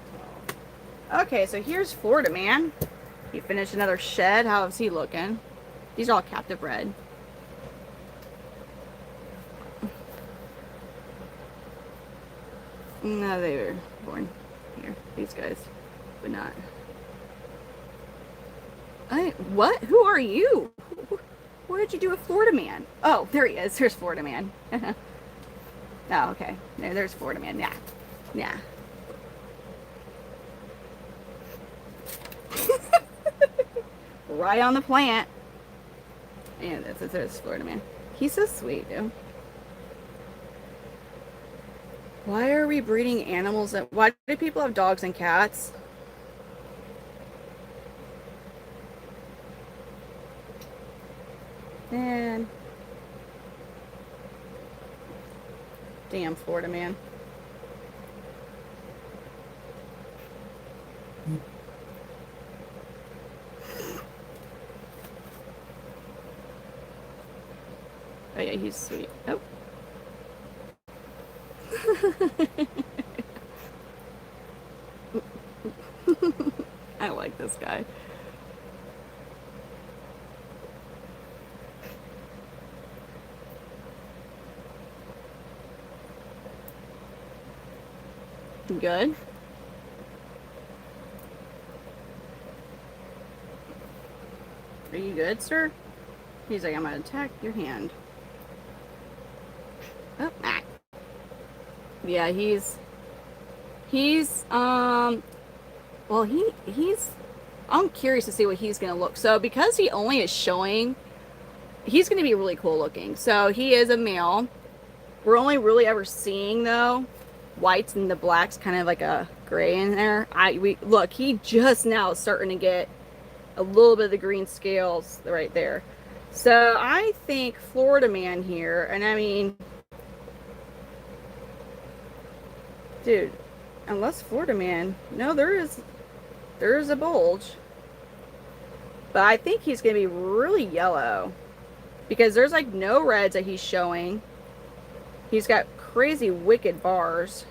tell. Okay, so here's Florida man. He finished another shed. How is he looking? These are all captive bred. No, they were born here. These guys, but not. What? Who are you? Where did you do a Florida man? Oh, there he is. There's Florida man. Oh, okay. There's Florida man. Yeah. Yeah. right on the plant. And this is Florida man. He's so sweet, dude. Why are we breeding animals? Why do people have dogs and cats? Man. Damn Florida man. Oh yeah, he's sweet. Oh. I like this guy. Good. Are you good, sir? He's like, I'm gonna attack your hand. Oh, ah. Yeah, he's well, he's I'm curious to see what he's gonna look. So because he only is showing, he's gonna be really cool looking. So he is a male. We're only really ever seeing though whites and the blacks, kind of like a gray in there. Look, he just now is starting to get a little bit of the green scales right there. So I think Florida man here, and I mean, dude, unless Florida man, no, there is a bulge, but I think he's gonna be really yellow because there's like no reds that he's showing. He's got crazy wicked bars.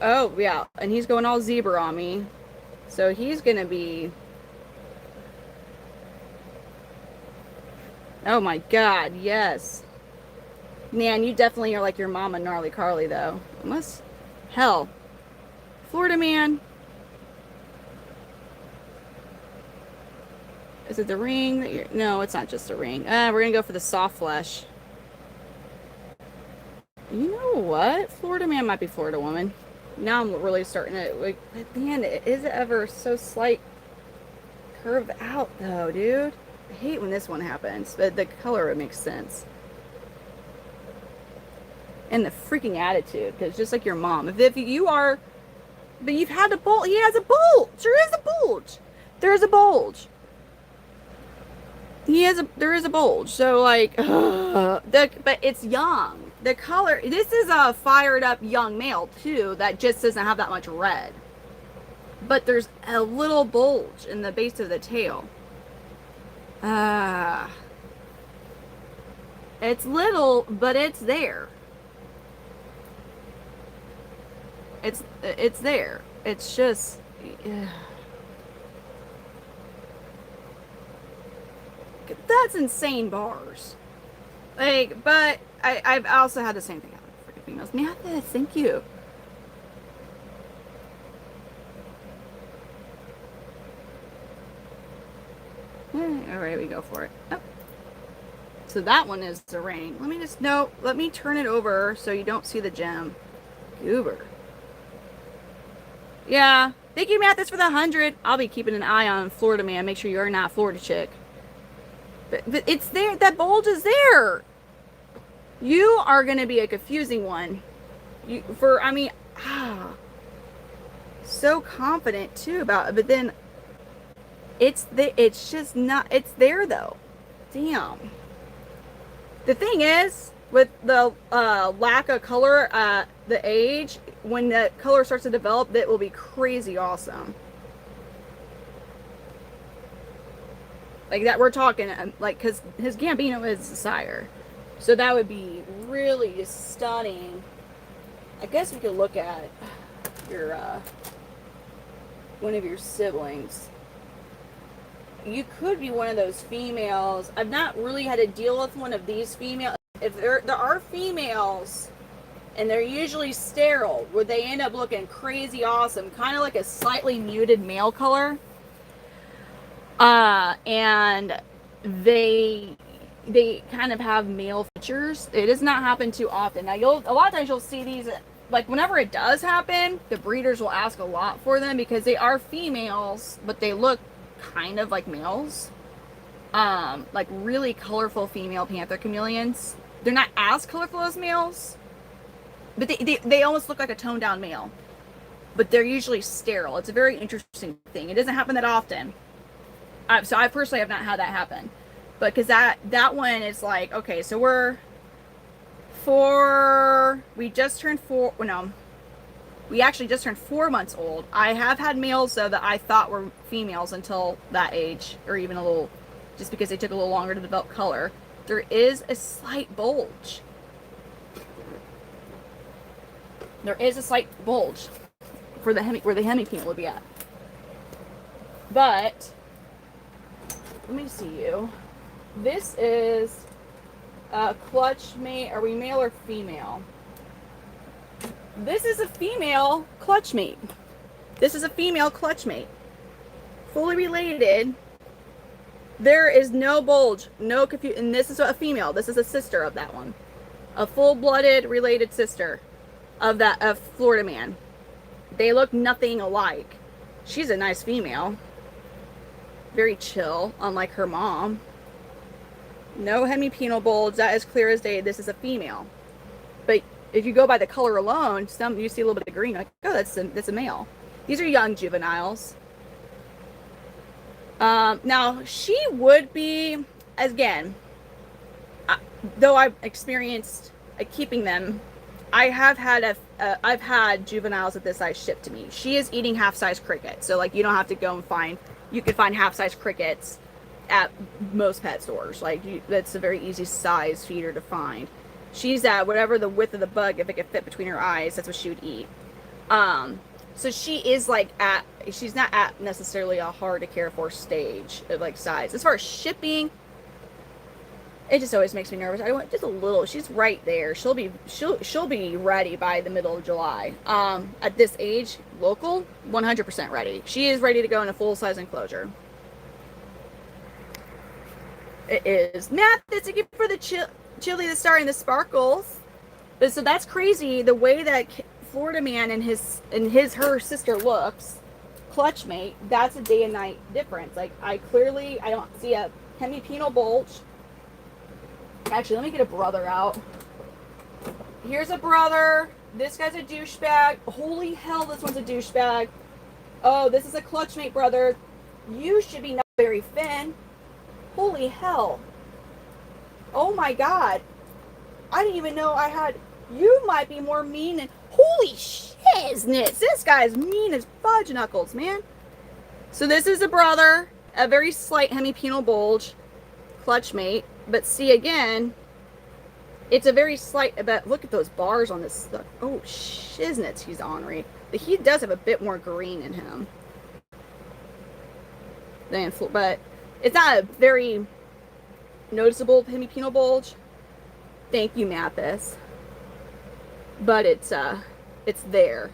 Oh yeah, and he's going all zebra on me, so he's gonna be, oh my god, yes. Man, you definitely are like your mama, Gnarly Carly, though. Unless, hell, Florida man. Is it the ring that you're... No, it's not just the ring. We're going to go for the soft flesh. You know what? Florida man might be Florida woman. Now I'm really starting to... Like, man, is it ever so slight curved out, though, dude? I hate when this one happens, but the color, it makes sense. And the freaking attitude, because just like your mom, if you are, but you've had a bulge, he has a bulge. There is a bulge. There is a bulge. There is a bulge. So like, but it's young. The color. This is a fired up young male too that just doesn't have that much red. But there's a little bulge in the base of the tail. It's little, but it's there. It's there. It's just that's insane bars. Like, but I've also had the same thing happen with freaking females. Man, thank you. Alright, we go for it. Oh. So that one is the ring. Let me turn it over so you don't see the gem. Goober. Yeah. Thank you, Mathis, for the 100. I'll be keeping an eye on Florida man. Make sure you're not Florida chick. But it's there. That bulge is there. You are going to be a confusing one. So confident too about it. But then it's just not, it's there though. Damn. The thing is, with the lack of color at the age, when the color starts to develop, that will be crazy awesome. Like that, we're talking like, because his Gambino is a sire, so that would be really stunning. I guess we could look at your one of your siblings. You could be one of those females. I've not really had to deal with one of these females. If there are females, and they're usually sterile, where they end up looking crazy awesome, kind of like a slightly muted male color. And they kind of have male features. It does not happen too often. Now, a lot of times you'll see these like whenever it does happen, the breeders will ask a lot for them because they are females, but they look kind of like males. Like really colorful female panther chameleons. They're not as colorful as males, but they almost look like a toned down male. But they're usually sterile. It's a very interesting thing. It doesn't happen that often. So I personally have not had that happen. But because that one is like, okay, so we just turned we actually just turned 4 months old. I have had males though that I thought were females until that age, or even a little, just because they took a little longer to develop color. There is a slight bulge. There is a slight bulge for the where the hemipenis would be at. But let me see you. This is a clutch mate. Are we male or female? This is a female clutch mate. This is a female clutch mate. Fully related. There is no bulge, no confusion. And this is a female. This is a sister of that one. A full-blooded related sister of Florida man. They look nothing alike. She's a nice female. Very chill, unlike her mom. No hemipenal bulge. That is clear as day. This is a female. But if you go by the color alone, you see a little bit of green. Like, oh, that's a male. These are young juveniles. Now, she would be, again, though I've experienced keeping them, I've had juveniles of this size shipped to me. She is eating half-size crickets, so like you don't have to go and find. You can find half-size crickets at most pet stores. Like that's a very easy size feeder to find. She's at whatever the width of the bug, if it could fit between her eyes, that's what she would eat. So she is like she's not at necessarily a hard to care for stage of like size. As far as shipping, it just always makes me nervous. I want just a little. She's right there. She'll be ready by the middle of July. At this age, local, 100% ready. She is ready to go in a full size enclosure. It is. Matt, thank you for the Chili the Star and the sparkles. But so that's crazy. The way that Florida man and her sister looks, clutch mate. That's a day and night difference. Like I don't see a hemipenal bulge. Actually, let me get a brother out. Here's a brother. This guy's a douchebag. Holy hell, this one's a douchebag. Oh, this is a clutchmate brother. You should be Nuckleberry Finn. Holy hell. Oh my god. I didn't even know I had... You might be more mean than... Holy shiznits. This guy's mean as fudge knuckles, man. So this is a brother. A very slight hemipenal bulge. Clutchmate. But see, again, it's a very slight, but look at those bars on this stuff. Oh, shiznits, he's ornery. But he does have a bit more green in him. But it's not a very noticeable hemipenal bulge. Thank you, Mathis. But it's there.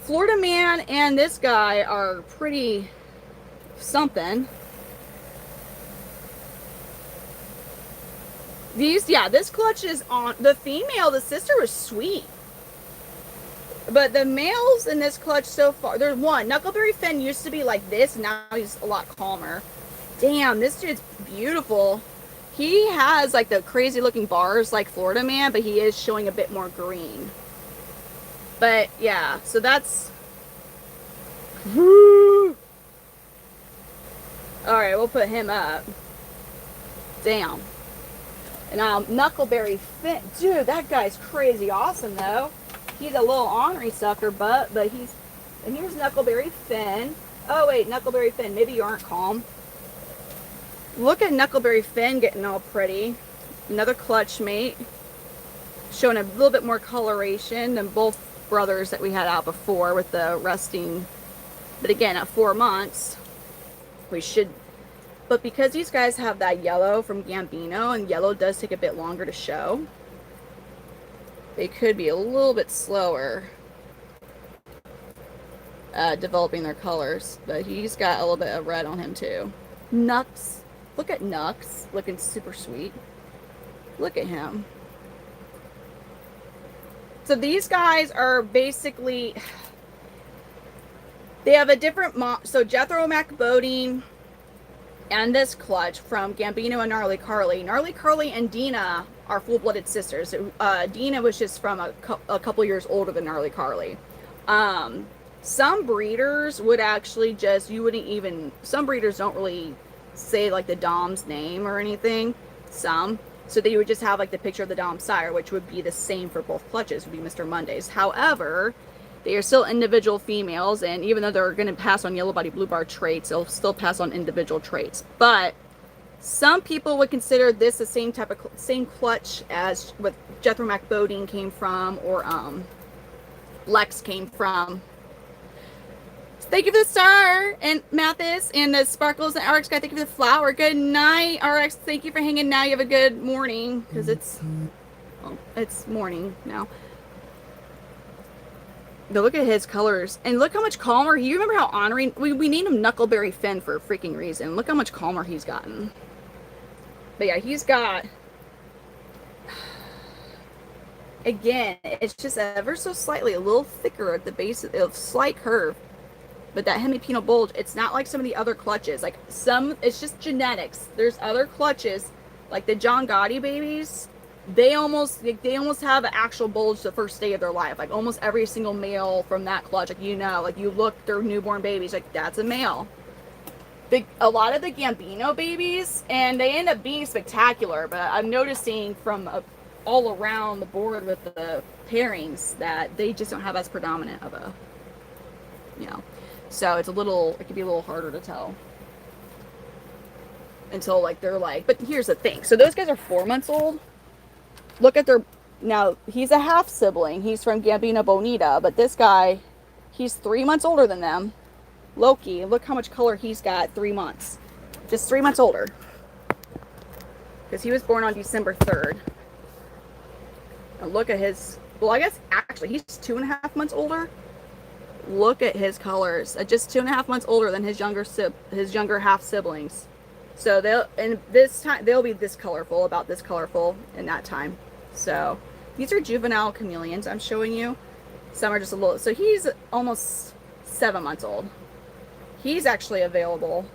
Florida man and this guy are pretty something. This clutch is on the female. The sister was sweet, but the males in this clutch so far, there's one. Nuckleberry Finn used to be like this. Now he's a lot calmer. Damn, this dude's beautiful. He has like the crazy looking bars like Florida man, but he is showing a bit more green. But yeah, so that's. Woo! All right, we'll put him up. Damn. And Nuckleberry Finn, dude, that guy's crazy awesome though. He's a little ornery sucker, but he's. And here's Nuckleberry Finn. Oh wait, Nuckleberry Finn, maybe you aren't calm. Look at Nuckleberry Finn getting all pretty. Another clutch mate, showing a little bit more coloration than both brothers that we had out before with the resting. But again, at 4 months, we should. But because these guys have that yellow from Gambino, and yellow does take a bit longer to show, they could be a little bit slower developing their colors. But he's got a little bit of red on him too. Nux. Look at Nux. Looking super sweet. Look at him. So these guys are basically, they have a different so Jethro McBodine and this clutch from Gambino and Gnarly Carly. Gnarly Carly and Dina are full-blooded sisters. Dina was just from a couple years older than Gnarly Carly. Some breeders would actually just, you wouldn't even, some breeders don't really say like the dom's name or anything. Some. So that you would just have like the picture of the dom sire, which would be the same for both clutches, would be Mr. Mondays. However, they are still individual females, and even though they're going to pass on yellow body blue bar traits, they'll still pass on individual traits. But some people would consider this the same type of same clutch as what Jethro McBodine came from, or Lex came from. Thank you for the star, and Mathis, and the sparkles, and RX guy, thank you for the flower. Good night, RX. Thank you for hanging now. You have a good morning, because it's morning now. But look at his colors, and look how much calmer. You remember how honoring, we named him Knuckleberry Finn for a freaking reason. Look how much calmer he's gotten. But yeah, he's got, again, it's just ever so slightly a little thicker at the base, a slight curve. But that hemipinal bulge, it's not like some of the other clutches. Like some, it's just genetics. There's other clutches, like the John Gotti babies. They almost have an actual bulge the first day of their life. Like almost every single male from that clutch, like like you look, they're newborn babies, like that's a male. A lot of the Gambino babies, and they end up being spectacular. But I'm noticing from all around the board with the pairings that they just don't have as predominant of a, So it can be a little harder to tell until like they're like, but here's the thing. So those guys are 4 months old. Look at now he's a half sibling. He's from Gambino Bonita, but this guy, he's 3 months older than them. Loki, look how much color he's got, 3 months. Just 3 months older. Because he was born on December 3rd. And look at his, well, I guess actually he's 2.5 months older. Look at his colors. Just 2.5 months older than his younger half siblings. So they'll be this colorful, about this colorful in that time. So these are juvenile chameleons I'm showing you. Some are just a little, so he's almost 7 months old. He's actually available.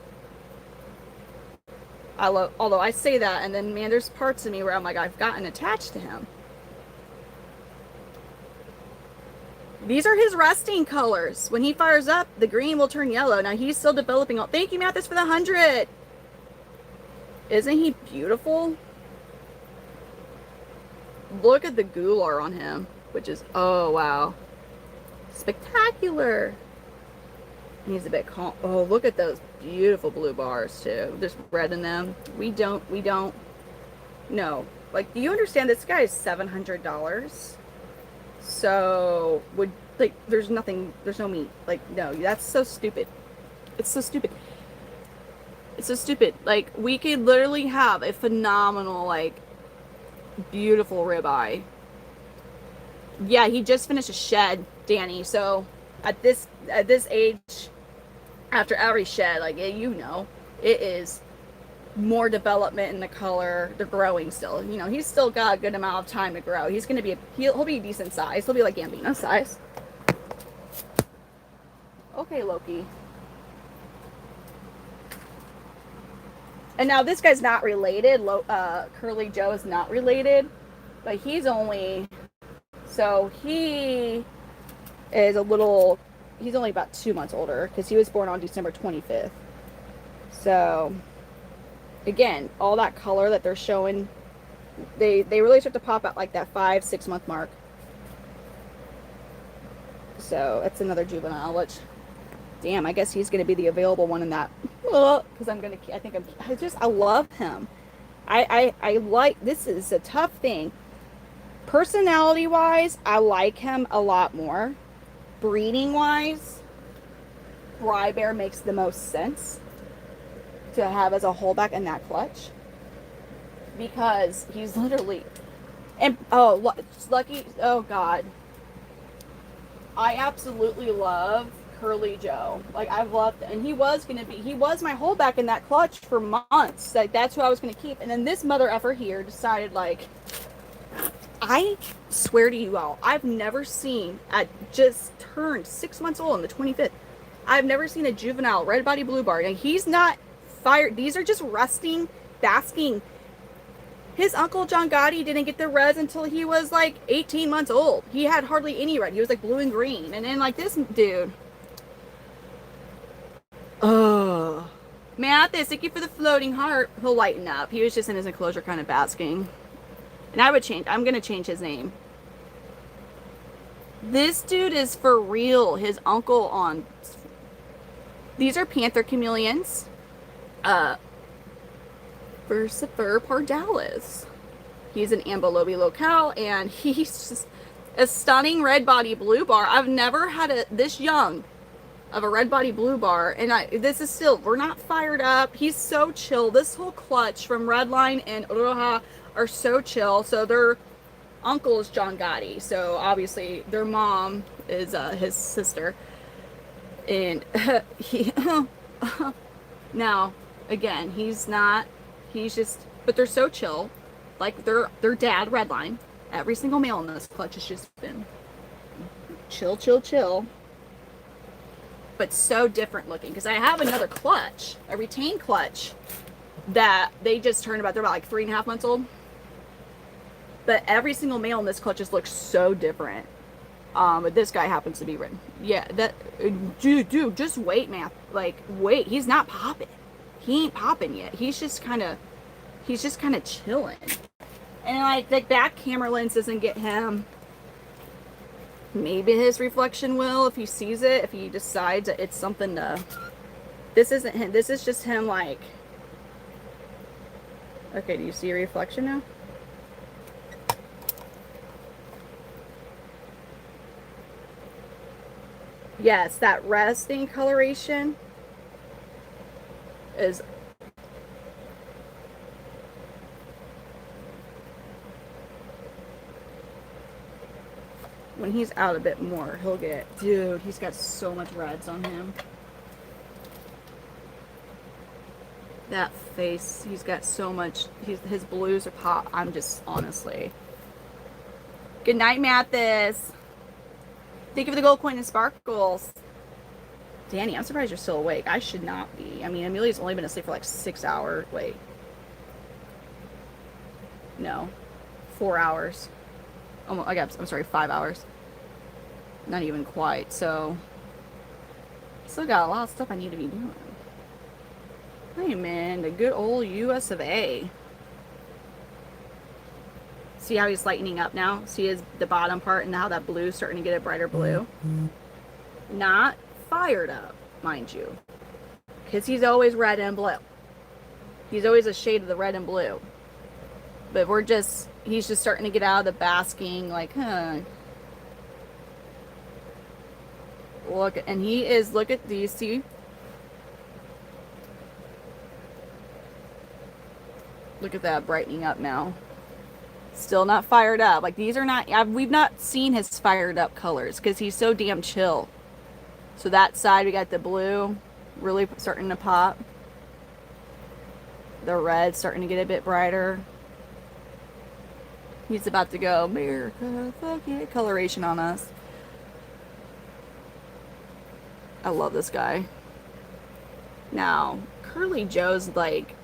Although I say that, and then man, there's parts of me where I'm like, I've gotten attached to him. These are his resting colors. When he fires up, the green will turn yellow. Now he's still developing. Thank you, Mathis, for the 100. Isn't he beautiful? Look at the gular on him, which is, oh wow, spectacular. He's a bit calm. Oh, look at those beautiful blue bars too. There's red in them. We don't know. Like, do you understand? This guy is $700. So there's no meat. Like, no, that's so stupid. It's so stupid. It's so stupid. Like, we could literally have a phenomenal, like, beautiful ribeye. Yeah, he just finished a shed, Danny. So at this age, after every shed, like, it is more development in the color. They're growing still. He's still got a good amount of time to grow. He's gonna be he'll be a decent size. He'll be like Gambino size. Okay, Loki. And now this guy's not related. Curly Joe is not related, but he's only, so he is he's only about 2 months older because he was born on December 25th. So again, all that color that they're showing, they really start to pop out like that 5-6 month mark. So that's another juvenile, which, damn, I guess he's going to be the available one in that. Because I love him. I like, this is a tough thing. Personality wise, I like him a lot more. Breeding wise, Bry Bear makes the most sense to have as a holdback in that clutch. Because he's literally, and Lucky, oh God. I absolutely love Curly Joe. Like, I've loved, and he was my holdback in that clutch for months. Like, that's who I was gonna keep. And then this mother effer here decided, like, I swear to you all, I've never seen, at just turned 6 months old on the 25th, I've never seen a juvenile red body blue bar. And he's not fired. These are just resting, basking. His uncle John Gotti didn't get the reds until he was like 18 months old. He had hardly any red. He was like blue and green. And then like this dude. Oh. Mathis, thank you for the floating heart. He'll lighten up. He was just in his enclosure kind of basking. And I would change. I'm going to change his name. This dude is for real. His uncle on... These are Panther Chameleons. Versifer pardalis. He's an ambilobi locale, and he's just a stunning red body blue bar. I've never had this young of a red body blue bar, and this is still, we're not fired up. He's so chill. This whole clutch from Redline and Roja are so chill. So their uncle is John Gotti, so obviously their mom is his sister. And he now again, he's just, but they're so chill. Like their dad, Redline. Every single male in this clutch has just been chill, chill, chill. But so different looking. Because I have another clutch, a retained clutch, that they just turned about, they're about like 3.5 months old. But every single male in this clutch just looks so different. But this guy happens to be written. Yeah, that dude, just wait, man. Like, wait, he's not popping. He ain't popping yet. He's just kind of chilling. And like the back camera lens doesn't get him. Maybe his reflection will if he sees it, if he decides that it's something to... This isn't him. This is just him like... Okay, do you see a reflection now? Yes, that resting coloration is... When he's out a bit more, he'll get... Dude, he's got so much reds on him. That face, he's got so much... His blues are pop. I'm just, honestly... Good night, Mathis. Thank you for the gold coin and sparkles. Danny, I'm surprised you're still awake. I should not be. I mean, Amelia's only been asleep for like 6 hours. Wait. No. 4 hours. Oh, I'm sorry, 5 hours. Not even quite. So, still got a lot of stuff I need to be doing. Hey, man, the good old US of A. See how he's lightening up now? See the bottom part and how that blue is starting to get a brighter blue? Not fired up, mind you. Because he's always red and blue. He's always a shade of the red and blue. But he's just starting to get out of the basking, like, huh. Look, and do you see? Look at that brightening up now. Still not fired up. Like, these are not, we've not seen his fired up colors because he's so damn chill. So that side, we got the blue really starting to pop. The red starting to get a bit brighter. He's about to go, America, fuck yeah, coloration on us. I love this guy. Now, Curly Joe's like,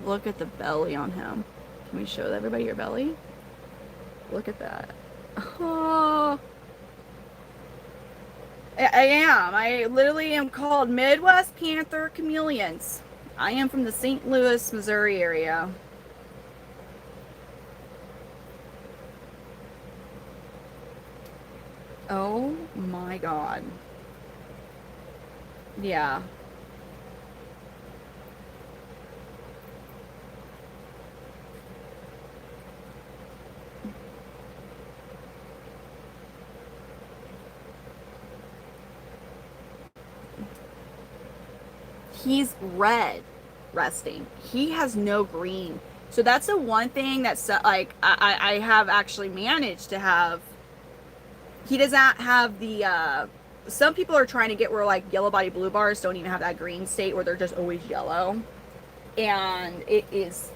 look at the belly on him. Can we show everybody your belly? Look at that. Oh. I am. I literally am called Midwest Panther Chameleons. I am from the St. Louis, Missouri area. Oh my God. Yeah. He's red resting. He has no green. So that's the one thing that's like I have actually managed to have. He does not have the some people are trying to get where like yellow body blue bars don't even have that green state where they're just always yellow. And it is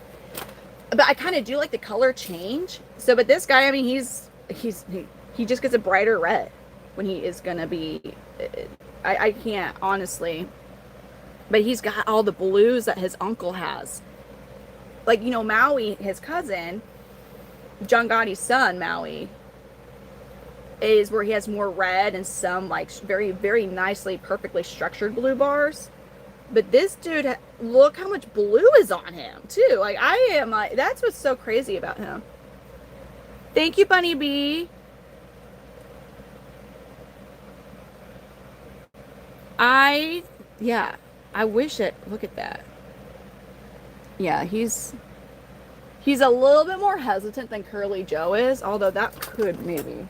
But I kind of do like the color change. So, but this guy, I mean, he just gets a brighter red when he is gonna be. I can't honestly, but he's got all the blues that his uncle has. Like, you know, Maui, his cousin, John Gotti's son, Maui, is where he has more red and some like very, very nicely, perfectly structured blue bars. But this dude, look how much blue is on him too. Like, I am like, that's what's so crazy about him. Thank you, Bunny Bee. Yeah, I wish it, look at that. Yeah, he's a little bit more hesitant than Curly Joe is, although that could maybe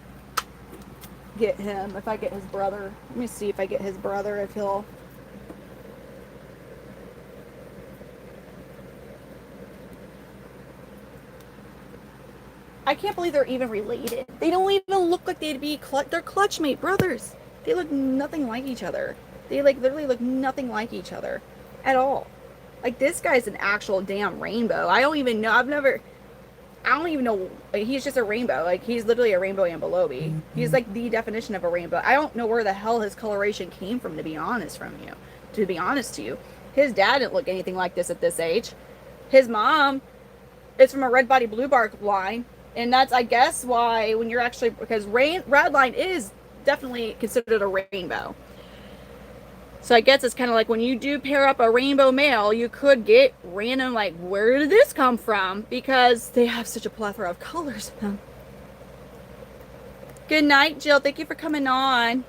get him if I get his brother. Let me see if I get his brother, if he'll. I can't believe they're even related. They don't even look like they'd be they're clutchmate brothers. They look nothing like each other. They like literally look nothing like each other at all. Like, this guy's an actual damn rainbow. I don't even know. I don't even know. He's just a rainbow. Like, he's literally a rainbow ambilobi. He's like the definition of a rainbow. I don't know where the hell his coloration came from, to be honest to you. His dad didn't look anything like this at this age. His mom is from a red body blue bar line. And that's, I guess, why when you're actually, because red line is definitely considered a rainbow. So I guess it's kind of like when you do pair up a rainbow male, you could get random, like, where did this come from? Because they have such a plethora of colors. Good night, Jill. Thank you for coming on.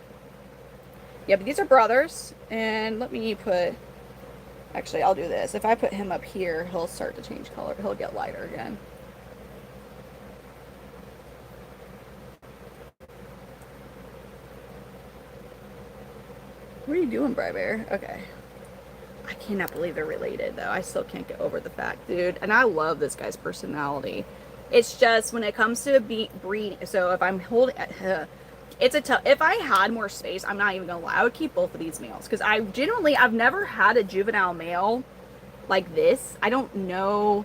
Yeah, but these are brothers. And let me put, actually, I'll do this. If I put him up here, he'll start to change color. He'll get lighter again. What are you doing, Bri Bear? Okay. I cannot believe they're related, though. I still can't get over the fact, dude. And I love this guy's personality. It's just when it comes to breeding. So if I'm holding, it's a tough. If I had more space, I'm not even gonna lie, I would keep both of these males because I've never had a juvenile male like this. I don't know.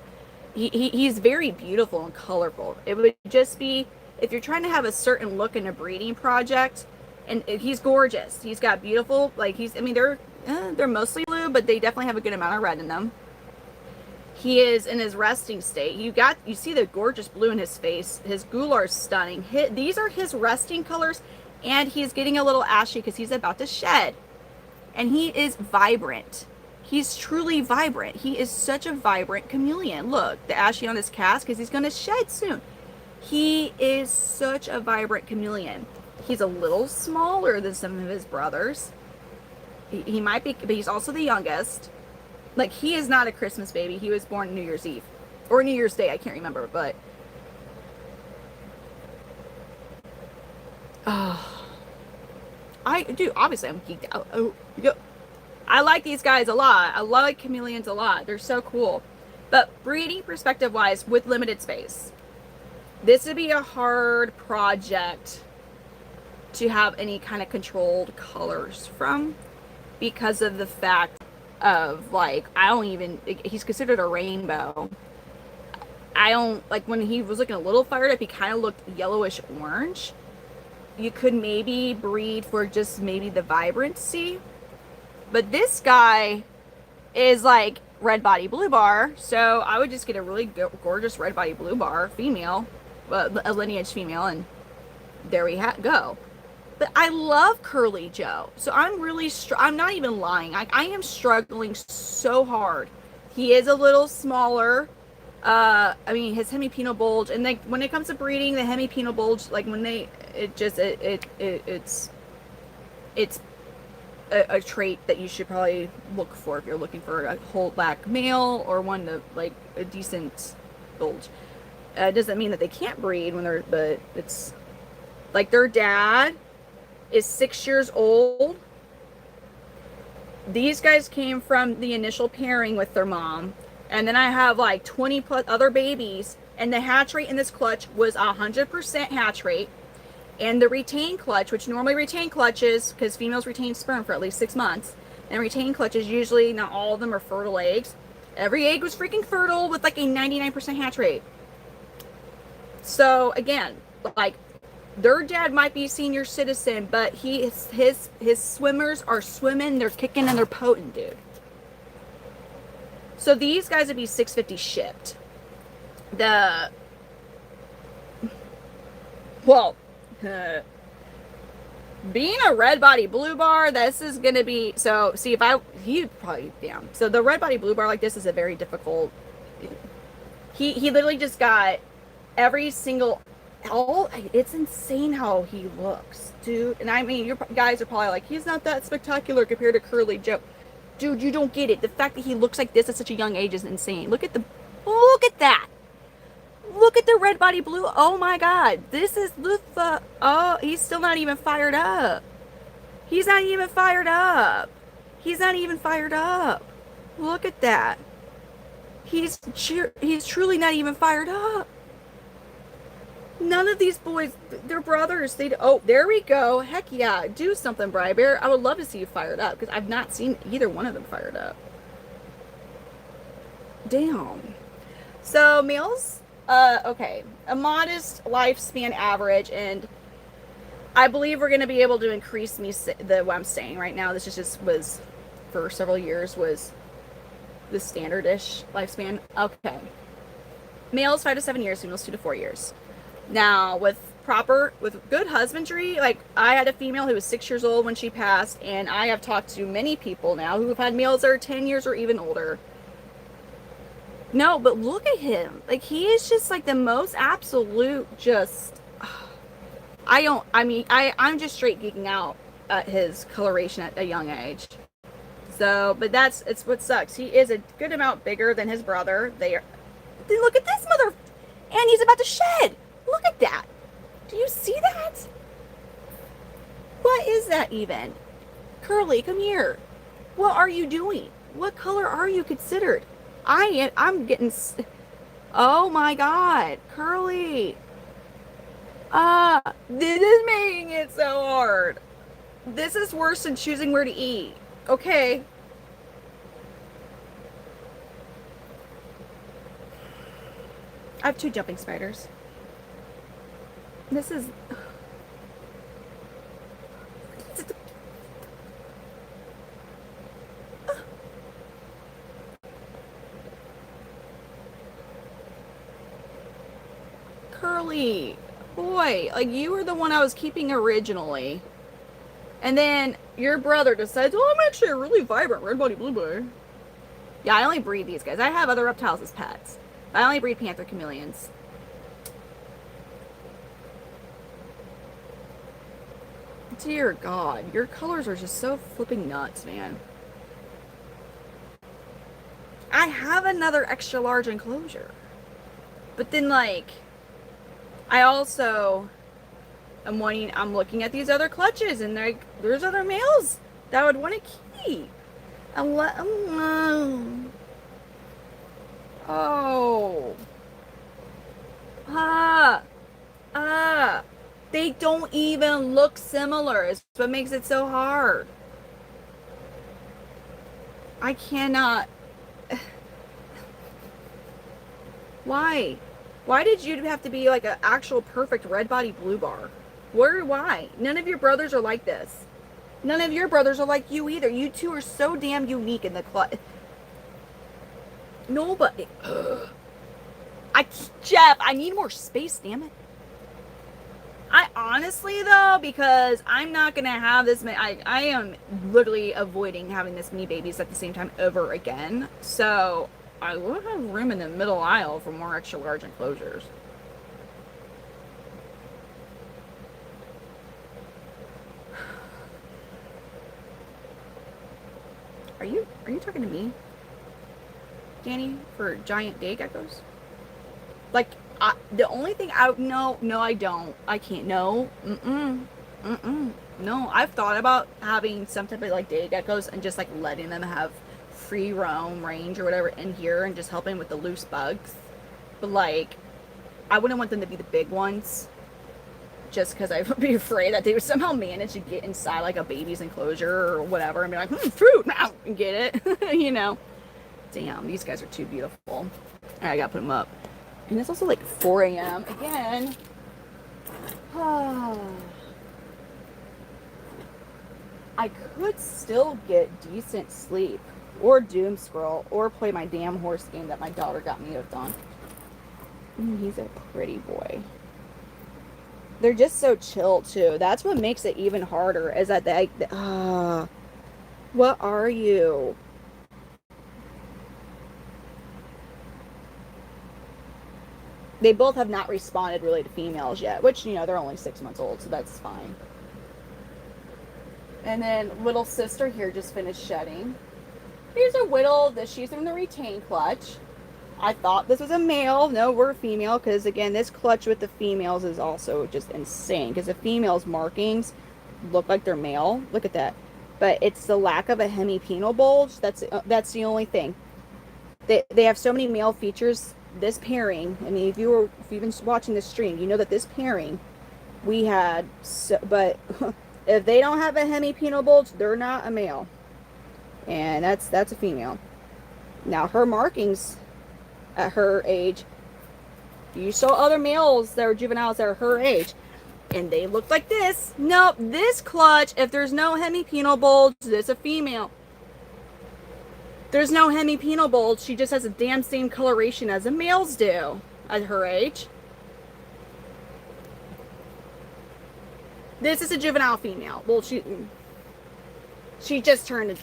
He's very beautiful and colorful. It would just be if you're trying to have a certain look in a breeding project. And he's gorgeous. He's got beautiful, like, they're mostly blue, but they definitely have a good amount of red in them. He is in his resting state. You see the gorgeous blue in his face. His gular is stunning. These are his resting colors, and he's getting a little ashy because he's about to shed. And he is vibrant. He's truly vibrant. He is such a vibrant chameleon. Look, the ashy on his cast because he's going to shed soon. He is such a vibrant chameleon. He's a little smaller than some of his brothers. He might be, but he's also the youngest. Like, he is not a Christmas baby. He was born New Year's Eve. Or New Year's Day, I can't remember, but... obviously I'm geeked out. I like these guys a lot. I like chameleons a lot. They're so cool. But breeding perspective-wise, with limited space, this would be a hard project to have any kind of controlled colors from because of the fact of, like, he's considered a rainbow. When he was looking a little fired up, he kind of looked yellowish orange. You could maybe breed for just maybe the vibrancy, but this guy is like red body blue bar, so I would just get a really gorgeous red body blue bar female, a lineage female, and there we go. But I love Curly Joe. So I'm really, I'm not even lying. I am struggling so hard. He is a little smaller. His hemipenal bulge, and like when it comes to breeding, the hemipenal bulge, like when it's a trait that you should probably look for if you're looking for a whole black male or one to like a decent bulge. It doesn't mean that they can't breed but it's like their dad is 6 years old. These guys came from the initial pairing with their mom. And then I have like 20 plus other babies. And the hatch rate in this clutch was 100% hatch rate. And the retained clutch, which normally retained clutches, because females retain sperm for at least 6 months. And retained clutches, usually not all of them are fertile eggs. Every egg was freaking fertile with like a 99% hatch rate. So again, like, their dad might be senior citizen, but his swimmers are swimming, they're kicking, and they're potent, dude. So these guys would be $650 shipped. Well, being a red body blue bar, this is gonna be, so see, he'd probably down. So the red body blue bar like this is a very difficult. He literally just got every single, it's insane how he looks, dude. And I mean, you guys are probably like, he's not that spectacular compared to Curly Joe. Dude, you don't get it. The fact that he looks like this at such a young age is insane. Look at that. Look at the red body blue. Oh my God. This is the, oh, he's still not even fired up. He's not even fired up. He's not even fired up. Look at that. He's truly not even fired up. None of these boys, they're brothers. Oh, there we go. Heck yeah. Do something, Bri Bear. I would love to see you fired up because I've not seen either one of them fired up. Damn. So males, okay, a modest lifespan average, and I believe we're going to be able to increase what I'm saying right now. This just was for several years was the standard-ish lifespan. Okay. Males 5 to 7 years, females 2 to 4 years. Now, with good husbandry, like I had a female who was 6 years old when she passed, and I have talked to many people now who have had males that are 10 years or even older. No, but look at him. Like, he is just like the most absolute just, I'm just straight geeking out at his coloration at a young age. So, but it's what sucks. He is a good amount bigger than his brother. Look at this mother, and he's about to shed. Look at that. Do you see that? What is that even? Curly, come here. What are you doing? What color are you considered? I'm getting, oh my God, Curly. This is making it so hard. This is worse than choosing where to eat. Okay. I have 2 jumping spiders. This is... Curly, boy, like you were the one I was keeping originally. And then your brother decides, oh, I'm actually a really vibrant red body blue boy. Yeah, I only breed these guys. I have other reptiles as pets. I only breed Panther Chameleons. Dear God, your colors are just so flipping nuts, man. I have another extra large enclosure. But then, like, I also am I'm looking at these other clutches, and there's other males that I would want to keep. Oh. They don't even look similar. It's what makes it so hard. I cannot. Why? Why did you have to be like an actual perfect red body blue bar? Why? None of your brothers are like this. None of your brothers are like you either. You two are so damn unique in the clutch. Nobody. Jeff, I need more space, damn it. I honestly, though, because I'm not going to have this many, I am literally avoiding having this many babies at the same time ever again. So I will have room in the middle aisle for more extra large enclosures. Are you talking to me, Danny, for giant day geckos? Like, the only thing no, I don't. I can't. No. No, I've thought about having some type of like day geckos and just like letting them have free roam range or whatever in here and just helping with the loose bugs. But like, I wouldn't want them to be the big ones, just because I would be afraid that they would somehow manage to get inside like a baby's enclosure or whatever and be like, fruit, now, and get it, you know. damn, these guys are too beautiful. All right, I gotta put them up. And it's also like 4 a.m. again. I could still get decent sleep or doom scroll or play my damn horse game that my daughter got me hooked on. He's a pretty boy. They're just so chill too. That's what makes it even harder, is that they what are you? They both have not responded really to females yet, which, you know, they're only 6 months old, so that's fine. And then little sister here just finished shedding. Here's a whittle that she's from the retain clutch. I thought this was a male. No, we're a female, because again, this clutch with the females is also just insane, because the females' markings look like they're male. Look at that. But it's the lack of a hemipenal bulge. That's the only thing. They have so many male features. This pairing, I mean, if you've been watching this stream, you know that this pairing we had, but if they don't have a hemipenal bulge, they're not a male, and that's a female. Now her markings at her age, you saw other males that are juveniles that are her age, and they look like this. Nope, this clutch, if there's no hemipenal bulge, this is a female. There's no hemipenal bulge. She just has the damn same coloration as the males do at her age. This is a juvenile female. Well, she just turned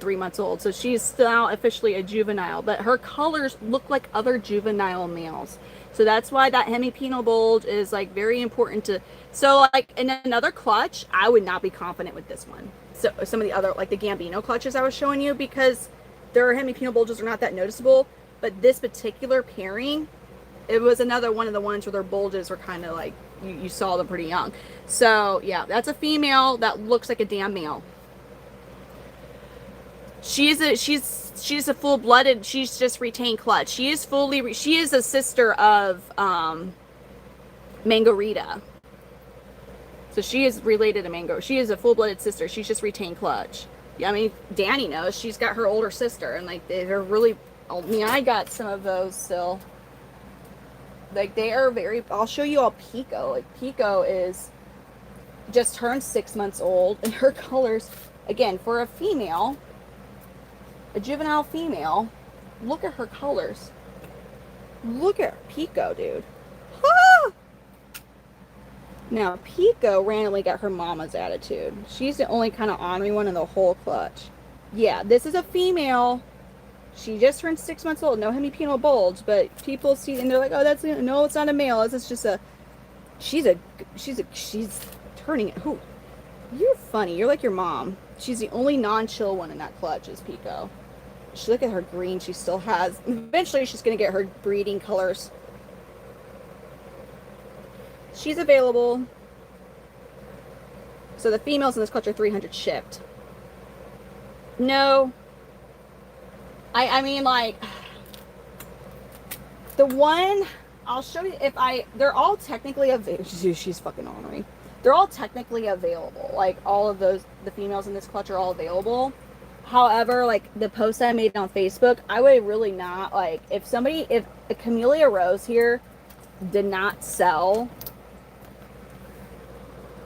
3 months old, so she's still now officially a juvenile. But her colors look like other juvenile males, so that's why that hemipenal bulge is like very important to. So like in another clutch, I would not be confident with this one. So some of the other, like the Gambino clutches I was showing you, because their hemipenal bulges are not that noticeable. But this particular pairing, it was another one of the ones where their bulges were kind of like, you saw them pretty young. So yeah, that's a female that looks like a damn male. She's a full-blooded, she's just retained clutch. She is a sister of Mangarita. So she is related to Mango. She is a full-blooded sister. She's just retained clutch. Yeah, I mean, Danny knows. She's got her older sister, and like they're really. I mean, I got some of those still. Like they are very. I'll show you all Pico. Like Pico is just turned 6 months old, and her colors, again, for a female, a juvenile female. Look at her colors. Look at Pico, dude. Ah! Now, Pico randomly got her mama's attitude. She's the only kind of ornery one in the whole clutch. Yeah, this is a female. She just turned 6 months old. No hemipenal bulge, but people see and they're like, "Oh, no, it's not a male. It's just a." She's turning it. Who? You're funny. You're like your mom. She's the only non-chill one in that clutch. Is Pico. Look at her green. She still has. Eventually, she's gonna get her breeding colors. She's available. So the females in this clutch are 300 shipped. No. I mean, like, the one, I'll show you they're all technically available. She's fucking ornery. They're all technically available. Like, all of the females in this clutch are all available. However, like, the post I made on Facebook, I would really not, like, if a Camellia Rose here did not sell,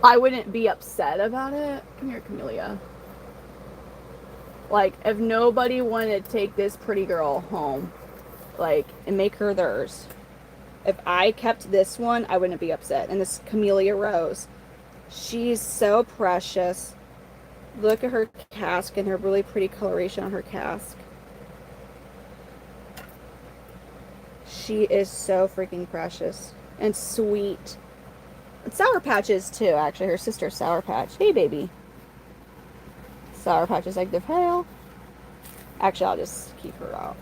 I wouldn't be upset about it. Come here, Camellia. Like, if nobody wanted to take this pretty girl home, like, and make her theirs, if I kept this one, I wouldn't be upset. And this Camellia Rose, she's so precious. Look at her casque and her really pretty coloration on her casque. She is so freaking precious and sweet. And Sour Patch is too, actually. Her sister Sour Patch. Hey, baby. Sour Patch is like the tail. Actually, I'll just keep her out.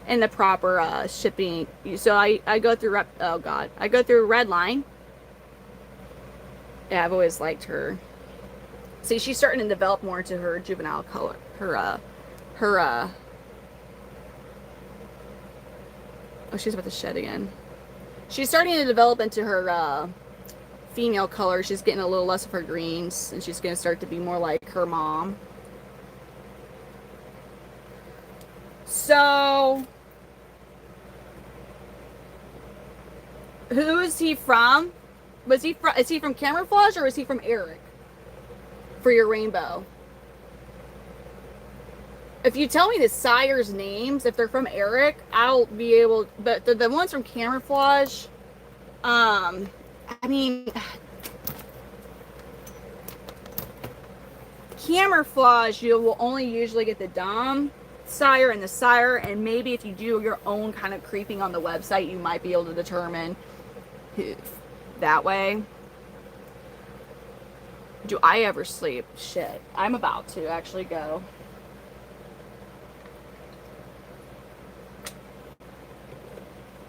In the proper shipping. So I go through I go through Redline. Yeah, I've always liked her. See, she's starting to develop more into her juvenile color. Oh, she's about to shed again. She's starting to develop into her female color, she's getting a little less of her greens, and she's going to start to be more like her mom. So, who is he from? Is he from Camouflage, or is he from Eric? For your rainbow. If you tell me the sires' names, if they're from Eric, I'll be able. But the ones from Camouflage, I mean, Camouflage, you will only usually get the Dom sire and the sire, and maybe if you do your own kind of creeping on the website, you might be able to determine who that way. Do I ever sleep? Shit. I'm about to actually go.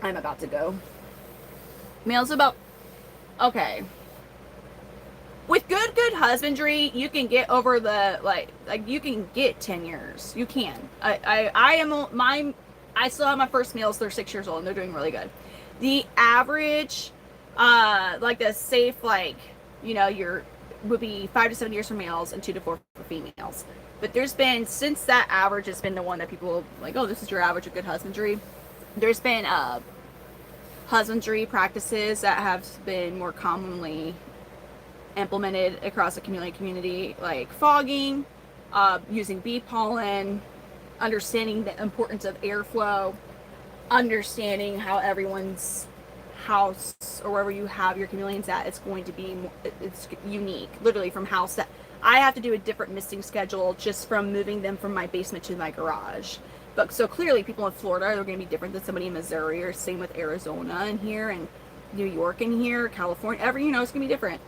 I'm about to go. Males about... Okay. With good husbandry, you can get over the, like you can get 10 years. You can. I still have my first males. They're 6 years old, and they're doing really good. The average, like the safe, like, you know, would be 5 to 7 years for males and 2 to 4 for females. But there's been, since that average has been the one that people like, oh, this is your average of good husbandry. There's been husbandry practices that have been more commonly implemented across the community, like fogging, using bee pollen, understanding the importance of airflow, understanding how everyone's house or wherever you have your chameleons at, it's going to be, it's unique, literally from house that I have to do a different misting schedule just from moving them from my basement to my garage. But so clearly people in Florida are going to be different than somebody in Missouri, or same with Arizona in here, and New York in here, California, you know, it's going to be different.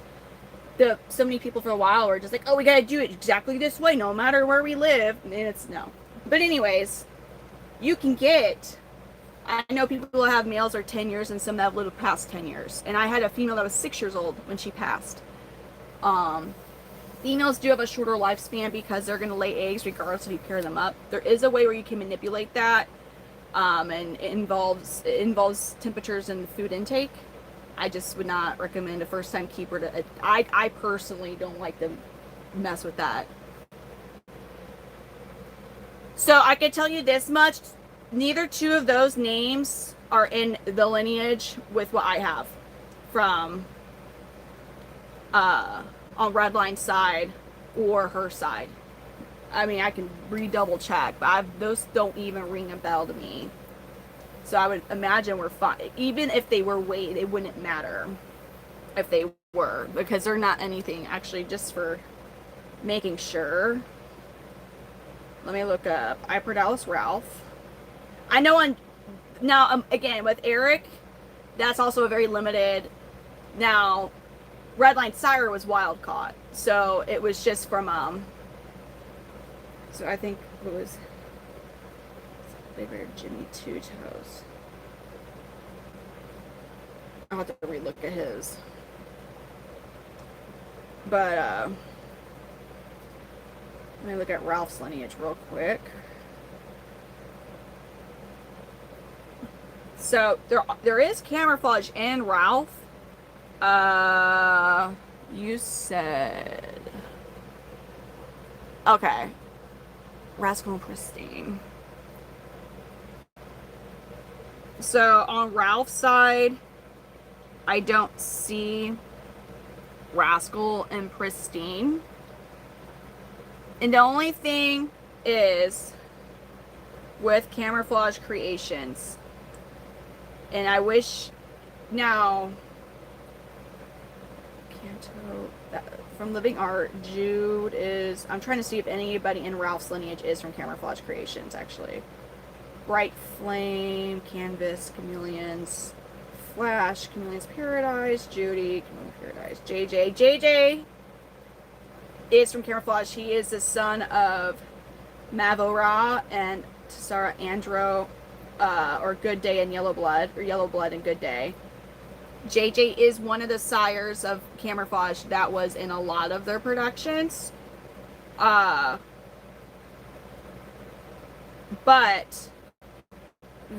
So many people for a while were just like, oh, we got to do it exactly this way, no matter where we live. And it's no. But anyways, you can get, I know people who have males are 10 years and some that have lived past 10 years. And I had a female that was 6 years old when she passed. Females do have a shorter lifespan because they're going to lay eggs regardless if you pair them up. There is a way where you can manipulate that, and it involves temperatures and food intake. I just would not recommend a first-time keeper to. I personally don't like to mess with that. So I can tell you this much: neither two of those names are in the lineage with what I have from on Redline's side or her side. I mean, I can redouble check, but those don't even ring a bell to me. So I would imagine we're fine. Even if they were weight, it wouldn't matter if they were, because they're not anything. Actually, just for making sure. Let me look up Iperdalis Ralph. I know now, again, with Eric, that's also a very limited. Now, Redline Sire was wild caught. So it was just from, so I think it was bigger Jimmy Two Toes. I'll have to relook at his. But let me look at Ralph's lineage real quick. So there is Camouflage in Ralph. You said, okay, Rascal and Pristine. So on Ralph's side, I don't see Rascal and Pristine. And the only thing is with Camouflage Creations, and I wish now Canto from Living Art, Jude is, I'm trying to see if anybody in Ralph's lineage is from Camouflage Creations actually. Bright Flame, Canvas, Chameleons, Flash, Chameleons Paradise, Judy, Chameleons Paradise, JJ is from Camouflage. He is the son of Mavora and Tessara Andro, or Good Day and Yellow Blood, or Yellow Blood and Good Day. JJ is one of the sires of Camouflage that was in a lot of their productions. But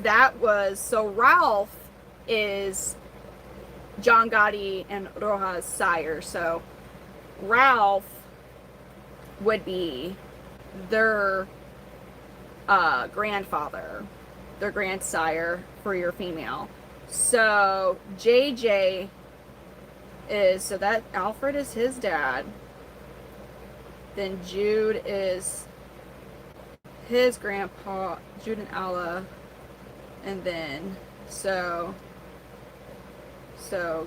that was, so Ralph is John Gotti and Roja's sire. So Ralph would be their grandfather, their grandsire for your female. So JJ is, so that Alfred is his dad. Then Jude is his grandpa, Jude and Alla. And then, so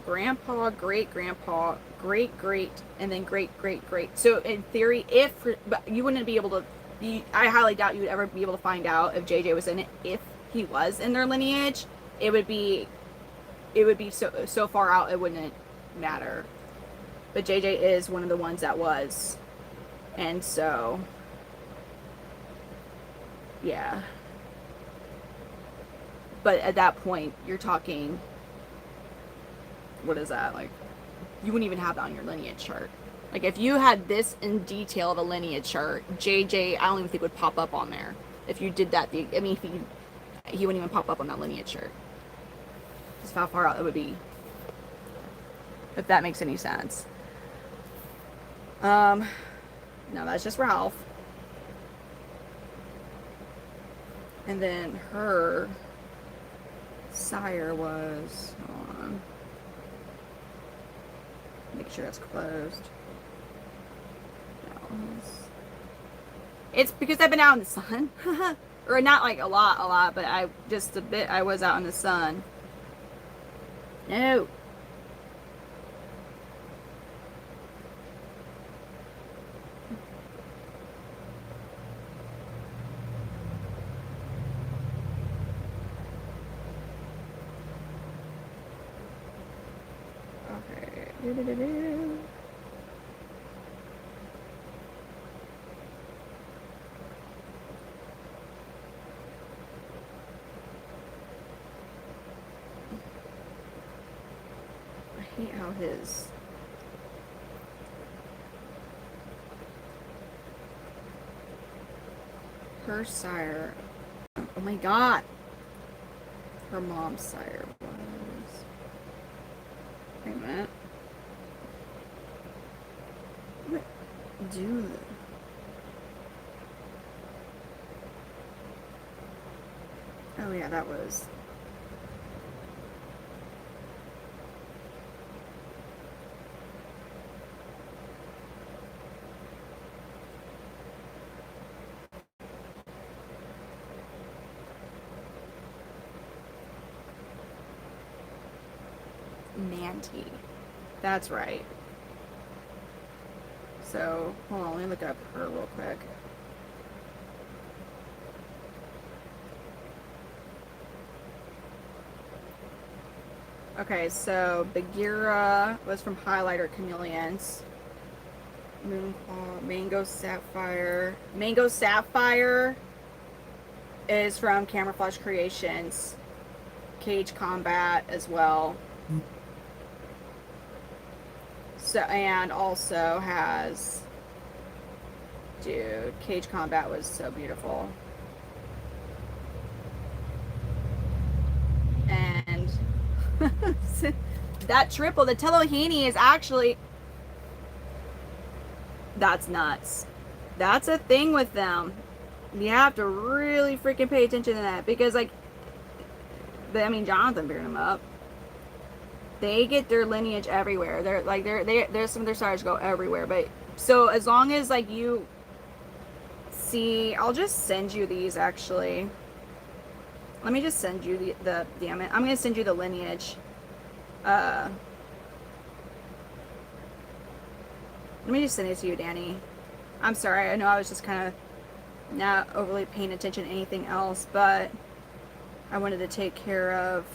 grandpa, great grandpa, great great, and then great great great. So in theory, but you wouldn't be able to, I highly doubt you would ever be able to find out if JJ was in it. If he was in their lineage, it would be so far out it wouldn't matter. But JJ is one of the ones that was. And so, yeah. But at that point, you're talking, what is that? Like, you wouldn't even have that on your lineage chart. Like, if you had this in detail of a lineage chart, JJ, I don't even think would pop up on there. If you did that, I mean, he wouldn't even pop up on that lineage chart. Just how far out it would be. If that makes any sense. No, that's just Ralph. And then her sire was, hold on, make sure that's closed. It's because I've been out in the sun. Or not like a lot, but I was out in the sun. No. Okay. I hate how his her sire, oh my god, her mom's sire was, wait a minute, what do oh yeah, that was Manti. That's right. So, hold on, let me look up her real quick. Okay, so Bagheera was from Highlighter Chameleons. Moonfall, Mango Sapphire. Mango Sapphire is from Camouflage Creations. Cage Combat as well. So, and also has, dude, Cage Combat was so beautiful. And that triple, the Telohini is actually, that's nuts. That's a thing with them. You have to really freaking pay attention to that because, like, I mean, Jonathan bearing them up. They get their lineage everywhere. They're like there's some of their sires go everywhere. But so as long as like you see, I'll just send you these actually. Let me just send you the damn it. I'm gonna send you the lineage. Let me just send it to you, Danny. I'm sorry. I know I was just kind of not overly paying attention to anything else, but I wanted to take care of.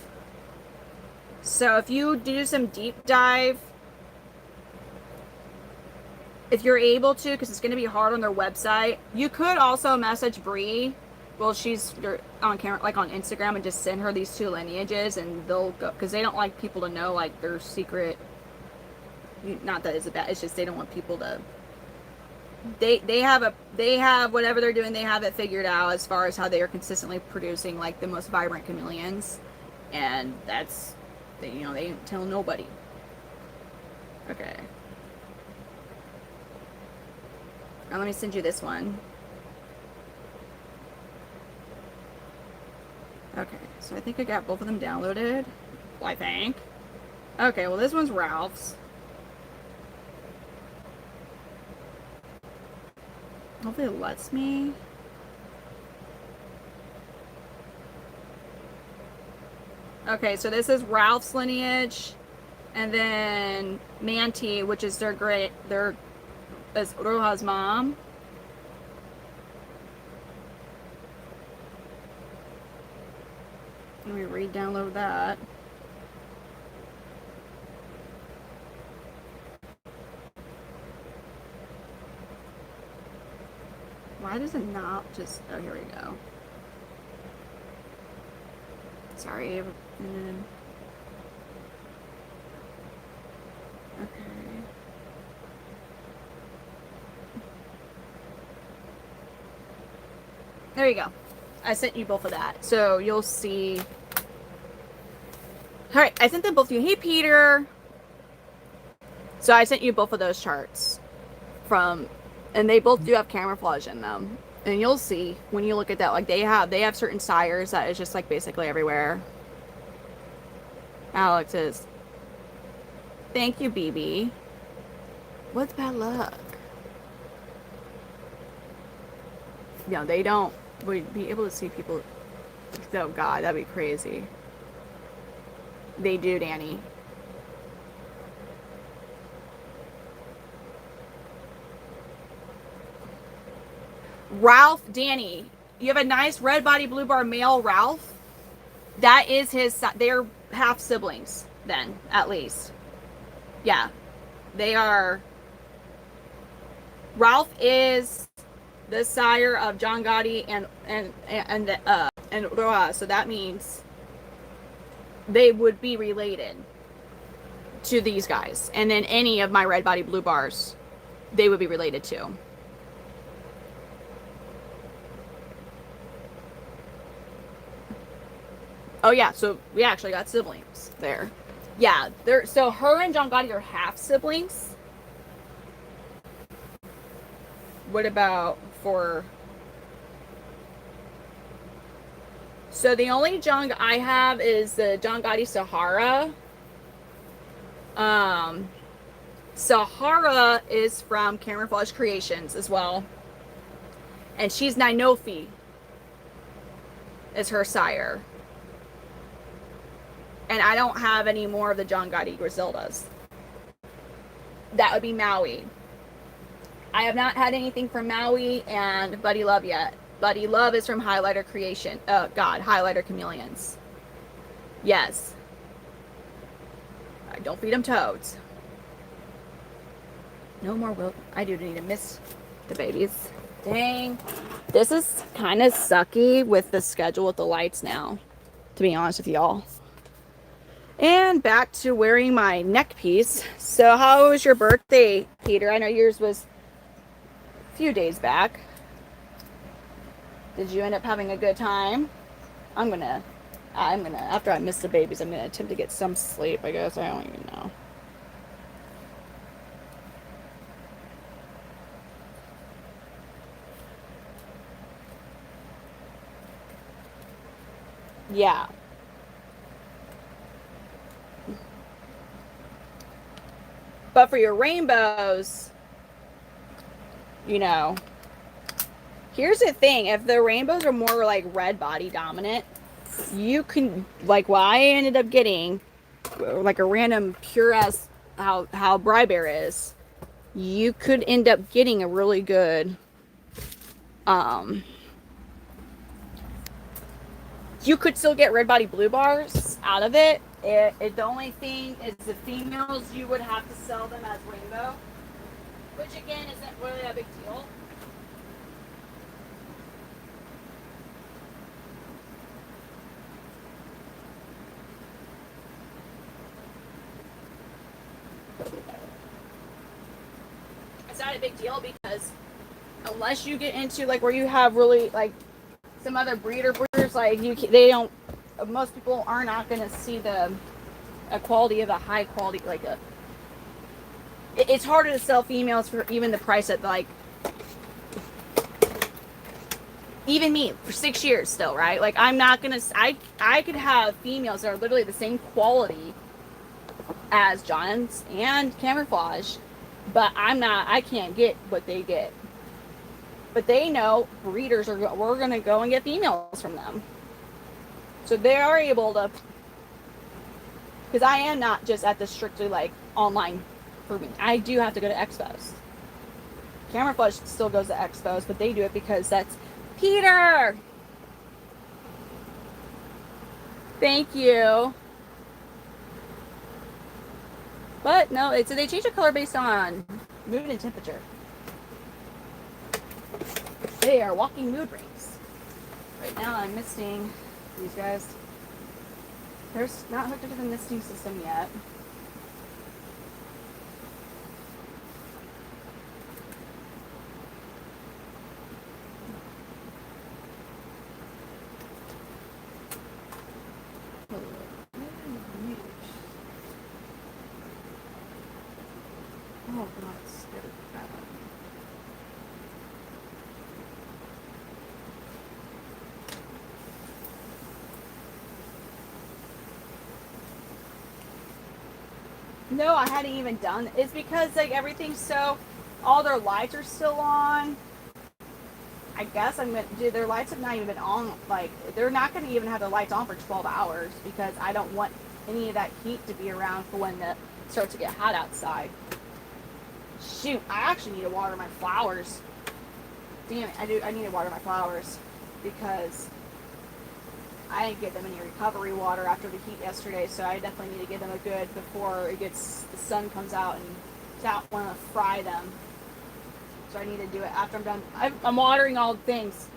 So if you do some deep dive, if you're able to, because it's going to be hard on their website, you could also message Bree. Well, she's on camera, like on Instagram, and just send her these two lineages, and they'll go, because they don't like people to know like their secret. Not that it's bad. It's just they don't want people to. They have whatever they're doing. They have it figured out as far as how they are consistently producing like the most vibrant chameleons, and that's They, you know, they didn't tell nobody. Okay. Now let me send you this one. Okay, so I think I got both of them downloaded. I think. Okay, well this one's Ralph's. Hopefully it lets me. Okay, so this is Ralph's lineage, and then Manti, which is their is Roja's mom. Let me re-download that. Why does it not just... Oh, here we go. Sorry. Okay. There you go. I sent you both of that. So you'll see. Alright, I sent them both to you. Hey, Peter. So I sent you both of those charts from... And they both do have camouflage in them. And you'll see when you look at that, like they have certain sires that is just like basically everywhere. Alex is. Thank you, BB. What's bad luck? Yeah, they don't. Would be able to see people. Oh God, that'd be crazy. They do, Danny. Ralph, Danny, you have a nice red body blue bar male Ralph. That is his. They're half siblings, then at least. Yeah, they are. Ralph is the sire of John Gotti and Roa, so that means they would be related to these guys, and then any of my red body blue bars, they would be related to. Oh yeah, so we actually got siblings there. Yeah, so her and John Gotti are half siblings. What about for... So the only John I have is the John Gotti Sahara. Sahara is from Camouflage Creations as well. And she's Ninofi is her sire. And I don't have any more of the John Gotti Griseldas. That would be Maui. I have not had anything from Maui and Buddy Love yet. Buddy Love is from Highlighter Creation. Oh, God. Highlighter Chameleons. Yes. Don't feed them toads. No more will. I do need to miss the babies. Dang. This is kind of sucky with the schedule with the lights now, to be honest with y'all. And back to wearing my neck piece. So how was your birthday, Peter? I know yours was a few days back. Did you end up having a good time? I'm gonna, after I miss the babies, I'm gonna attempt to get some sleep, I guess. I don't even know. Yeah. But for your rainbows, you know, here's the thing. If the rainbows are more like red body dominant, you can, like what I ended up getting, like a random pure as how Brybear is, you could end up getting a really good, you could still get red body blue bars out of it. The only thing is the females, you would have to sell them as rainbow, which again isn't really a big deal. It's not a big deal because unless you get into like where you have really like some other breeders, like they don't, most people are not going to see the a quality of a high quality, like a. It's harder to sell females for even the price at like. Even me for 6 years still, right? Like I'm not gonna. I could have females that are literally the same quality as Johns and Camouflage, but I'm not. I can't get what they get. But they know breeders are. We're gonna go and get females from them, so they are able to. Because I am not just at the strictly like online for me. I do have to go to expos. Camouflage still goes to expos, but they do it because that's Peter. Thank you. But no, it's they change the color based on mood and temperature. They are walking mood rings. Right now I'm misting these guys. They're not hooked into the misting system yet. Oh god, it's scared the crap out of me. No, I hadn't even done. It's because like everything's so, all their lights are still on. I guess I'm gonna. Dude, their lights have not even been on. Like they're not gonna even have the lights on for 12 hours because I don't want any of that heat to be around for when it starts to get hot outside. Shoot, I actually need to water my flowers. Damn it, I do. I need to water my flowers because I didn't give them any recovery water after the heat yesterday, so I definitely need to give them a good before it gets the sun comes out and I want to fry them. So I need to do it after I'm done. I'm watering all the things,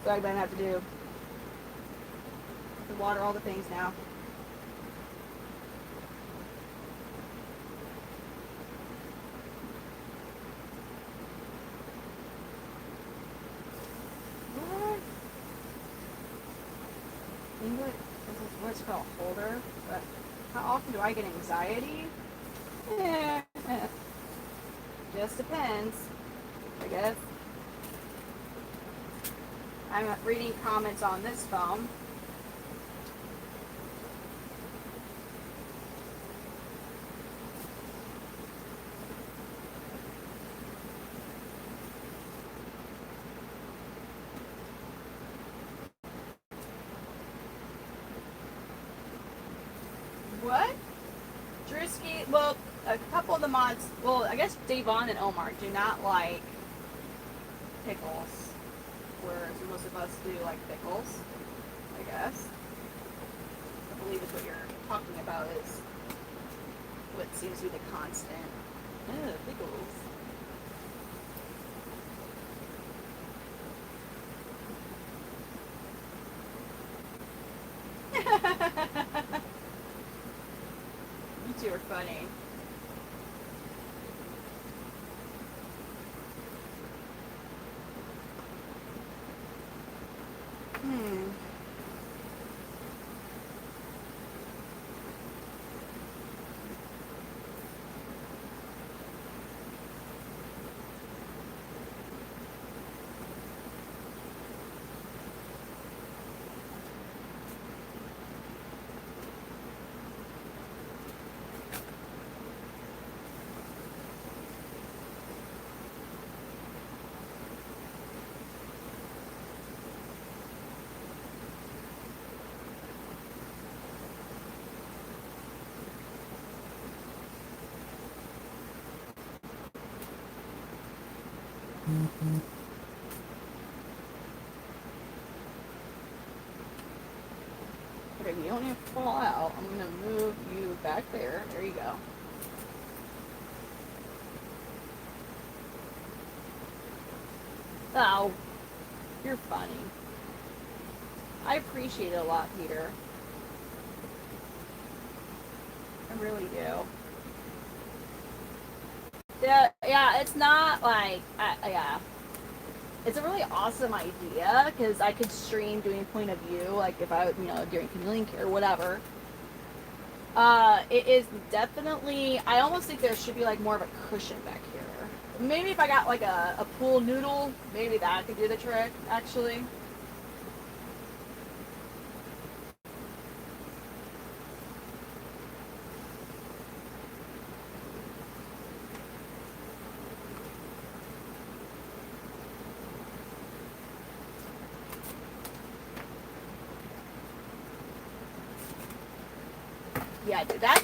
so I'm gonna have to do. To water all the things now. What? English? This is what's called holder. But how often do I get anxiety? Just depends, I guess. I'm reading comments on this phone. What? Drewski, well, a couple of the mods, well, I guess Davon and Omar do not like pickles, whereas most of us do like pickles, I guess. I believe is what you're talking about is what seems to be the constant. Pickles. You two are funny. Okay, you don't need to fall out. I'm gonna move you back there. There you go. Oh, you're funny. I appreciate it a lot, Peter. I really do. Yeah, it's not like, yeah. It's a really awesome idea because I could stream doing point of view, like if I, during chameleon care or whatever. It is definitely, I almost think there should be like more of a cushion back here. Maybe if I got like a pool noodle, maybe that could do the trick, actually. Yeah, dude, that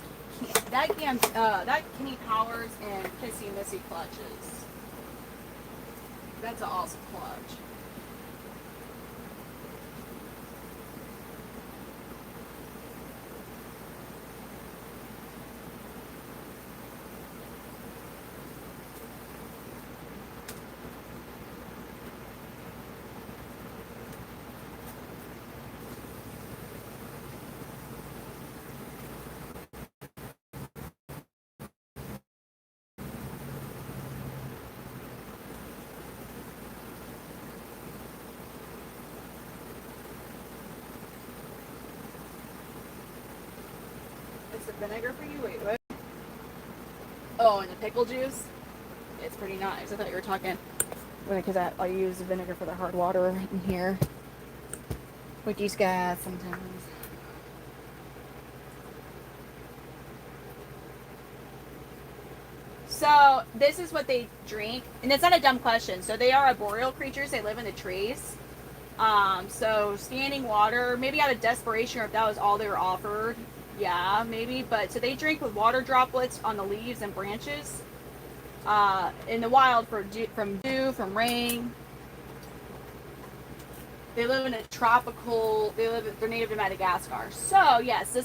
Kenny Powers and Kissy Missy clutches. That's an awesome clutch. It's the vinegar for you? Wait, what? Oh, and the pickle juice? It's pretty nice. I thought you were talking, because I use the vinegar for the hard water in here. With these guys sometimes. So this is what they drink, and it's not a dumb question. So they are arboreal creatures. They live in the trees. So standing water, maybe out of desperation, or if that was all they were offered, yeah, maybe. But so they drink with water droplets on the leaves and branches. In the wild, from dew, from rain. They live in a tropical. They're native to Madagascar. So yes,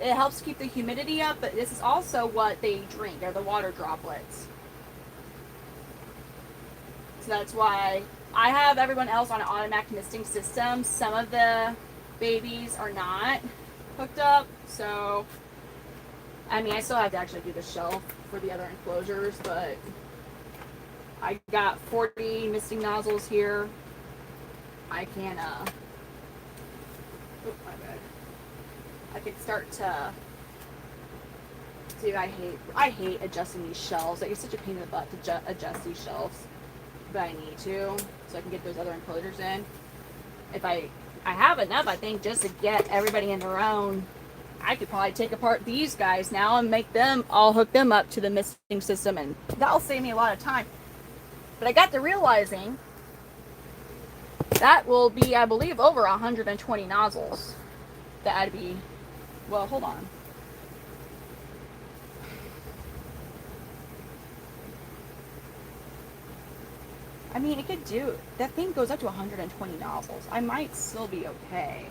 it helps keep the humidity up, but this is also what they drink. Are the water droplets. So that's why I have everyone else on an automatic misting system. Some of the babies are not hooked up, so I mean I still have to actually do the shelf for the other enclosures, but I got 40 misting nozzles here. I can my bad. I can start to see. I hate adjusting these shelves. Like, it's such a pain in the butt to adjust these shelves, but I need to, so I can get those other enclosures in. If I have enough, I think, just to get everybody in their own. I could probably take apart these guys now and make them all hook them up to the misting system, and that'll save me a lot of time. But I got to realizing that will be, I believe, over 120 nozzles. That'd be, well, hold on. I mean, it could do, that thing goes up to 120 nozzles. I might still be okay.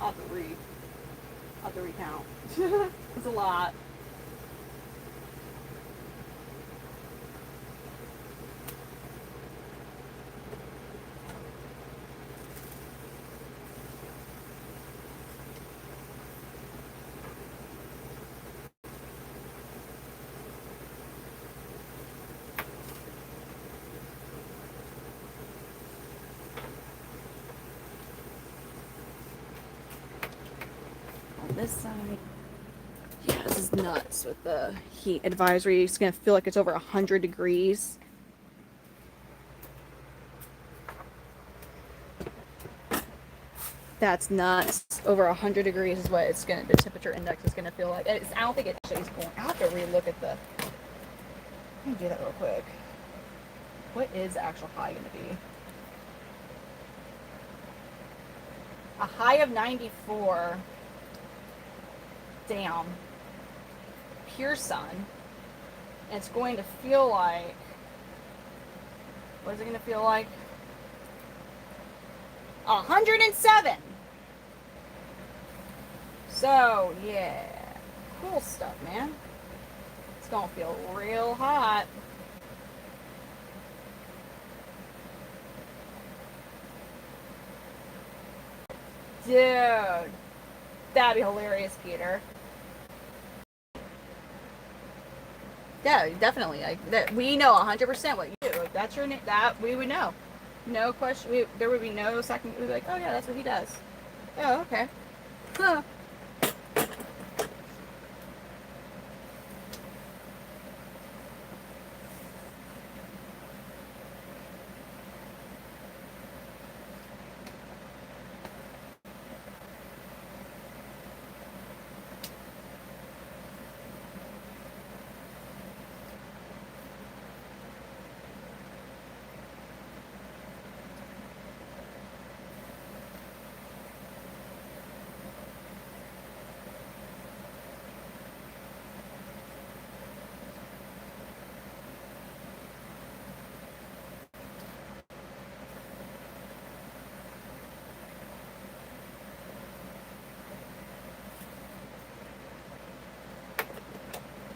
I'll have to recount. It's a lot. This side, yeah, this is nuts with the heat advisory. It's gonna feel like it's over 100 degrees. That's nuts. Over 100 degrees is what the temperature index is gonna feel like. I don't think it actually is going. I have to re-look at the. Let me do that real quick. What is the actual high gonna be? A high of 94. Damn. Pure sun. And it's going to feel like, what is it going to feel like? 107. So, yeah. Cool stuff, man. It's going to feel real hot. Dude. That'd be hilarious, Peter. Yeah, definitely. We know 100% what you do. If that's your name, that we would know. No question. There would be no second. We'd be like, oh yeah, that's what he does. Oh, okay. Huh.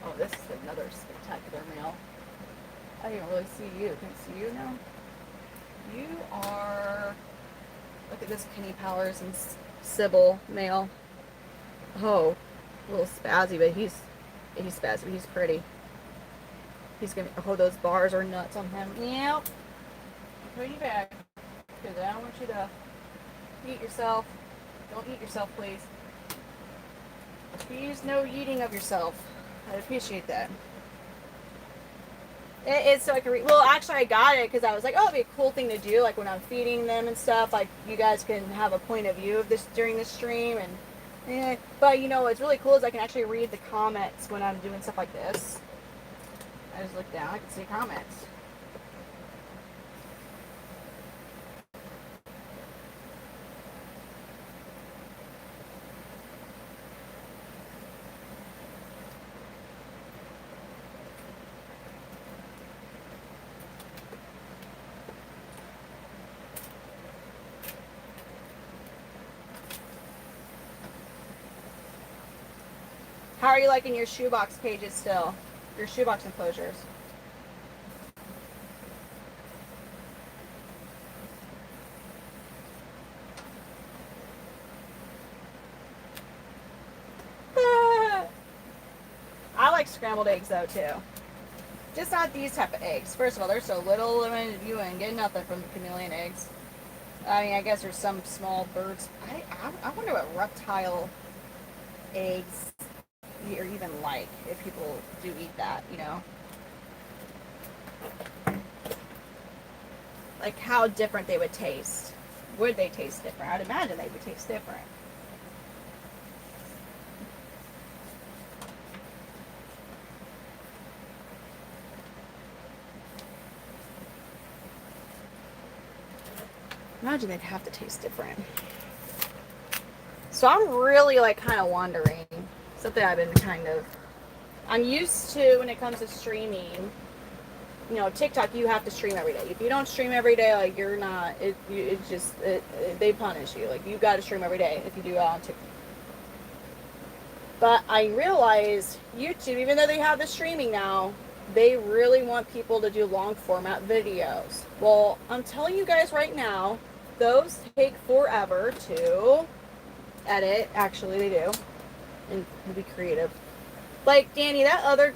Oh, this is another spectacular meal. I didn't really see you. Can I see you now? You are. Look at this Kenny Powers and Sybil male. Oh, a little spazzy, but he's spazzy, but he's pretty. He's gonna. Oh, those bars are nuts on him. Yep. Put you back because I don't want you to eat yourself. Don't eat yourself, please. Please, no eating of yourself. I appreciate that. It's so I can read. Well, actually, I got it because I was like, oh, it'd be a cool thing to do, like when I'm feeding them and stuff. Like you guys can have a point of view of this during the stream, and but you know what's really cool is I can actually read the comments when I'm doing stuff like this. I just look down, I can see comments. How are you liking your shoebox pages still? Your shoebox enclosures? I like scrambled eggs though too. Just not these type of eggs. First of all, they're so little, limited. You ain't getting nothing from the chameleon eggs. I mean, I guess there's some small birds. I wonder what reptile eggs you're even like, if people do eat that, you know? Like how different they would taste. Would they taste different? I'd imagine they would taste different. Imagine they'd have to taste different. So I'm really like kind of wondering. Something I've been I'm used to when it comes to streaming. You know, TikTok, you have to stream every day. If you don't stream every day, like you're not, they punish you. Like you got to stream every day if you do it on TikTok. But I realized YouTube, even though they have the streaming now, they really want people to do long format videos. Well, I'm telling you guys right now, those take forever to edit. Actually, they do. And be creative. Like Danny, that other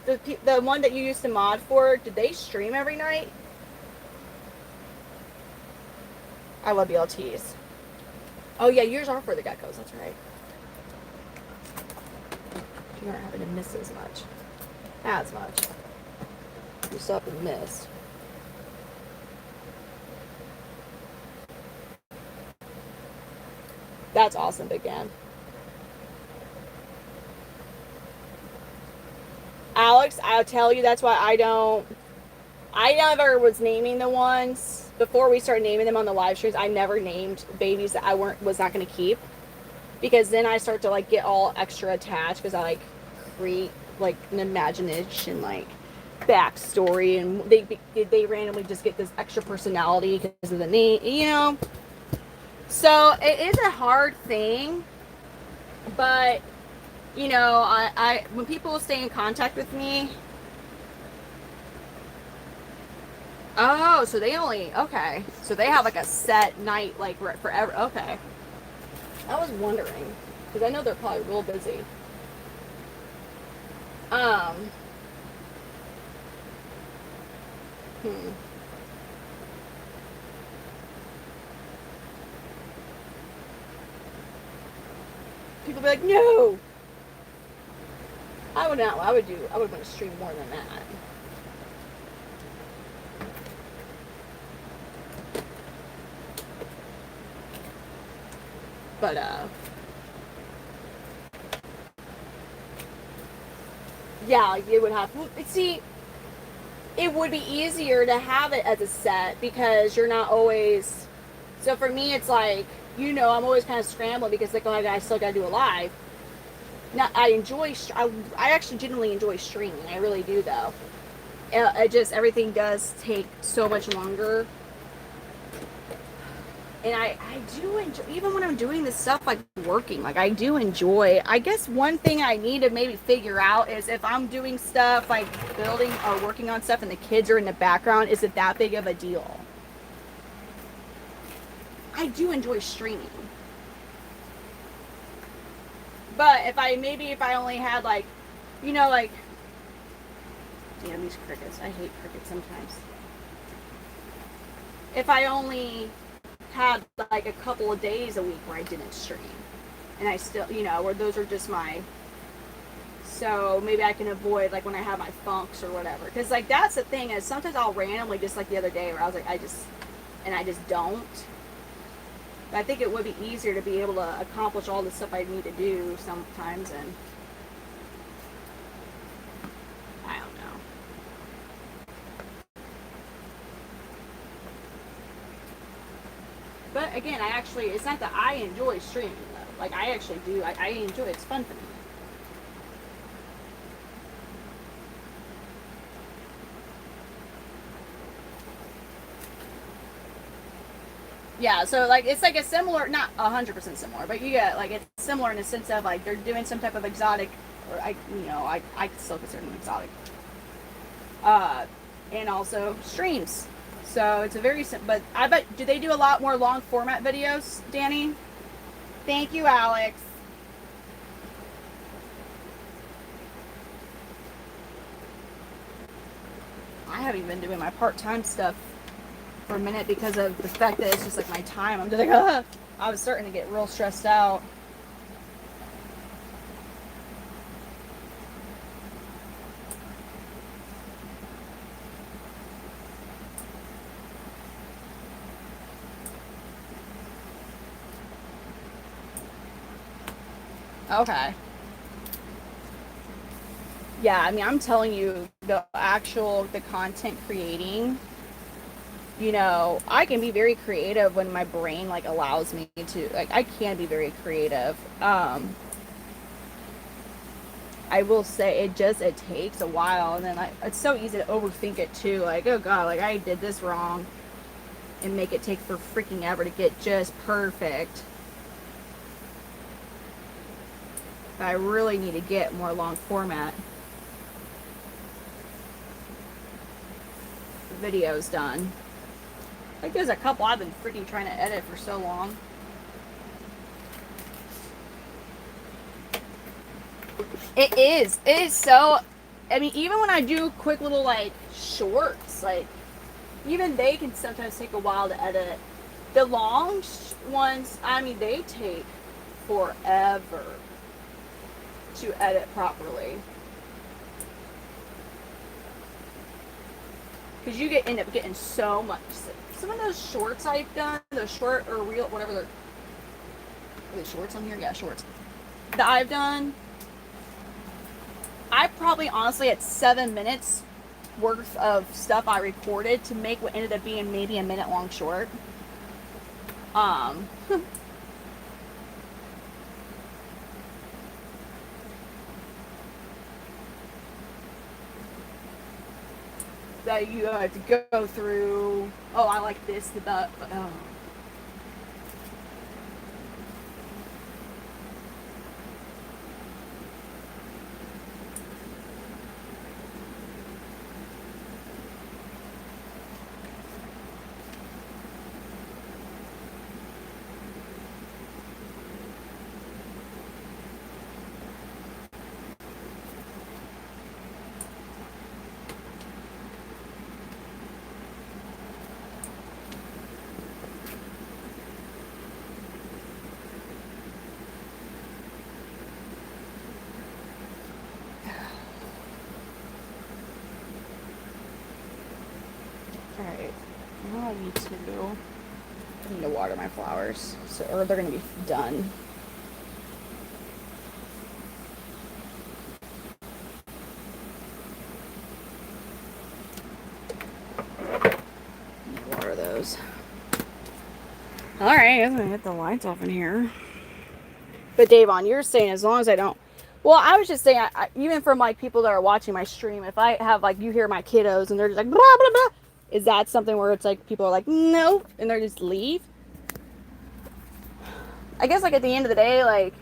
the one that you used to mod for, did they stream every night? I love BLTs. Oh yeah, yours are for the geckos. That's right. You aren't having to miss as much. You still have to miss. That's awesome, Big Dan. Alex, I'll tell you, that's why I never was naming the ones before we started naming them on the live streams. I never named babies that I was not going to keep, because then I start to like get all extra attached because I like create like an imagination, like backstory, and they randomly just get this extra personality because of the name, you know. So it is a hard thing, but you know, I when people stay in contact with me. Oh, so they okay. So they have like a set night, like forever. Okay. I was wondering, because I know they're probably real busy. Hmm. people be like, no. I would not. I would want to stream more than that. But yeah, like it would have. See, it would be easier to have it as a set because you're not always. So for me, it's like, you know, I'm always kind of scrambling because like, oh, I still got to do a live. Now, I actually genuinely enjoy streaming. I really do, though. Everything does take so much longer. And I do enjoy, even when I'm doing this stuff like working, like I do enjoy. I guess one thing I need to maybe figure out is if I'm doing stuff like building or working on stuff and the kids are in the background, is it that big of a deal? I do enjoy streaming. But if I only had like, you know, like, damn these crickets. I hate crickets sometimes. If I only had like a couple of days a week where I didn't stream, and I still, you know, where those are just my, so maybe I can avoid like when I have my funks or whatever. Because like that's the thing is sometimes I'll randomly, just like the other day where I was like, I just don't. I think it would be easier to be able to accomplish all the stuff I need to do sometimes, and I don't know. But again, it's not that I enjoy streaming though. Like I actually do. I enjoy it. It's fun for me. Yeah, so like it's like a similar, not 100% similar, but you get like it's similar in the sense of like they're doing some type of exotic, or I still consider them exotic, and also streams. So it's a very but I bet, do they do a lot more long format videos, Danny? Thank you, Alex. I haven't been doing my part-time stuff for a minute because of the fact that it's just like my time. I'm just like, ah. I was starting to get real stressed out. Okay. Yeah, I mean, I'm telling you, the content creating, you know, I can be very creative when my brain like allows me to. Like I can be very creative. I will say it takes a while, and then it's so easy to overthink it too. Like, oh god, like I did this wrong, and make it take for freaking ever to get just perfect. But I really need to get more long format videos done. Like there's a couple I've been freaking trying to edit for so long. It is so, I mean, even when I do quick little like shorts, like even they can sometimes take a while to edit. The long ones, I mean, they take forever to edit properly. Because you end up getting so much. Some of those shorts I've done, those short or reel, whatever they're. Are they shorts on here? Yeah, shorts. That I've done. I probably honestly had 7 minutes worth of stuff I recorded to make what ended up being maybe a minute long short. That you have to go through. Oh, I like this. Oh. Alright, now I need to water my flowers, so, or they're gonna be done. Water those. Alright, I'm gonna get the lights off in here. But Davon, you're saying as long as I don't. Well, I was just saying, even from like people that are watching my stream, if I have like, you hear my kiddos and they're just like blah blah blah, is that something where it's like people are like no and they just leave? I guess like at the end of the day, like,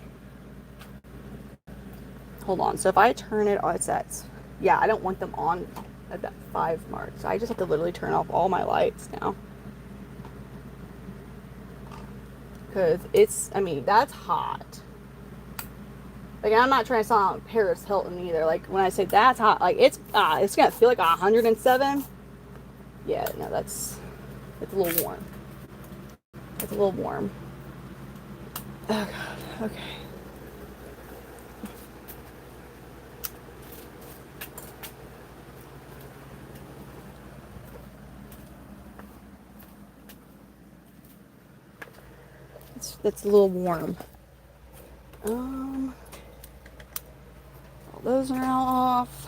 hold on. So if I turn it, oh, it sets. Yeah, I don't want them on at that 5 mark. So I just have to literally turn off all my lights now. Because it's, I mean, that's hot. Like, I'm not trying to sound like Paris Hilton either. Like, when I say that's hot, like, it's gonna feel like 107. Yeah, no, it's a little warm. It's a little warm. Oh, God. Okay. It's a little warm. All those are now off.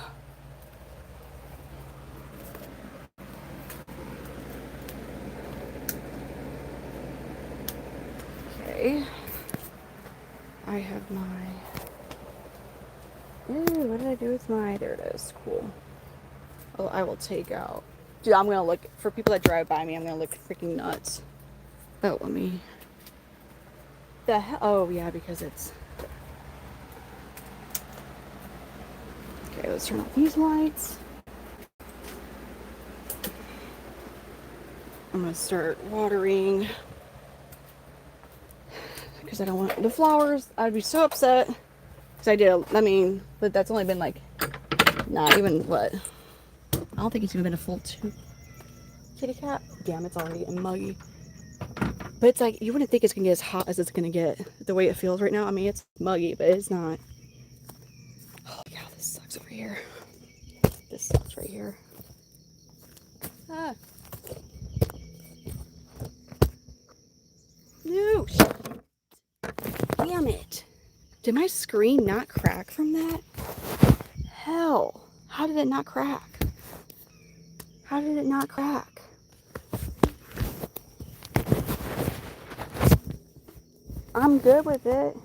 Okay. I have my. Ooh, what did I do with my? There it is. Cool. Oh, I will take out. Dude, I'm gonna look for people that drive by me. I'm gonna look freaking nuts. Oh, let me. The hell? Oh, yeah, because it's. Okay, let's turn off these lights. I'm gonna start watering because I don't want the flowers. I'd be so upset because I did. I mean, but that's only been like not even what. I don't think it's even been a full 2. Kitty cat. Damn, it's already muggy. But it's like you wouldn't think it's gonna get as hot as it's gonna get the way it feels right now. I mean, it's muggy, but it's not. Oh god, this sucks over here. This sucks right here. Ah. No. Damn it. Did my screen not crack from that? Hell. How did it not crack? How did it not crack? I'm good with it.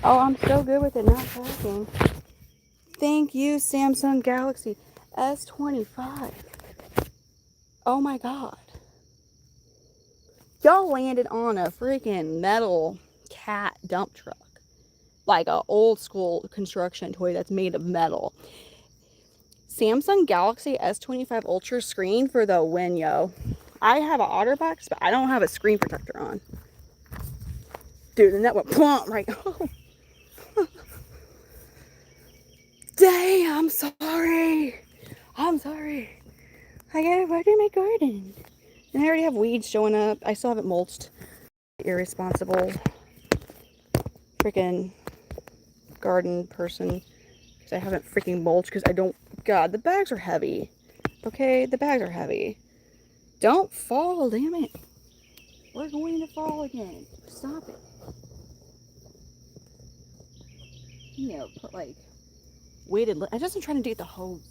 Oh, I'm so good with it not cracking. Thank you, Samsung Galaxy S25. Oh my god. Y'all landed on a freaking metal cat dump truck. Like a old school construction toy that's made of metal. Samsung Galaxy S25 Ultra screen for the win, yo. I have an OtterBox, but I don't have a screen protector on. Dude, and that went plump right. Dang, I'm sorry. I'm sorry. I gotta water my garden. And I already have weeds showing up. I still haven't mulched. Irresponsible freaking garden person. Because I haven't freaking mulched because I don't. God, the bags are heavy. Okay, the bags are heavy. Don't fall, damn it. We're going to fall again. Stop it. You know, put like weighted. I just am trying to get the hose.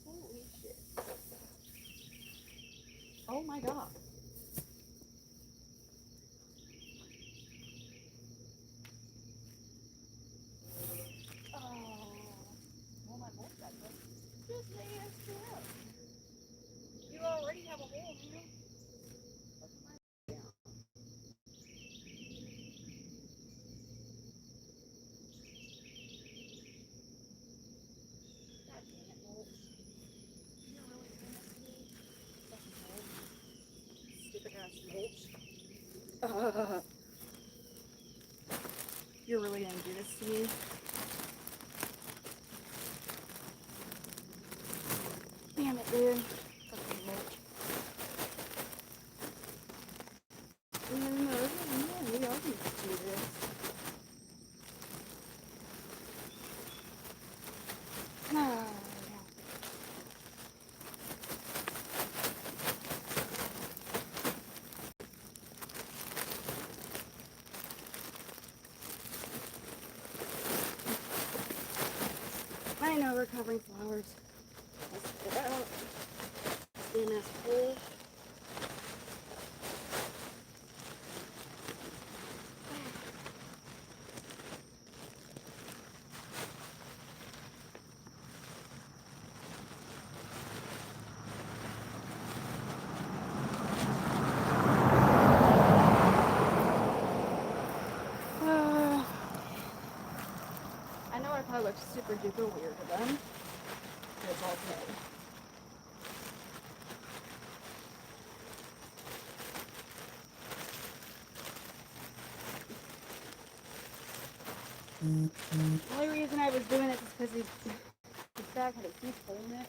Holy shit. Oh my god. Oh my god. Just lay us down. You already have a hole, you know? You're really gonna do this to me? Damn it, dude. Fucking bitch. No, we all need to do this. Oh, I know we're covering flowers. Let's get it out. See this hole. I know it probably looks super duper weird to them, but it's okay. The only reason I was doing it is because his bag had a huge hole in it.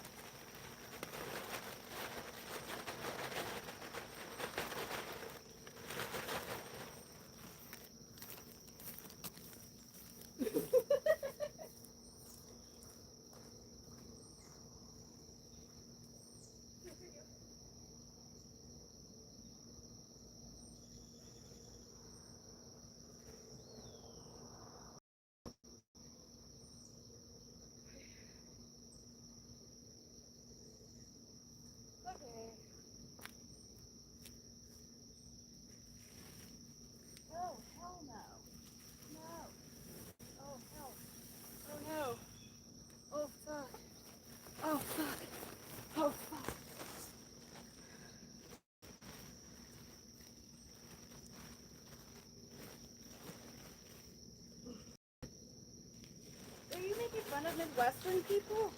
Okay. Oh, hell no. No. Oh, hell. Oh, no. Oh, fuck. Oh, fuck. Oh, fuck. Are you making fun of Midwestern people?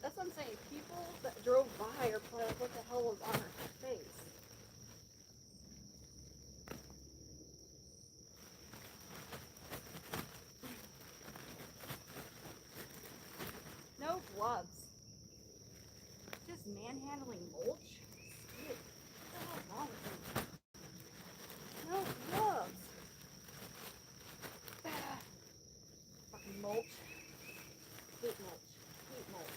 That's what I'm saying. People that drove by are probably like, what the hell was on her face? No gloves. Just manhandling mulch? Dude, what the hell wrong with you? No gloves. Ah, fucking mulch. Hate mulch. Hate mulch.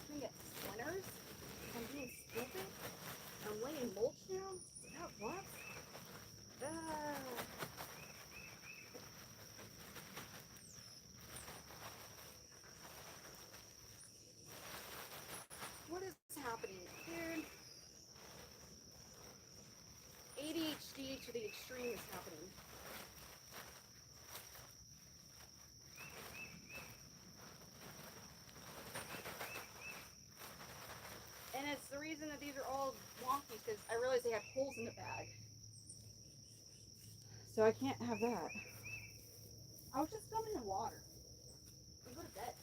I'm gonna get splinters. I'm being stupid. I'm laying mulch down without gloves. Ah. What is happening, dude? ADHD to the extreme is happening. And it's the reason that these are all wonky because I realized they had holes in the bag. So I can't have that. I was just coming in the water. Go to bed.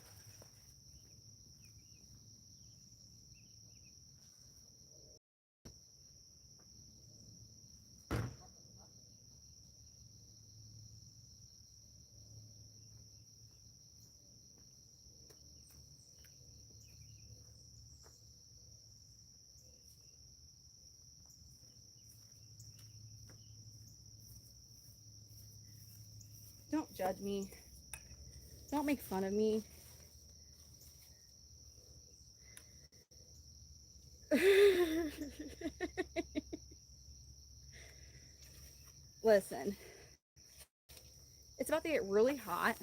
Don't judge me. Don't make fun of me. Listen, it's about to get really hot,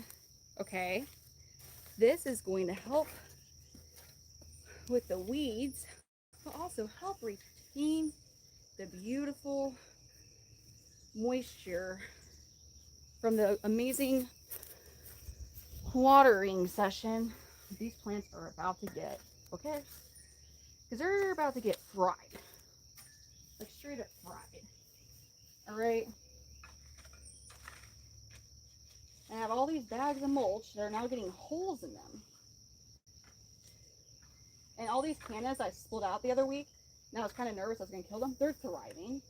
okay? This is going to help with the weeds, but also help retain the beautiful moisture from the amazing watering session these plants are about to get, okay? Because they're about to get fried. Like straight up fried. All right? I have all these bags of mulch that are now getting holes in them. And all these cannas I split out the other week, and I was kind of nervous I was going to kill them. They're thriving.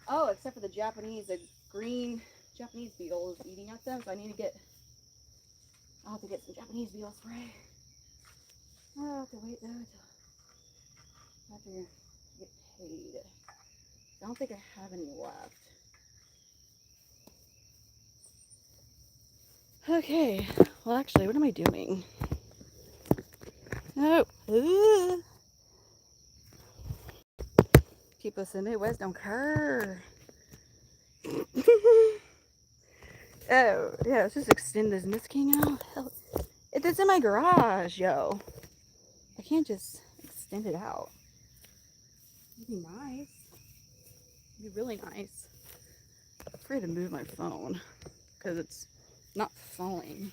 Oh, except for the green Japanese beetle is eating at them, so I'll have to get some Japanese beetle spray. I'll have to wait though until after I get paid. I don't think I have any left. Okay, well actually, what am I doing? Oh, people in the Midwest don't care. Oh, yeah, let's just extend this Mist King out. Hell, it's in my garage, yo. I can't just extend it out. It'd be nice. It'd be really nice. I'm afraid to move my phone because it's not falling.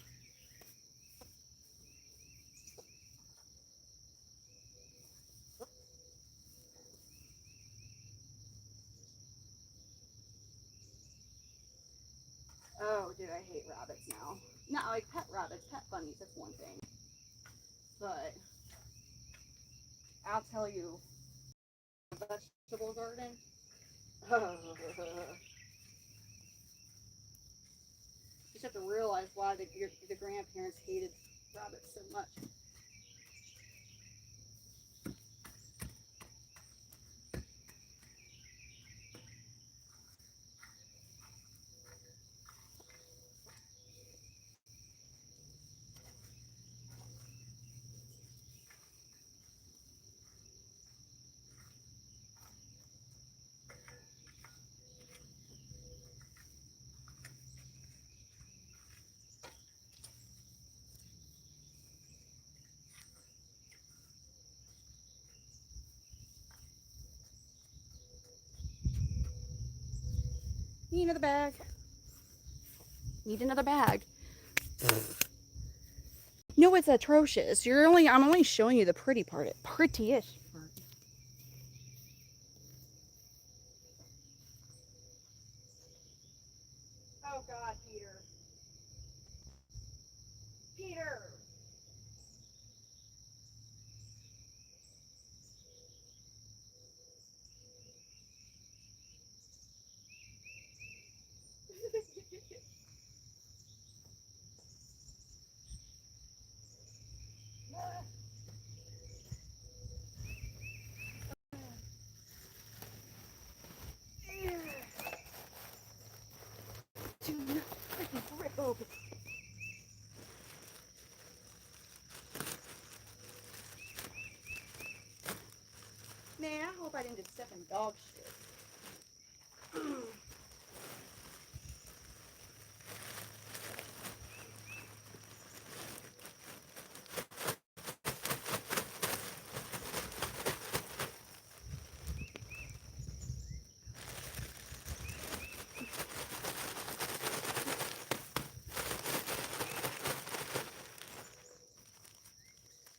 Oh, dude, I hate rabbits now. Not like pet rabbits, pet bunnies, that's one thing. But I'll tell you, a vegetable garden. You just have to realize why the grandparents hated rabbits so much. Need another bag. Need another bag. No, it's atrocious. I'm only showing you the pretty part. Pretty-ish part. Oh God, Peter. Peter. Do not freaking rip open. Man, I hope I didn't just step in dog shit.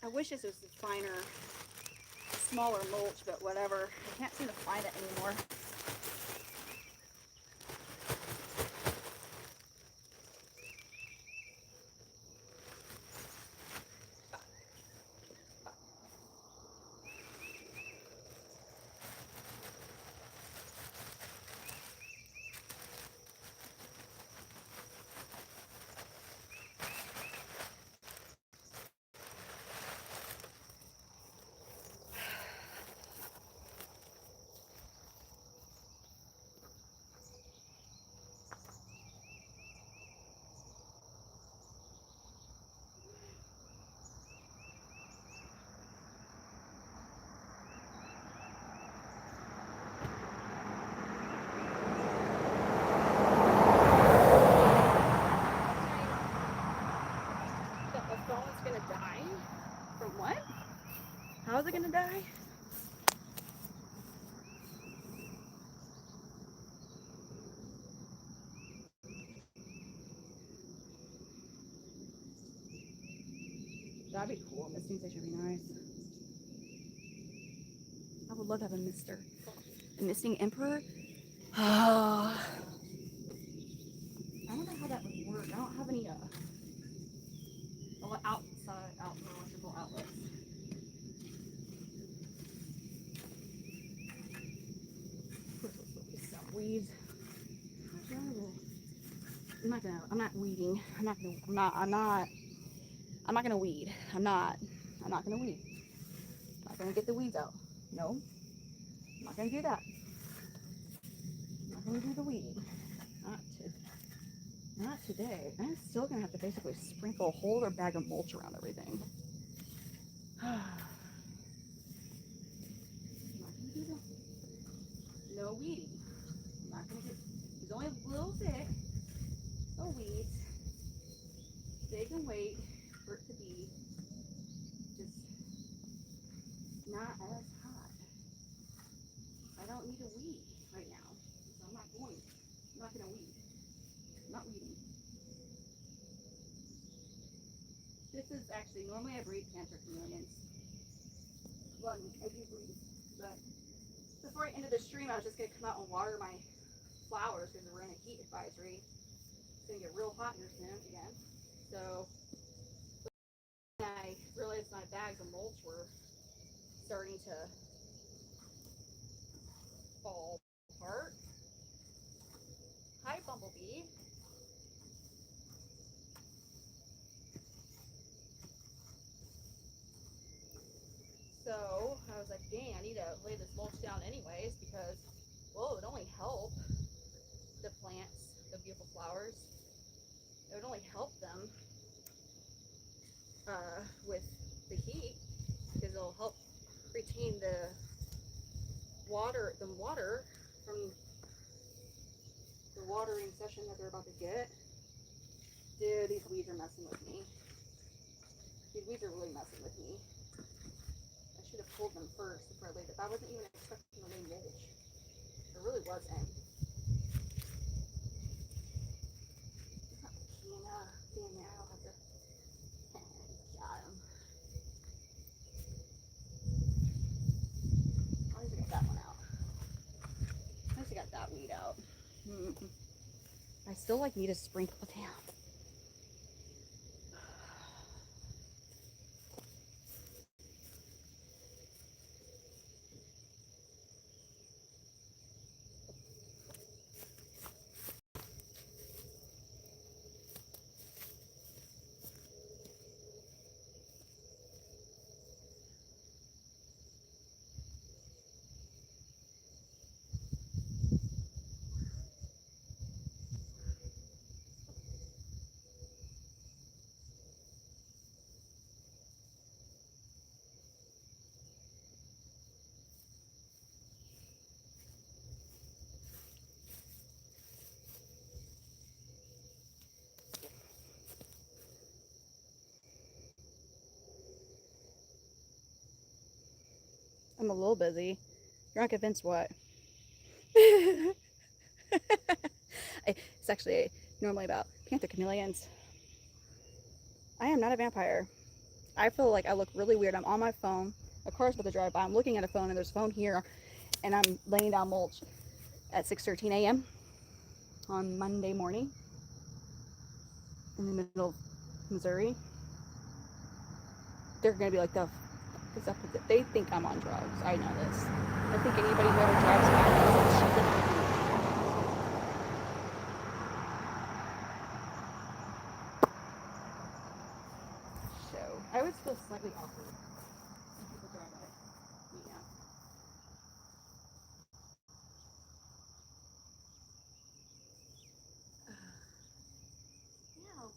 I wish this was finer, smaller mulch, but whatever. I can't seem to find it anymore. Gonna die? From what? How is it gonna die? That'd be cool. Misting station would be nice. I would love to have a misting emperor. I don't know how that would work. work. I don't have any outside electrical outlets. Some weeds. I'm not weeding. I'm not gonna weed. I'm not gonna weed. I'm not gonna get the weeds out. No, I'm not gonna do that. I'm not gonna do the weeding. Not today. I'm still gonna have to basically sprinkle a whole other bag of mulch around everything. No weeding. I'm not gonna get. There's only a little bit of weeds. They can wait for it to be just not as hot. I don't need a weed right now, so I'm not going. I'm not gonna weed. I'm not weeding. This is actually normally I breed Panther Chameleons. Well, I do breed, but before I ended the stream, I was just gonna come out and water my flowers because we're in a heat advisory. It's gonna get real hot here soon again. So I realized my bags of mulch were starting to fall apart. Hi, Bumblebee. So I was like, dang, I need to lay this mulch down anyways because, well, it would only help the plants, the beautiful flowers. It would only help them with the heat because it'll help retain the water from the watering session that they're about to get. Dude, these weeds are messing with me. These weeds are really messing with me. I should have pulled them first before I laid it. I wasn't even expecting to lay mulch. I really wasn't. Damn it, I'll have to got him. At least I got that one out. At least I got that weed out. I still like need to sprinkle it down. I'm a little busy. You're not convinced what? It's actually normally about Panther Chameleons. I am not a vampire. I feel like I look really weird. I'm on my phone. A car's about to drive by. I'm looking at a phone and there's a phone here and I'm laying down mulch at 6:13 a.m. on Monday morning in the middle of Missouri. They're gonna be like, the fuck is up with it? They think I'm on drugs. I know this. I think anybody who ever drives by knows that. So I always feel slightly awkward when people drive by me now. Yeah.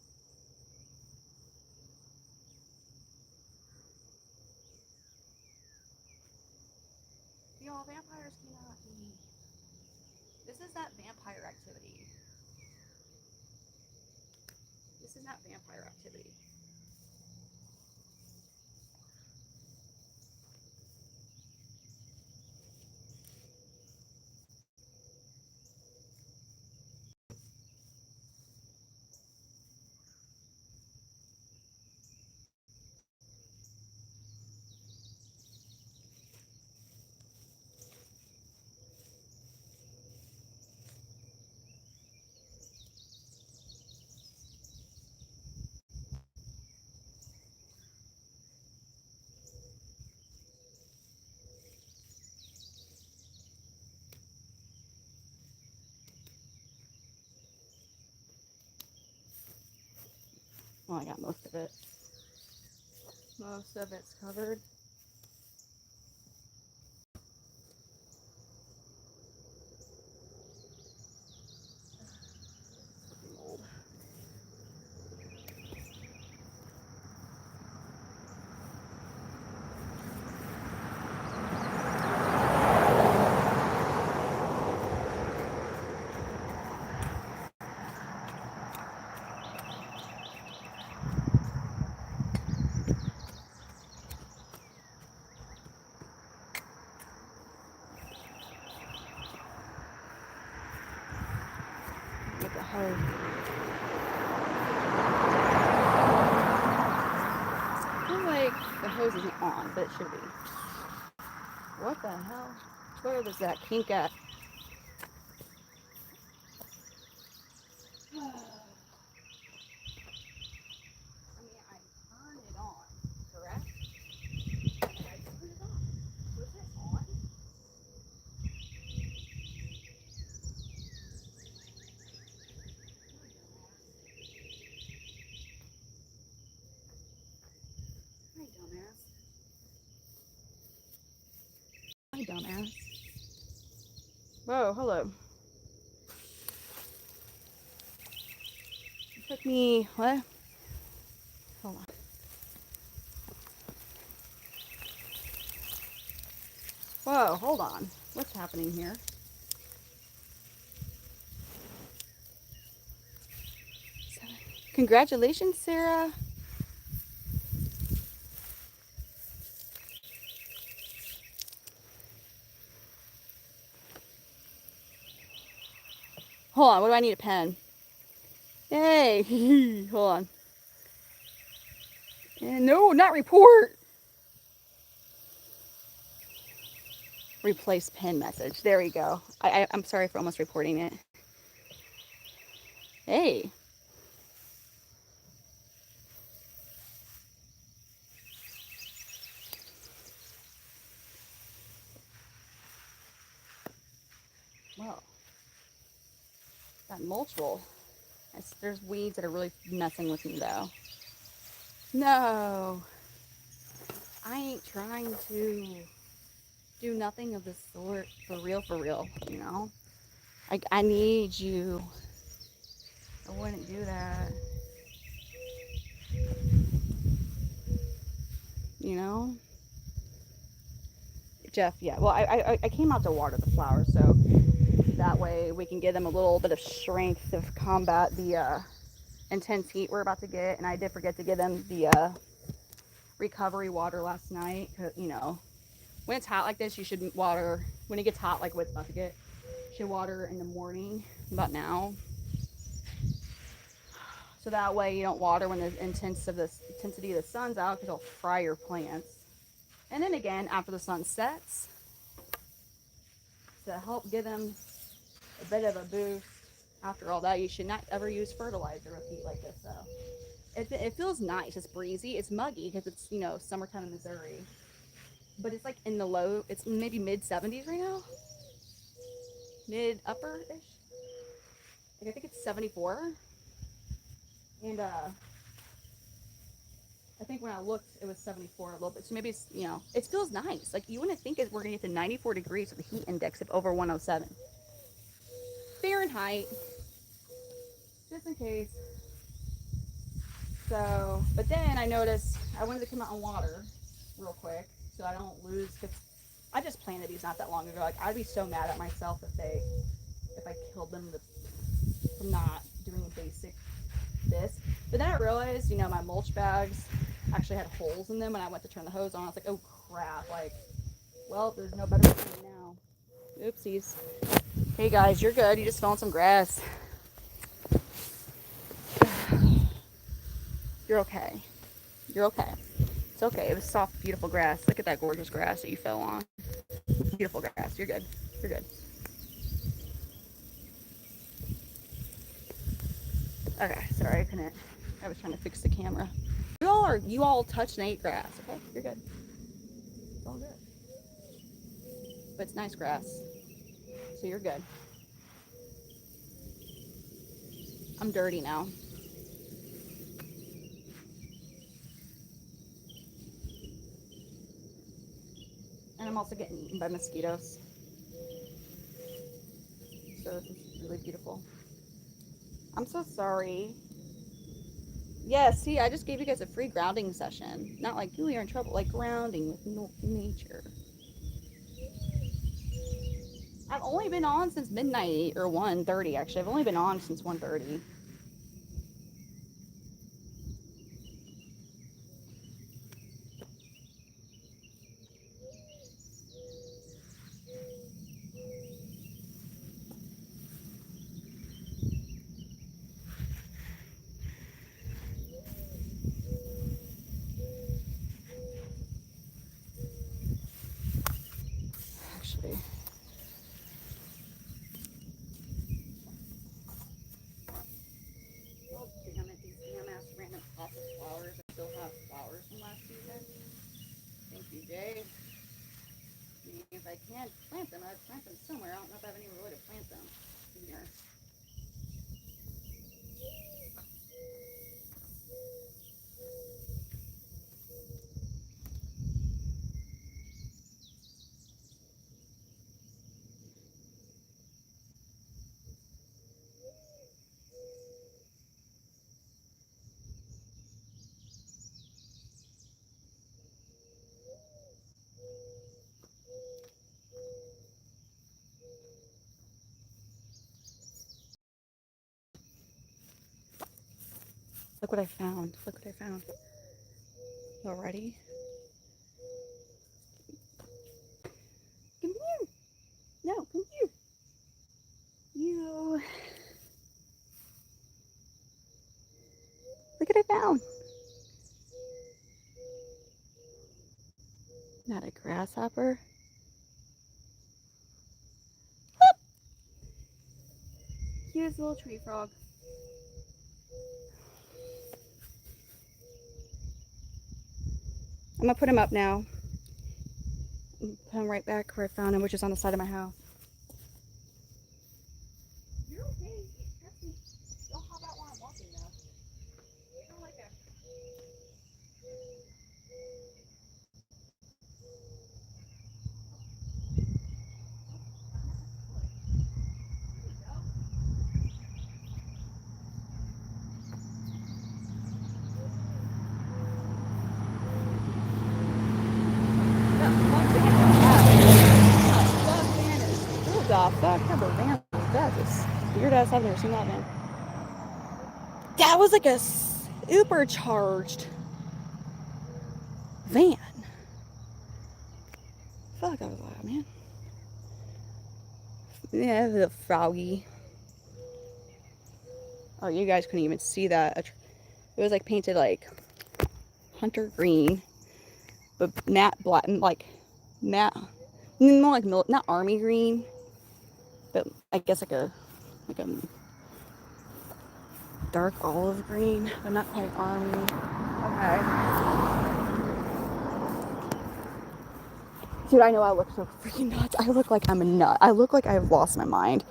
Y'all, vampires cannot be. This is not vampire activity. This is not vampire activity. Well, I got most of it. Most of it's covered. Old. With the hose. I feel like the hose isn't on, but it should be. What the hell? Where was that kink at? I mean, I turned it on, correct? I turned it on. Was it on? Hi, dumbass. Hi, dumbass. Whoa, hello. It took me, what? Hold on. Whoa, hold on. What's happening here? Congratulations, Sarah. Hold on, what do I need a pen? Yay! Hold on. No, not report. Replace pen message. There we go. I'm sorry for almost reporting it. Hey. Whoa. That mulch roll. There's weeds that are really messing with me though. No. I ain't trying to do nothing of the sort. For real, you know? I need you. I wouldn't do that. You know? Jeff, yeah. Well, I came out to water the flowers, so that way we can give them a little bit of strength to combat the intense heat we're about to get. And I did forget to give them the recovery water last night. 'Cause, you know, when it's hot like this, you should water. When it gets hot like what it's about to get, you should water in the morning, about now. So that way you don't water when the intensity of the sun's out, because it'll fry your plants. And then again, after the sun sets, to help give them a bit of a boost. After all that, you should not ever use fertilizer with heat like this, though. It feels nice. It's breezy. It's muggy because it's, you know, summertime in Missouri. But it's like in the low, it's maybe mid 70s right now. Mid upper ish. Like I think it's 74. And I think when I looked, it was 74 a little bit. So maybe it's, you know, it feels nice. Like you wouldn't think we're going to get to 94 degrees with a heat index of over 107 Fahrenheit, just in case. So, but then I noticed I wanted to come out and water real quick so I don't lose. Cause I just planted these not that long ago. Like I'd be so mad at myself if I killed them from not doing basic this. But then I realized, you know, my mulch bags actually had holes in them when I went to turn the hose on. I was like, oh crap! Like, well, there's no better way now. Oopsies. Hey guys, you're good. You just fell in some grass. You're okay. You're okay. It's okay. It was soft, beautiful grass. Look at that gorgeous grass that you fell on. Beautiful grass. You're good. You're good. Okay. Sorry, I couldn't. I was trying to fix the camera. You all touch and ate grass. Okay. You're good. It's all good. But it's nice grass. So you're good. I'm dirty now. And I'm also getting eaten by mosquitoes. So this is really beautiful. I'm so sorry. Yeah, see, I just gave you guys a free grounding session. Not like, ooh, you're in trouble. Like grounding with nature. I've only been on since midnight or 1:30 actually. I've only been on since 1:30. Actually. Oh, damn it, these damn ass random pots of flowers. I still have flowers from last season. Thank you, Jay. I mean, if I can plant them, I'd plant them somewhere. I don't know if I have any way to plant them in here. Look what I found. Look what I found. Y'all ready? Come here. No, come here. You. Look what I found. Not a grasshopper. Cutest little tree frog. I'm gonna put him up now. Put him right back where I found him, which is on the side of my house. You're okay. Don't hop out while I'm walking though. You don't like a... Weird ass, I've never seen that man. That was like a supercharged van. Fuck, that was loud, man. Yeah, the froggy. Oh, you guys couldn't even see that. It was like painted like hunter green, but matte black, like matte, more like not army green, but I guess like a dark olive green, but not quite army. Okay. Dude, I know I look so freaking nuts. I look like I'm a nut. I look like I've lost my mind.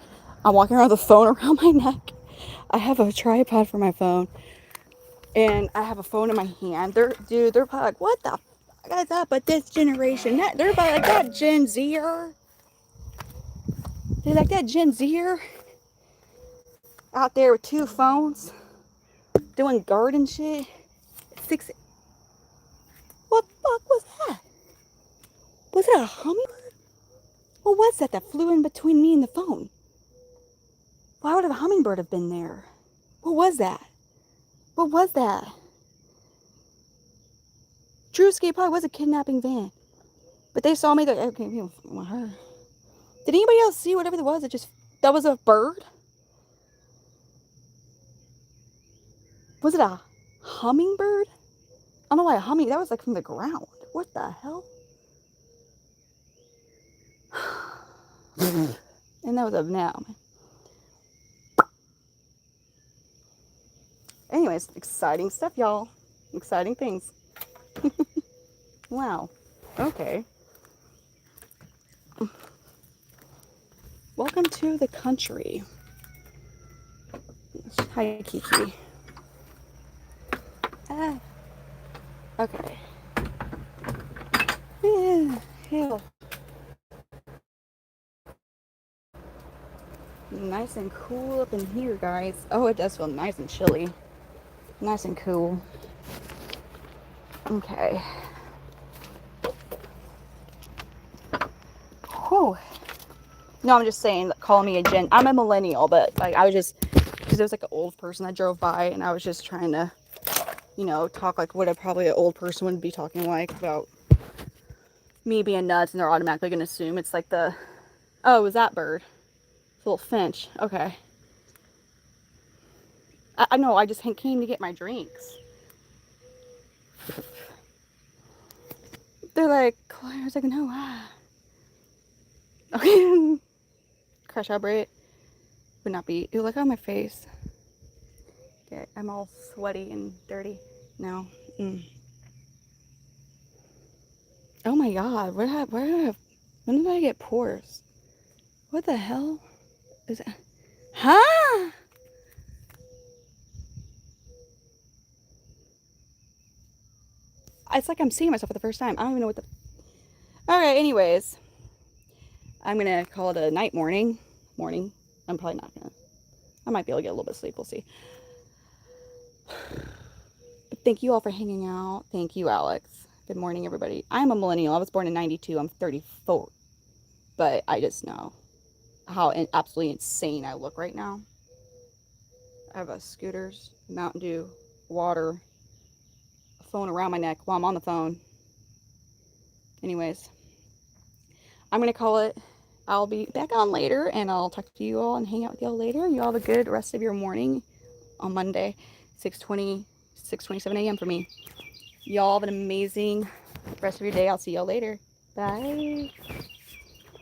I'm walking around with a phone around my neck. I have a tripod for my phone. And I have a phone in my hand. They're probably like, what the fuck is up with this generation? They're probably like, that Gen Zer. They're like, that Gen Zer out there with 2 phones doing garden shit. What the fuck was that? Was it a hummingbird? What was that flew in between me and the phone? Why would a hummingbird have been there? What was that? What was that? Drewski probably was a kidnapping van. But they saw me, they're like, okay, we want her. Did anybody else see whatever that was? That was a bird? Was it a hummingbird? I don't know why that was like from the ground. What the hell? And that was a now. Anyways, exciting stuff, y'all. Exciting things. Wow. Okay. Welcome to the country. Hi, Kiki. Okay. Yeah, hell. Nice and cool up in here, guys. Oh, it does feel nice and chilly. Nice and cool. Okay. Whew. No, I'm just saying, call me a gen. I'm a millennial, but like I was just, because there was like an old person that drove by, and I was just trying to, you know, talk like what a probably an old person would be talking like about me being nuts, and they're automatically gonna assume it's like the, oh, it was that bird, little finch. Okay. I know. I just came to get my drinks. They're like, I was like, no. Okay. Crush outbreak would not be. It would look on my face. Okay, I'm all sweaty and dirty now. Oh my god, when did I get pores? What the hell is that? Huh? It's like I'm seeing myself for the first time. I don't even know what the. Alright, anyways. I'm gonna call it a night morning. I'm probably not gonna. I might be able to get a little bit of sleep. We'll see. But thank you all for hanging out. Thank you, Alex. Good morning, everybody. I'm a millennial. I was born in 92. I'm 34. But I just know how absolutely insane I look right now. I have a scooters, Mountain Dew, water, a phone around my neck while I'm on the phone. Anyways, I'm going to call it. I'll be back on later, and I'll talk to you all and hang out with y'all later. You all have a good rest of your morning on Monday, 6:27 a.m. for me. Y'all have an amazing rest of your day. I'll see y'all later. Bye.